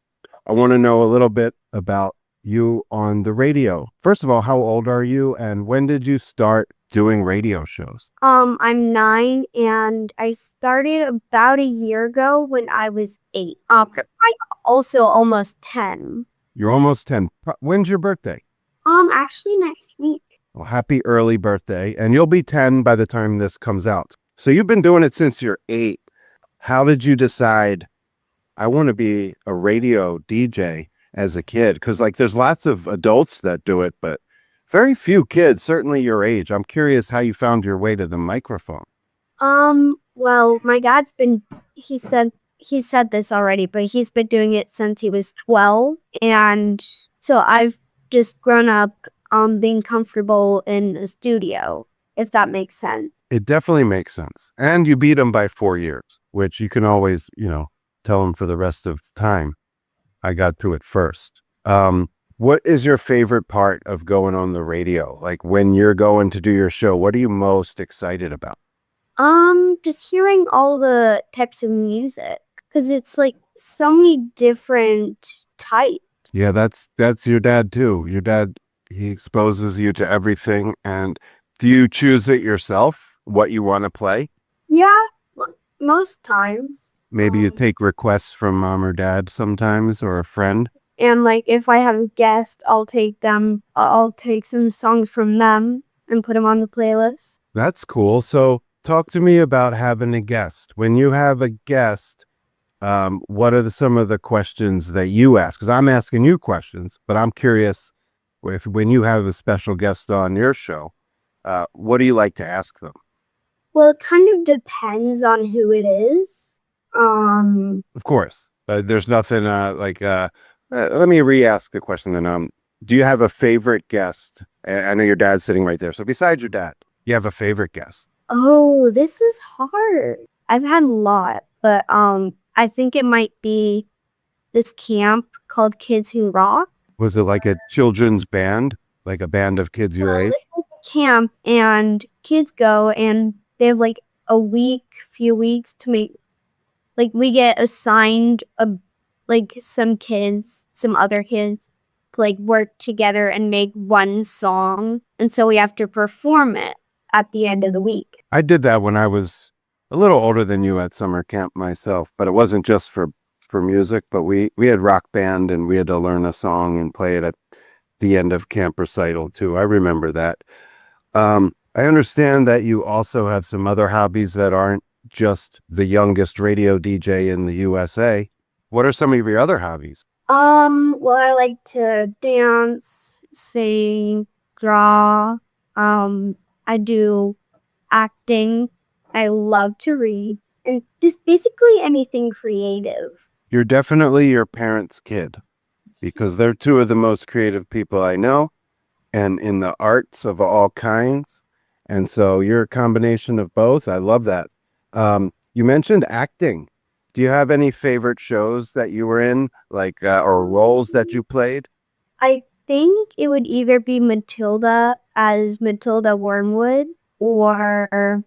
[SPEAKER 4] want to know a little bit about you on the radio. First of all, how old are you and when did you start doing radio shows?
[SPEAKER 7] I'm 9 and I started about a year ago when I was 8. I'm also almost 10.
[SPEAKER 4] You're almost 10. When's your birthday?
[SPEAKER 7] Actually next week.
[SPEAKER 4] Well, happy early birthday. And you'll be 10 by the time this comes out. So you've been doing it since you're 8. How did you decide I want to be a radio DJ as a kid? Because like there's lots of adults that do it, but very few kids, certainly your age. I'm curious how you found your way to the microphone.
[SPEAKER 7] Well, my dad's been, he said this already, but he's been doing it since he was 12. And so I've just grown up being comfortable in a studio, if that makes sense.
[SPEAKER 4] It definitely makes sense. And you beat him by 4 years, which you can always, tell him for the rest of the time. I got to it first. What is your favorite part of going on the radio? Like when you're going to do your show, what are you most excited about?
[SPEAKER 7] Just hearing all the types of music, because it's like so many different types.
[SPEAKER 4] Yeah, that's your dad too. Your dad, he exposes you to everything. And do you choose it yourself, what you want to play?
[SPEAKER 7] Yeah, most times.
[SPEAKER 4] Maybe you take requests from mom or dad sometimes, or a friend.
[SPEAKER 7] And like if I have a guest, I'll take some songs from them and put them on the playlist.
[SPEAKER 4] That's cool. So talk to me about having a guest. When you have a guest, what are some of the questions that you ask? Because I'm asking you questions, but I'm curious when you have a special guest on your show, what do you like to ask them?
[SPEAKER 7] Well, it kind of depends on who it is.
[SPEAKER 4] Of course, there's nothing let me re-ask the question then. Do you have a favorite guest? And I know your dad's sitting right there. So besides your dad, you have a favorite guest?
[SPEAKER 7] Oh, this is hard. I've had a lot, but I think it might be this camp called Kids Who Rock.
[SPEAKER 4] Was it like a children's band? Like a band of kids your age?
[SPEAKER 7] Camp, and kids go and they have like few weeks to make, like we get assigned some other kids to like work together and make one song. And so we have to perform it at the end of the week.
[SPEAKER 4] I did that when I was a little older than you at summer camp myself, but it wasn't just for music, but we had rock band and we had to learn a song and play it at the end of camp recital too. I remember that. I understand that you also have some other hobbies that aren't just the youngest radio DJ in the USA. What are some of your other hobbies?
[SPEAKER 7] Well, I like to dance, sing, draw. I do acting. I love to read, and just basically anything creative.
[SPEAKER 4] You're definitely your parents' kid, because they're two of the most creative people I know, and in the arts of all kinds. And so you're a combination of both. I love that. You mentioned acting. Do you have any favorite shows that you were in, or roles that you played?
[SPEAKER 7] I think it would either be Matilda as Matilda Wormwood, or,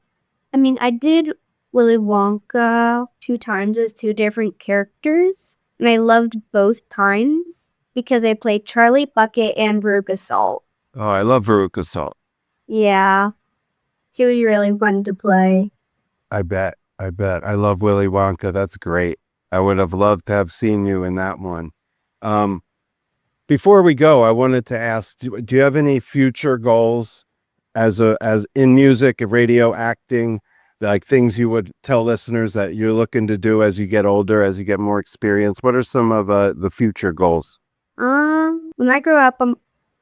[SPEAKER 7] I did Willy Wonka 2 times as 2 different characters, and I loved both times because I played Charlie Bucket and Veruca Salt.
[SPEAKER 4] Oh, I love Veruca Salt.
[SPEAKER 7] Yeah, she was really fun to play.
[SPEAKER 4] I bet. I love Willy Wonka. That's great. I would have loved to have seen you in that one. Before we go, I wanted to ask, do you have any future goals as in music, radio, acting, like things you would tell listeners that you're looking to do as you get older, as you get more experience? What are some of the future goals?
[SPEAKER 7] When I grow up,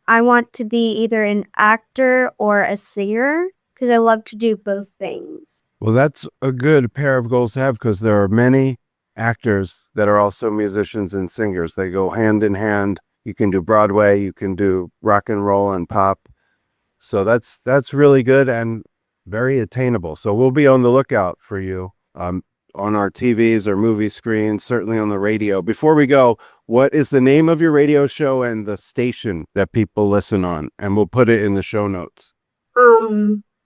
[SPEAKER 7] I want to be either an actor or a singer because I love to do both things.
[SPEAKER 4] Well, that's a good pair of goals to have because there are many actors that are also musicians and singers. They go hand in hand. You can do Broadway, you can do rock and roll and pop. So that's really good and very attainable. So we'll be on the lookout for you on our TVs or movie screens, certainly on the radio. Before we go, what is the name of your radio show and the station that people listen on? And we'll put it in the show notes.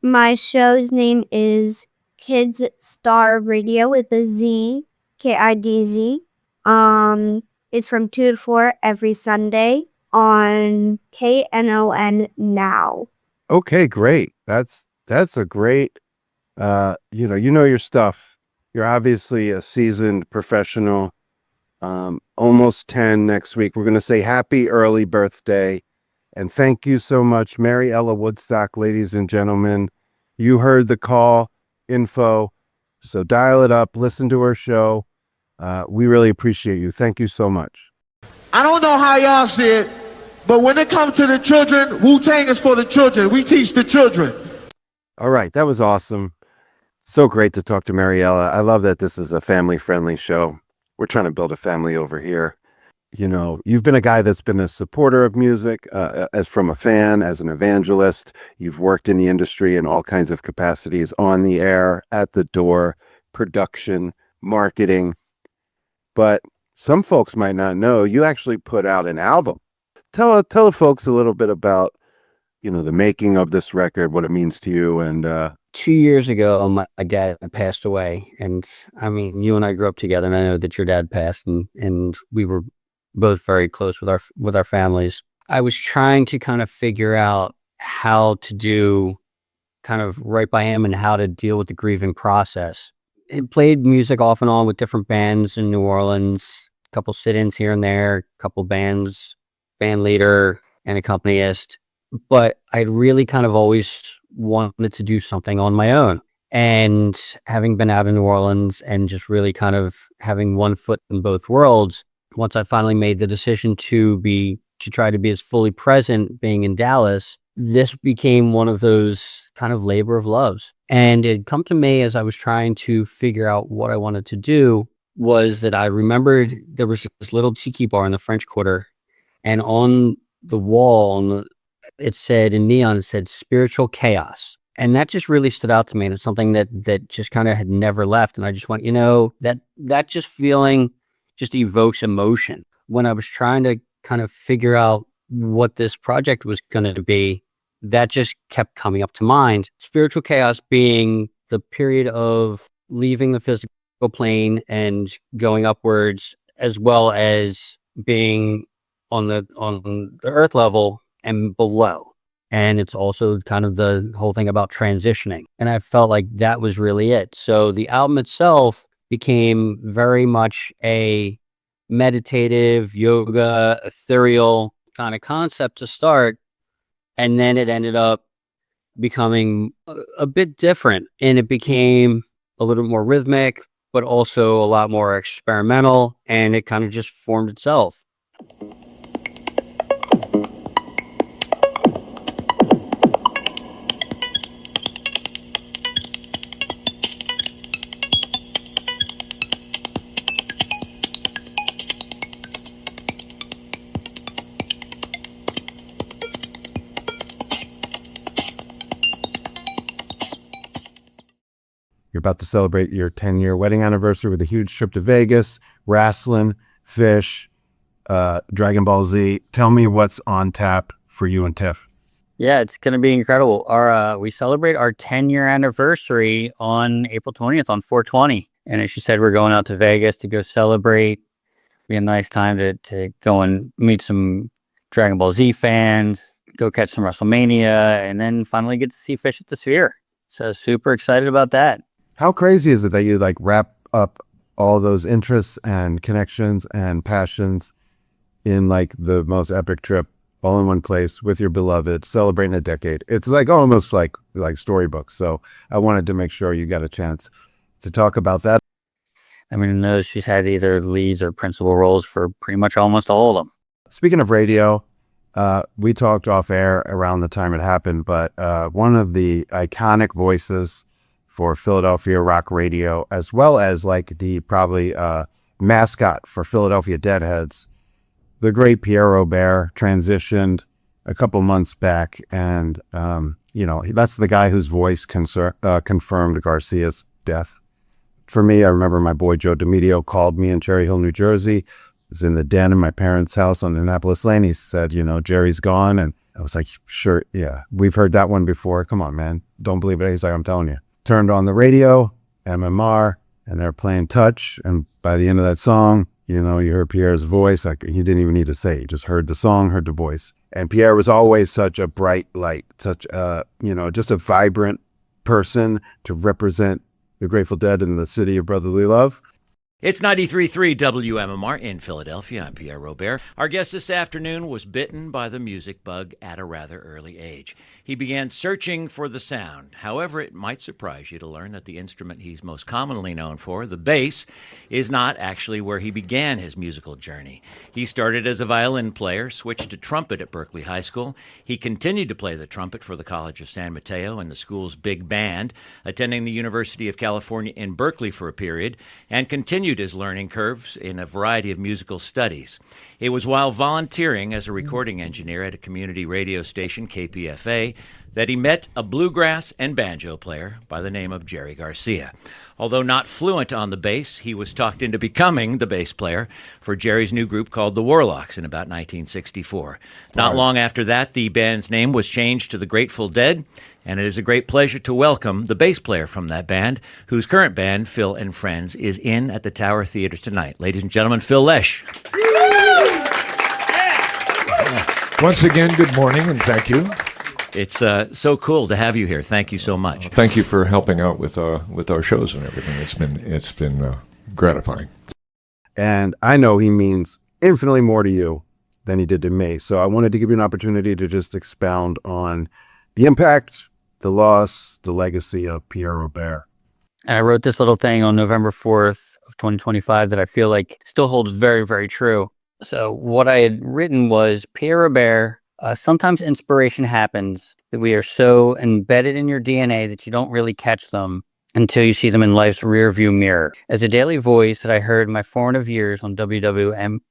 [SPEAKER 7] My show's name is Kids Star Radio with a Z, KIDZ. It's from 2 to 4 every Sunday on KNON Now.
[SPEAKER 4] Okay, great. That's a great, you know your stuff. You're obviously a seasoned professional. Almost 10 next week. We're going to say happy early birthday. And thank you so much, Mary Ella Woodstock, ladies and gentlemen. You heard the call info. So dial it up, listen to her show. We really appreciate you. Thank you so much.
[SPEAKER 8] I don't know how y'all see it, but when it comes to the children, Wu-Tang is for the children. We teach the children.
[SPEAKER 4] All right, that was awesome. So great to talk to Mariella. I love that this is a family-friendly show. We're trying to build a family over here. You know, you've been a guy that's been a supporter of music, as from a fan, as an evangelist. You've worked in the industry in all kinds of capacities, on the air, at the door, production, marketing. But some folks might not know you actually put out an album. Tell the folks a little bit about, you know, the making of this record, what it means to you. And
[SPEAKER 6] 2 years ago, my dad passed away. And I mean, you and I grew up together, and I know that your dad passed, and we were both very close with our families. I was trying to kind of figure out how to do kind of right by him and how to deal with the grieving process. It played music off and on with different bands in New Orleans, a couple sit-ins here and there, a couple bands, band leader and accompanist. But I'd really kind of always wanted to do something on my own. And having been out in New Orleans and just really kind of having one foot in both worlds, once I finally made the decision to try to be as fully present being in Dallas, this became one of those kind of labor of loves. And it come to me as I was trying to figure out what I wanted to do, was that I remembered there was this little tiki bar in the French Quarter, and on the wall, it said in neon, it said spiritual chaos. And that just really stood out to me. And it's something that just kind of had never left. And I just went, you know, that just feeling just evokes emotion. When I was trying to kind of figure out what this project was going to be, that just kept coming up to mind. Spiritual chaos being the period of leaving the physical plane and going upwards, as well as being on the earth level and below. And it's also kind of the whole thing about transitioning. And I felt like that was really it. So the album itself became very much a meditative, yoga, ethereal kind of concept to start. And then it ended up becoming a bit different. And it became a little more rhythmic, but also a lot more experimental. And it kind of just formed itself.
[SPEAKER 4] You're about to celebrate your 10-year wedding anniversary with a huge trip to Vegas, wrestling, fish, Dragon Ball Z. Tell me what's on tap for you and Tiff.
[SPEAKER 6] Yeah, it's going to be incredible. We celebrate our 10-year anniversary on April 20th on 4/20. And as she said, we're going out to Vegas to go celebrate. Be a nice time to go and meet some Dragon Ball Z fans, go catch some WrestleMania, and then finally get to see Fish at the Sphere. So super excited about that.
[SPEAKER 4] How crazy is it that you like wrap up all those interests and connections and passions in like the most epic trip all in one place with your beloved, celebrating a decade? It's like almost like storybooks. So I wanted to make sure you got a chance to talk about that.
[SPEAKER 6] I mean, no, she's had either leads or principal roles for pretty much almost all of them.
[SPEAKER 4] Speaking of radio, we talked off air around the time it happened, but one of the iconic voices for Philadelphia rock radio, as well as like the probably mascot for Philadelphia Deadheads, the great Pierre Robert, transitioned a couple months back, and that's the guy whose voice confirmed Garcia's death. For me, I remember my boy Joe DiMedio called me in Cherry Hill, New Jersey. I was in the den in my parents' house on Annapolis Lane. He said, Jerry's gone. And I was like, sure, yeah, we've heard that one before. Come on, man. Don't believe it. He's like, I'm telling you. Turned on the radio, MMR, and they're playing Touch. And by the end of that song, you heard Pierre's voice. Like, he didn't even need to say it. You just heard the song, heard the voice. And Pierre was always such a bright light, such just a vibrant person to represent the Grateful Dead in the city of brotherly love.
[SPEAKER 9] It's 93.3 WMMR in Philadelphia. I'm Pierre Robert. Our guest this afternoon was bitten by the music bug at a rather early age. He began searching for the sound. However, it might surprise you to learn that the instrument he's most commonly known for, the bass, is not actually where he began his musical journey. He started as a violin player, switched to trumpet at Berkeley High School. He continued to play the trumpet for the College of San Mateo and the school's big band, attending the University of California in Berkeley for a period, and continued his learning curves in a variety of musical studies. It was while volunteering as a recording engineer at a community radio station, KPFA, that he met a bluegrass and banjo player by the name of Jerry Garcia. Although not fluent on the bass, he was talked into becoming the bass player for Jerry's new group called the Warlocks in about 1964. Not long after that, the band's name was changed to the Grateful Dead, and it is a great pleasure to welcome the bass player from that band, whose current band, Phil and Friends, is in at the Tower Theater tonight. Ladies and gentlemen, Phil Lesh.
[SPEAKER 10] Once again, good morning, and thank you.
[SPEAKER 9] It's so cool to have you here. Thank you so much.
[SPEAKER 10] Thank you for helping out with our shows and everything. It's been gratifying.
[SPEAKER 4] And I know he means infinitely more to you than he did to me. So I wanted to give you an opportunity to just expound on the impact, the loss, the legacy of Pierre Robert.
[SPEAKER 6] And I wrote this little thing on November 4th of 2025 that I feel like still holds very, very true. So what I had written was, Pierre Robert, sometimes inspiration happens that we are so embedded in your DNA that you don't really catch them until you see them in life's rearview mirror. As a daily voice that I heard in my formative years on WMMR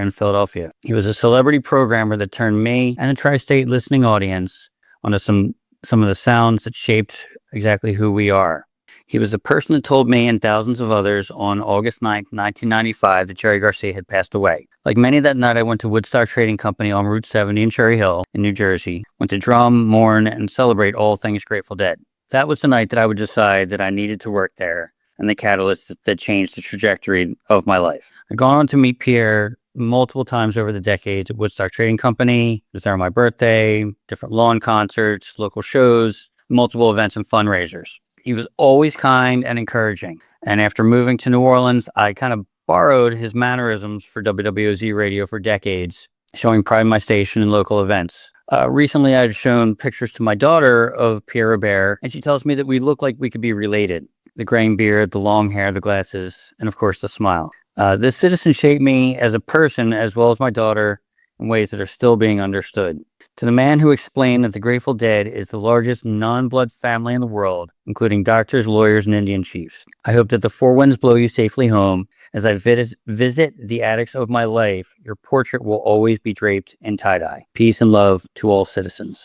[SPEAKER 6] in Philadelphia. He was a celebrity programmer that turned me and a tri-state listening audience onto some of the sounds that shaped exactly who we are. He was the person that told me and thousands of others on August 9th, 1995, that Jerry Garcia had passed away. Like many that night, I went to Woodstock Trading Company on Route 70 in Cherry Hill in New Jersey, went to drum, mourn, and celebrate all things Grateful Dead. That was the night that I would decide that I needed to work there, and the catalyst that changed the trajectory of my life. I've gone on to meet Pierre multiple times over the decades at Woodstock Trading Company. It was there on my birthday, different lawn concerts, local shows, multiple events and fundraisers. He was always kind and encouraging. And after moving to New Orleans, I kind of borrowed his mannerisms for WWOZ radio for decades, showing pride in my station and local events. Recently, I've shown pictures to my daughter of Pierre Robert, and she tells me that we look like we could be related. The graying beard, the long hair, the glasses, and of course, the smile. This citizen shaped me as a person as well as my daughter in ways that are still being understood. To the man who explained that the Grateful Dead is the largest non-blood family in the world, including doctors, lawyers, and Indian chiefs. I hope that the four winds blow you safely home. As I visit the attics of my life, your portrait will always be draped in tie-dye. Peace and love to all citizens.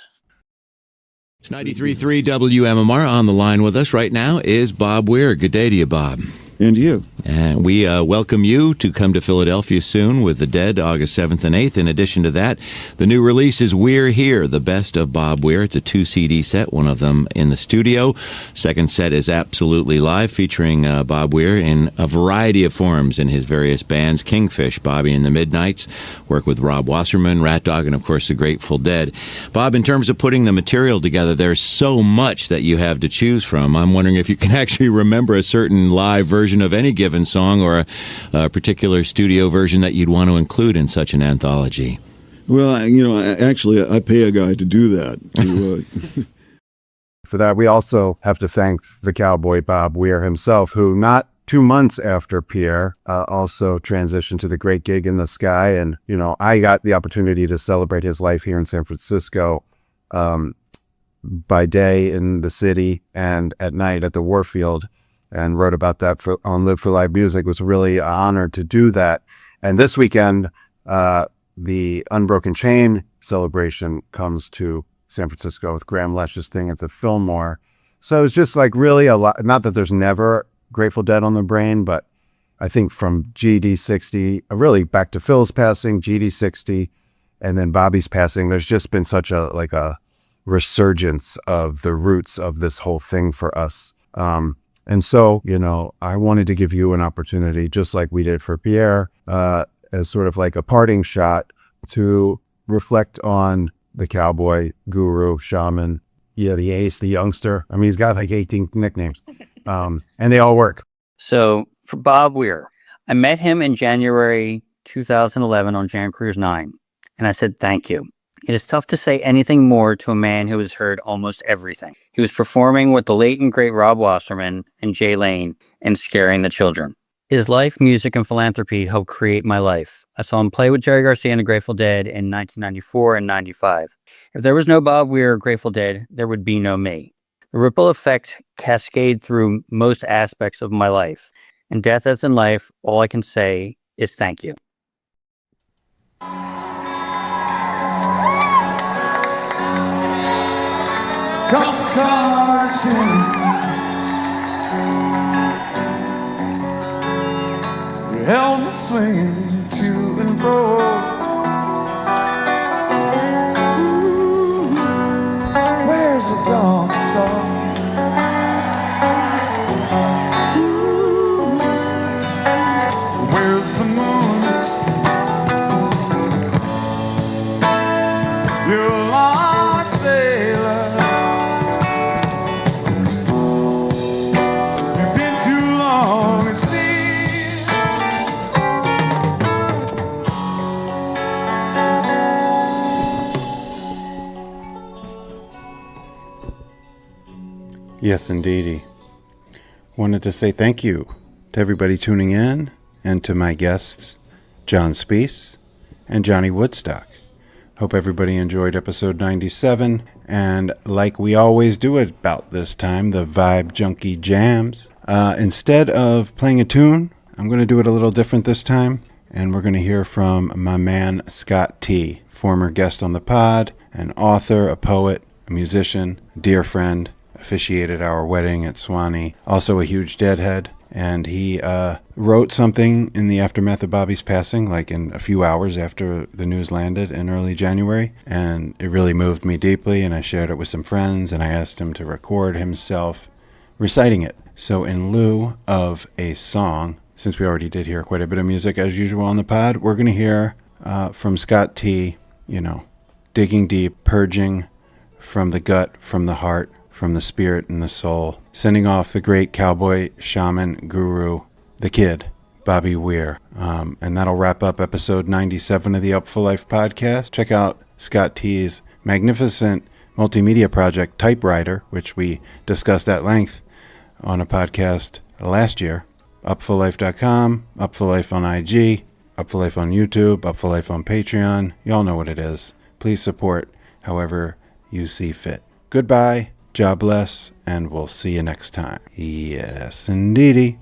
[SPEAKER 9] It's 93.3 WMMR. On the line with us right now is Bob Weir. Good day to you, Bob.
[SPEAKER 11] And you.
[SPEAKER 9] And we welcome you to come to Philadelphia soon with the Dead, August 7th and 8th. In addition to that, the new release is We're Here, the best of Bob Weir. It's a 2 CD set, one of them in the studio. Second set is absolutely live, featuring Bob Weir in a variety of forms in his various bands. Kingfish, Bobby and the Midnights, work with Rob Wasserman, Rat Dog, and of course the Grateful Dead. Bob, in terms of putting the material together, there's so much that you have to choose from. I'm wondering if you can actually remember a certain live version of any given song or a particular studio version that you'd want to include in such an anthology.
[SPEAKER 11] Well, actually, I pay a guy to do that.
[SPEAKER 4] For that, we also have to thank the cowboy Bob Weir himself, who not 2 months after Pierre also transitioned to the Great Gig in the Sky. And, I got the opportunity to celebrate his life here in San Francisco by day in the city and at night at the Warfield, and wrote about that on Live for Live Music. It was really an honor to do that. And this weekend, the Unbroken Chain celebration comes to San Francisco with Graham Lesch's thing at the Fillmore. So it's just like really a lot, not that there's never Grateful Dead on the brain, but I think from GD60, really back to Phil's passing, GD60, and then Bobby's passing, there's just been such a resurgence of the roots of this whole thing for us. And so, I wanted to give you an opportunity, just like we did for Pierre, as sort of like a parting shot to reflect on the cowboy, guru, shaman, the ace, the youngster. I mean, he's got like 18 nicknames, and they all work.
[SPEAKER 6] So for Bob Weir, I met him in January 2011 on Jam Cruise 9, and I said, thank you. It is tough to say anything more to a man who has heard almost everything. He was performing with the late and great Rob Wasserman and Jay Lane and Scaring the Children. His life, music, and philanthropy helped create my life. I saw him play with Jerry Garcia and the Grateful Dead in 1994 and 95. If there was no Bob Weir or Grateful Dead, there would be no me. The ripple effect cascaded through most aspects of my life. In death as in life, all I can say is thank you.
[SPEAKER 5] Comes cartoon. You held me swinging to and fro. Ooh, where's the dawn song? Ooh, where's the moon? You're a lost sailor.
[SPEAKER 1] Yes, indeedy. Wanted to say thank you to everybody tuning in and to my guests, John Speice and Johnny Woodstock. Hope everybody enjoyed episode 97. And like we always do about this time, the Vibe Junkie Jams. Instead of playing a tune, I'm going to do it a little different this time. And we're going to hear from my man, Scott T., former guest on the pod, an author, a poet, a musician, a dear friend. Officiated our wedding at Swanee, also a huge Deadhead, and he wrote something in the aftermath of Bobby's passing, like in a few hours after the news landed in early January, and it really moved me deeply, and I shared it with some friends, and I asked him to record himself reciting it. So in lieu of a song, since we already did hear quite a bit of music as usual on the pod, we're going to hear from Scott T., digging deep, purging from the gut, from the heart, from the spirit and the soul, sending off the great cowboy, shaman, guru, the kid, Bobby Weir. And that'll wrap up episode 97 of the Upful Life podcast. Check out Scott T's magnificent multimedia project, Typewriter, which we discussed at length on a podcast last year. Upfullife.com, Upful Life on IG, Upful Life on YouTube, Upful Life on Patreon. Y'all know what it is. Please support however you see fit. Goodbye. God bless, and we'll see you next time. Yes, indeedy.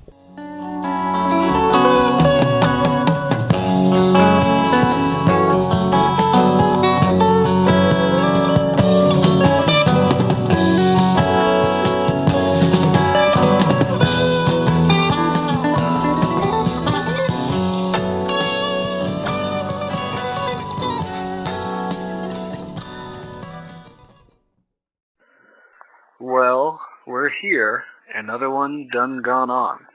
[SPEAKER 12] Well, we're here, another one done gone on.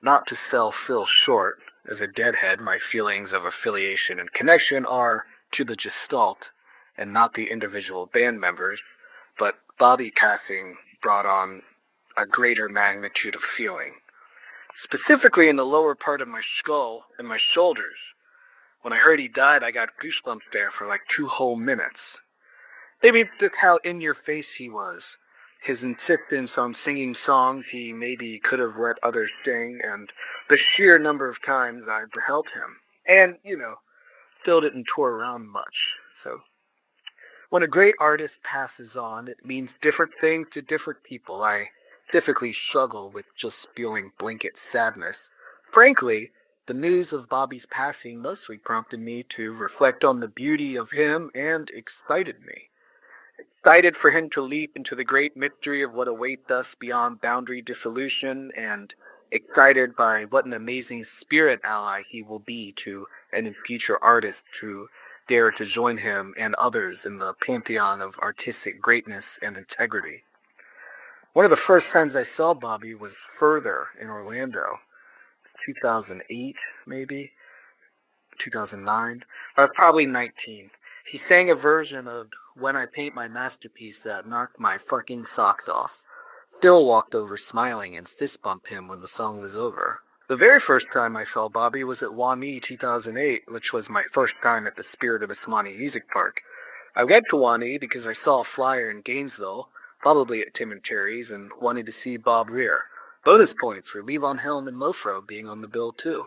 [SPEAKER 12] Not to sell Phil short, as a deadhead my feelings of affiliation and connection are to the gestalt, and not the individual band members, but Bobby passing brought on a greater magnitude of feeling. Specifically in the lower part of my skull and my shoulders. When I heard he died, I got goosebumps there for like 2 whole minutes. Maybe that's how in your face he was. His insistence on singing songs he maybe could have let others sing, and the sheer number of times I beheld him. And, Phil didn't tour around much, so. When a great artist passes on, it means different things to different people. I typically struggle with just spewing blanket sadness. Frankly, The news of Bobby's passing mostly prompted me to reflect on the beauty of him and excited me. Excited for him to leap into the great mystery of what awaits us beyond boundary dissolution, and excited by what an amazing spirit ally he will be to any future artist to dare to join him and others in the pantheon of artistic greatness and integrity. One of the first times I saw Bobby was Further in Orlando, 2008 maybe, 2009. I was probably 19. He sang a version of When I Paint My Masterpiece that knocked my fucking socks off. Still walked over smiling and fist bumped him when the song was over. The very first time I saw Bobby was at WAMI 2008, which was my first time at the Spirit of Asmani Music Park. I went to WAMI because I saw a flyer in Gainesville, probably at Tim and Terry's, and wanted to see Bob Weir. Bonus points for Levon Helm and Mofro being on the bill too.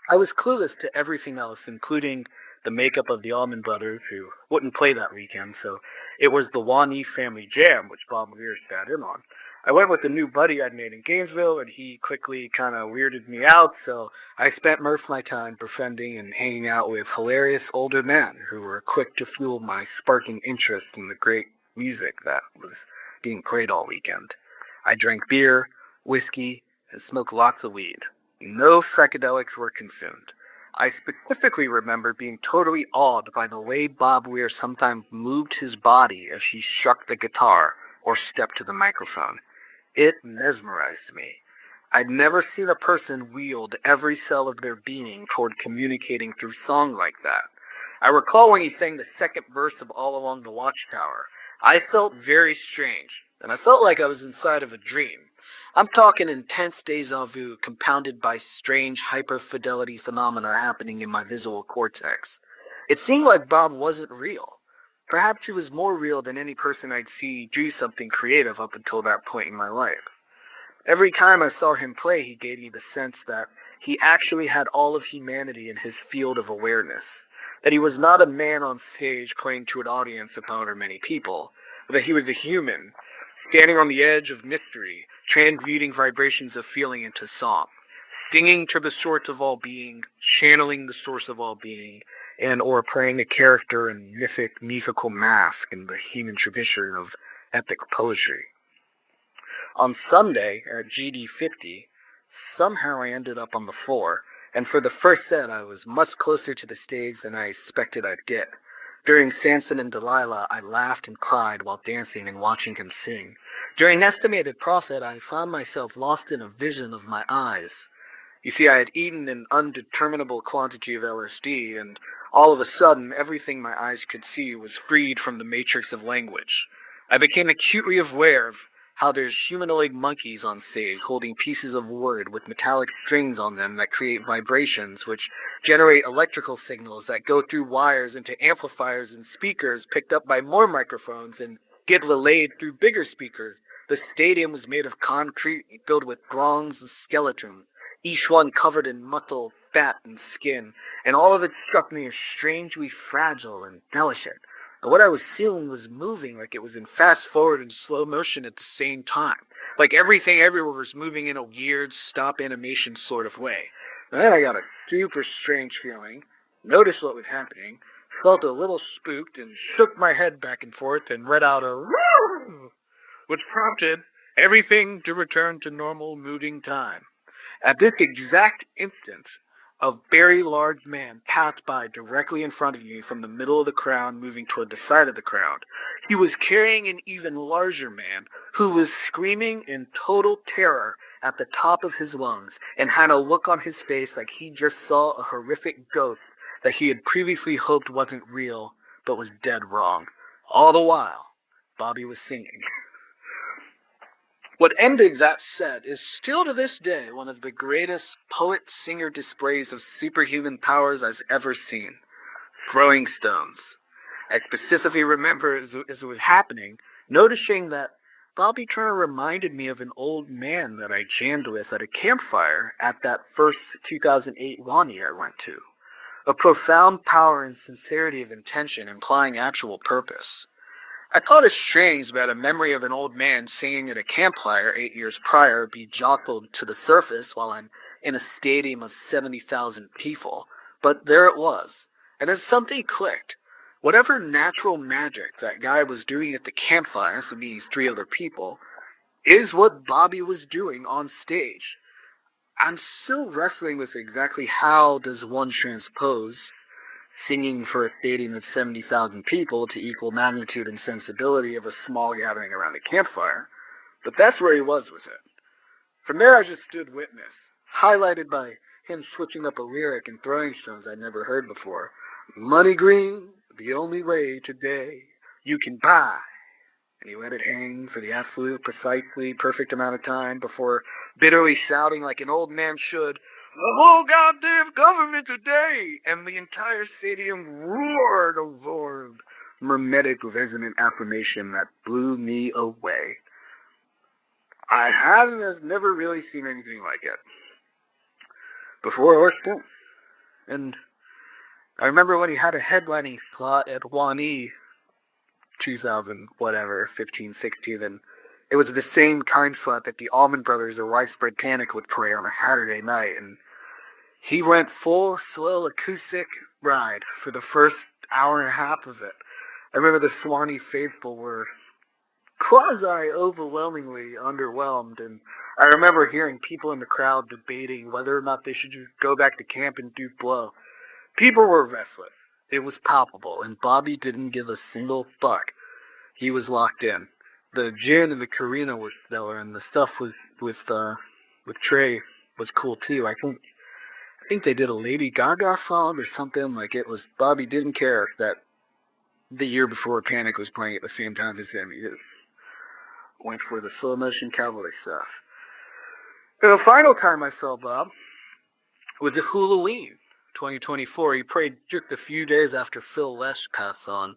[SPEAKER 12] I was clueless to everything else, including the makeup of the Allman Brothers, who wouldn't play that weekend, so it was the WAMI Family Jam, which Bob Weir sat in on. I went with a new buddy I'd made in Gainesville, and he quickly kind of weirded me out, so I spent most of my time befriending and hanging out with hilarious older men who were quick to fuel my sparking interest in the great music that was being played all weekend. I drank beer, whiskey, and smoked lots of weed. No psychedelics were consumed. I specifically remember being totally awed by the way Bob Weir sometimes moved his body as he struck the guitar or stepped to the microphone. It mesmerized me. I'd never seen a person wield every cell of their being toward communicating through song like that. I recall when he sang the second verse of All Along the Watchtower. I felt very strange, and I felt like I was inside of a dream. I'm talking intense deja vu compounded by strange hyper-fidelity phenomena happening in my visual cortex. It seemed like Bob wasn't real. Perhaps he was more real than any person I'd see do something creative up until that point in my life. Every time I saw him play, he gave me the sense that he actually had all of humanity in his field of awareness. That he was not a man on stage playing to an audience of however many people, but that he was a human, standing on the edge of mystery, transmuting vibrations of feeling into song, singing to the source of all being, channeling the source of all being, and or playing a character in mythic musical mask in the human tradition of epic poetry. On Sunday at GD50, somehow I ended up on the floor, and for the first set I was much closer to the stage than I expected I'd get. During Samson and Delilah, I laughed and cried while dancing and watching him sing. During Estimated Prophet, I found myself lost in a vision of my eyes. You see, I had eaten an undeterminable quantity of LSD, and all of a sudden, everything my eyes could see was freed from the matrix of language. I became acutely aware of how there's humanoid monkeys on stage holding pieces of wood with metallic strings on them that create vibrations which generate electrical signals that go through wires into amplifiers and speakers picked up by more microphones and get relayed through bigger speakers. The stadium was made of concrete filled with bronze and skeleton, each one covered in muscle, fat, and skin, and all of it struck me as strangely fragile and delicate. But what I was feeling was moving like it was in fast forward and slow motion at the same time. Like everything everywhere was moving in a weird stop animation sort of way. And then I got a super strange feeling, noticed what was happening, felt a little spooked, and shook my head back and forth and let out a "Woo!" which prompted everything to return to normal moving time. At this exact instant, a very large man passed by directly in front of me from the middle of the crowd moving toward the side of the crowd. He was carrying an even larger man who was screaming in total terror at the top of his lungs and had a look on his face like he just saw a horrific ghost that he had previously hoped wasn't real but was dead wrong. All the while, Bobby was singing. What ended that set is still to this day one of the greatest poet-singer displays of superhuman powers I've ever seen. Throwing stones. I specifically remember as it was happening, noticing that Bobby Turner reminded me of an old man that I jammed with at a campfire at that first 2008 WAMI I went to. A profound power and sincerity of intention implying actual purpose. I thought it strange that a memory of an old man singing at a campfire 8 years prior be jostled to the surface while I'm in a stadium of 70,000 people, but there it was. And then something clicked. Whatever natural magic that guy was doing at the campfire, this would be these three other people, is what Bobby was doing on stage. I'm still wrestling with exactly how does one transpose singing for a stadium of 70,000 people to equal magnitude and sensibility of a small gathering around a campfire. But that's where he was with it. From there I just stood witness, highlighted by him switching up a lyric and throwing stones I'd never heard before. Money green, the only way today you can buy. And he let it hang for the absolute, precisely perfect amount of time before bitterly shouting like an old man should, "The whole goddamn government today!" And the entire stadium roared a roar of mimetic resonant affirmation that blew me away. I have never really seen anything like it before or since. And I remember when he had a headlining slot at JOHNNY 2000, whatever, 15, 16, and it was the same kind slot that the Allman Brothers or Widespread Panic would play on a Saturday night, and he went full, slow, acoustic ride for the first hour and a half of it. I remember the Swanee faithful were quasi-overwhelmingly underwhelmed, and I remember hearing people in the crowd debating whether or not they should just go back to camp and do blow. People were restless. It was palpable, and Bobby didn't give a single fuck. He was locked in. The gin and the Carina was stellar, and the stuff with Trey was cool too. I think they did a Lady Gaga song or something. Like, it was, Bobby didn't care that the year before Panic was playing at the same time as him. He went for the slow motion cowboy stuff. And the final time I saw Bob was the Halloween 2024. He played just a few days after Phil Lesh passed on.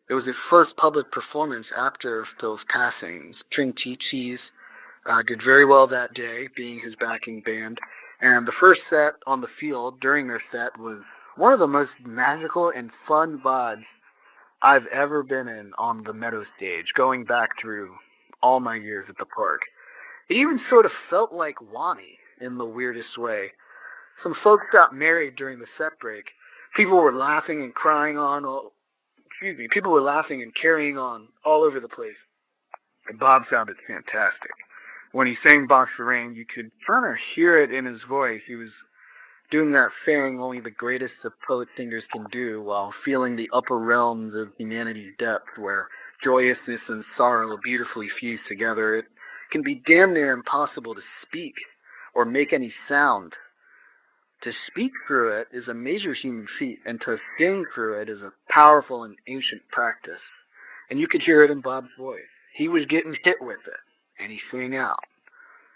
[SPEAKER 12] It was his first public performance after Phil's passing. String Chi-Chi's did very well that day, being his backing band. And the first set on the field during their set was one of the most magical and fun VODs I've ever been in on the Meadow stage, going back through all my years at the park. It even sort of felt like JOHNNY in the weirdest way. Some folks got married during the set break. People were laughing and crying people were laughing and carrying on all over the place. And Bob sounded fantastic. When he sang Box for Rain, you could kind of hear it in his voice. He was doing that thing only the greatest of poet singers can do while feeling the upper realms of humanity's depth where joyousness and sorrow beautifully fuse together. It can be damn near impossible to speak or make any sound. To speak through it is a major human feat, and to sing through it is a powerful and ancient practice. And you could hear it in Bob's voice. He was getting hit with it, and he sang out.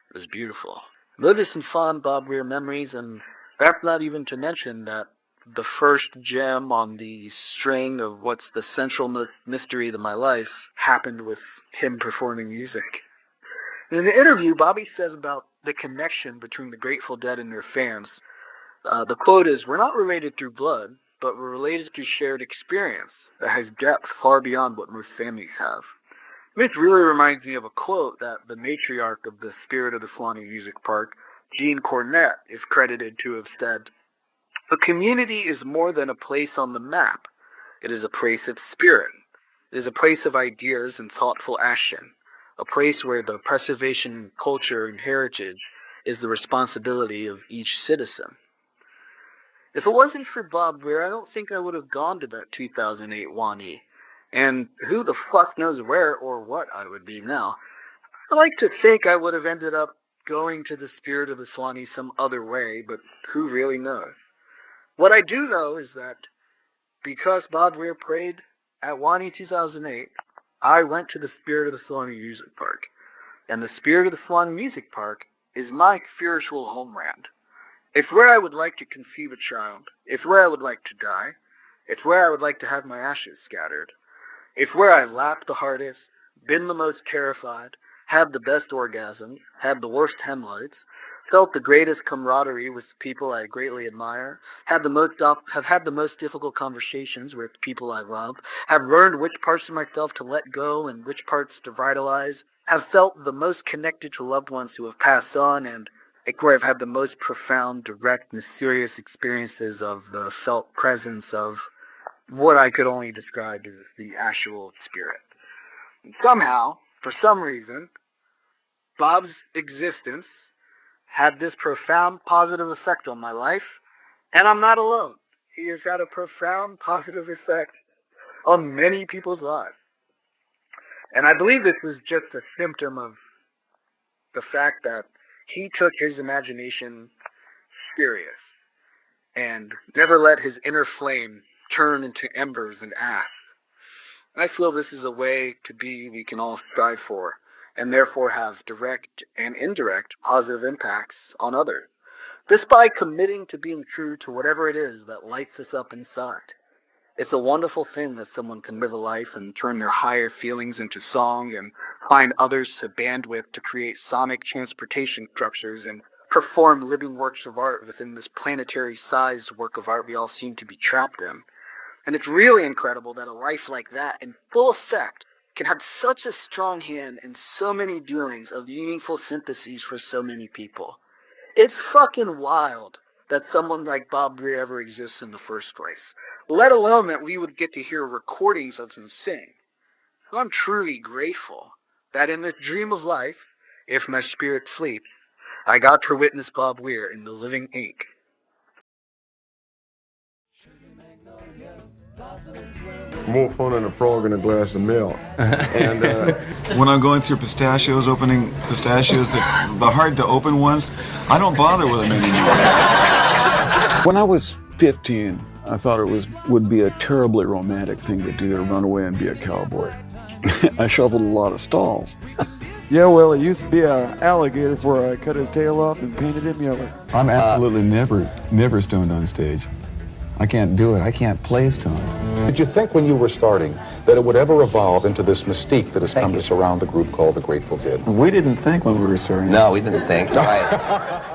[SPEAKER 12] It was beautiful. Those are some fond Bob Weir memories, and perhaps not even to mention that the first gem on the string of what's the central mystery to my life happened with him performing music. In the interview, Bobby says about the connection between the Grateful Dead and their fans. The quote is, "We're not related through blood, but we're related through shared experience that has depth far beyond what most families have." This really reminds me of a quote that the matriarch of the Spirit of the Swanee Music Park, Jean Cornett, is credited to have said, "A community is more than a place on the map. It is a place of spirit. It is a place of ideas and thoughtful action. A place where the preservation of culture and heritage is the responsibility of each citizen." If it wasn't for Bob Weir, I don't think I would have gone to that 2008 JOHNNY. And who the fuck knows where or what I would be now. I like to think I would have ended up going to the Spirit of the Swanee some other way, but who really knows? What I do know is that because Bob Weir played at JOHNNY 2008, I went to the Spirit of the Swanee Music Park. And the Spirit of the Swanee Music Park is my spiritual homeland. It's where I would like to conceive a child. It's where I would like to die. It's where I would like to have my ashes scattered. It's where I laughed the hardest, been the most terrified, had the best orgasm, had the worst hemorrhoids, felt the greatest camaraderie with people I greatly admire, have had the most difficult conversations with people I love, have learned which parts of myself to let go and which parts to vitalize, have felt the most connected to loved ones who have passed on, and where I've had the most profound, direct, mysterious experiences of the felt presence of what I could only describe as the actual spirit. And somehow, for some reason, Bob's existence had this profound positive effect on my life, and I'm not alone. He has had a profound positive effect on many people's lives. And I believe this was just a symptom of the fact that he took his imagination serious and never let his inner flame turn into embers and ash. And I feel this is a way to be we can all strive for, and therefore have direct and indirect positive impacts on others, just by committing to being true to whatever it is that lights us up inside. It's a wonderful thing that someone can live a life and turn their higher feelings into song and find others to bandwidth to create sonic transportation structures and perform living works of art within this planetary-sized work of art we all seem to be trapped in. And it's really incredible that a life like that, in full effect, can have such a strong hand in so many doings of meaningful syntheses for so many people. It's fucking wild that someone like Bob Weir ever exists in the first place, let alone that we would get to hear recordings of him sing. So I'm truly grateful that in the dream of life, if my spirit sleeps, I got to witness Bob Weir in the living ink.
[SPEAKER 13] More fun than a frog in a glass of milk. And
[SPEAKER 14] when I'm going through pistachios, opening pistachios, the hard to open ones, I don't bother with them anymore.
[SPEAKER 11] When I was 15, I thought it would be a terribly romantic thing to do, to run away and be a cowboy. I shoveled a lot of stalls.
[SPEAKER 13] yeah, well, it used to be an alligator before I cut his tail off and painted him yellow.
[SPEAKER 15] I'm absolutely never stoned on stage. I can't do it. I can't play stoned.
[SPEAKER 16] Did you think when you were starting that it would ever evolve into this mystique that has come to surround the group called the Grateful Dead?
[SPEAKER 15] We didn't think when we were starting.
[SPEAKER 17] No, we didn't think. Right.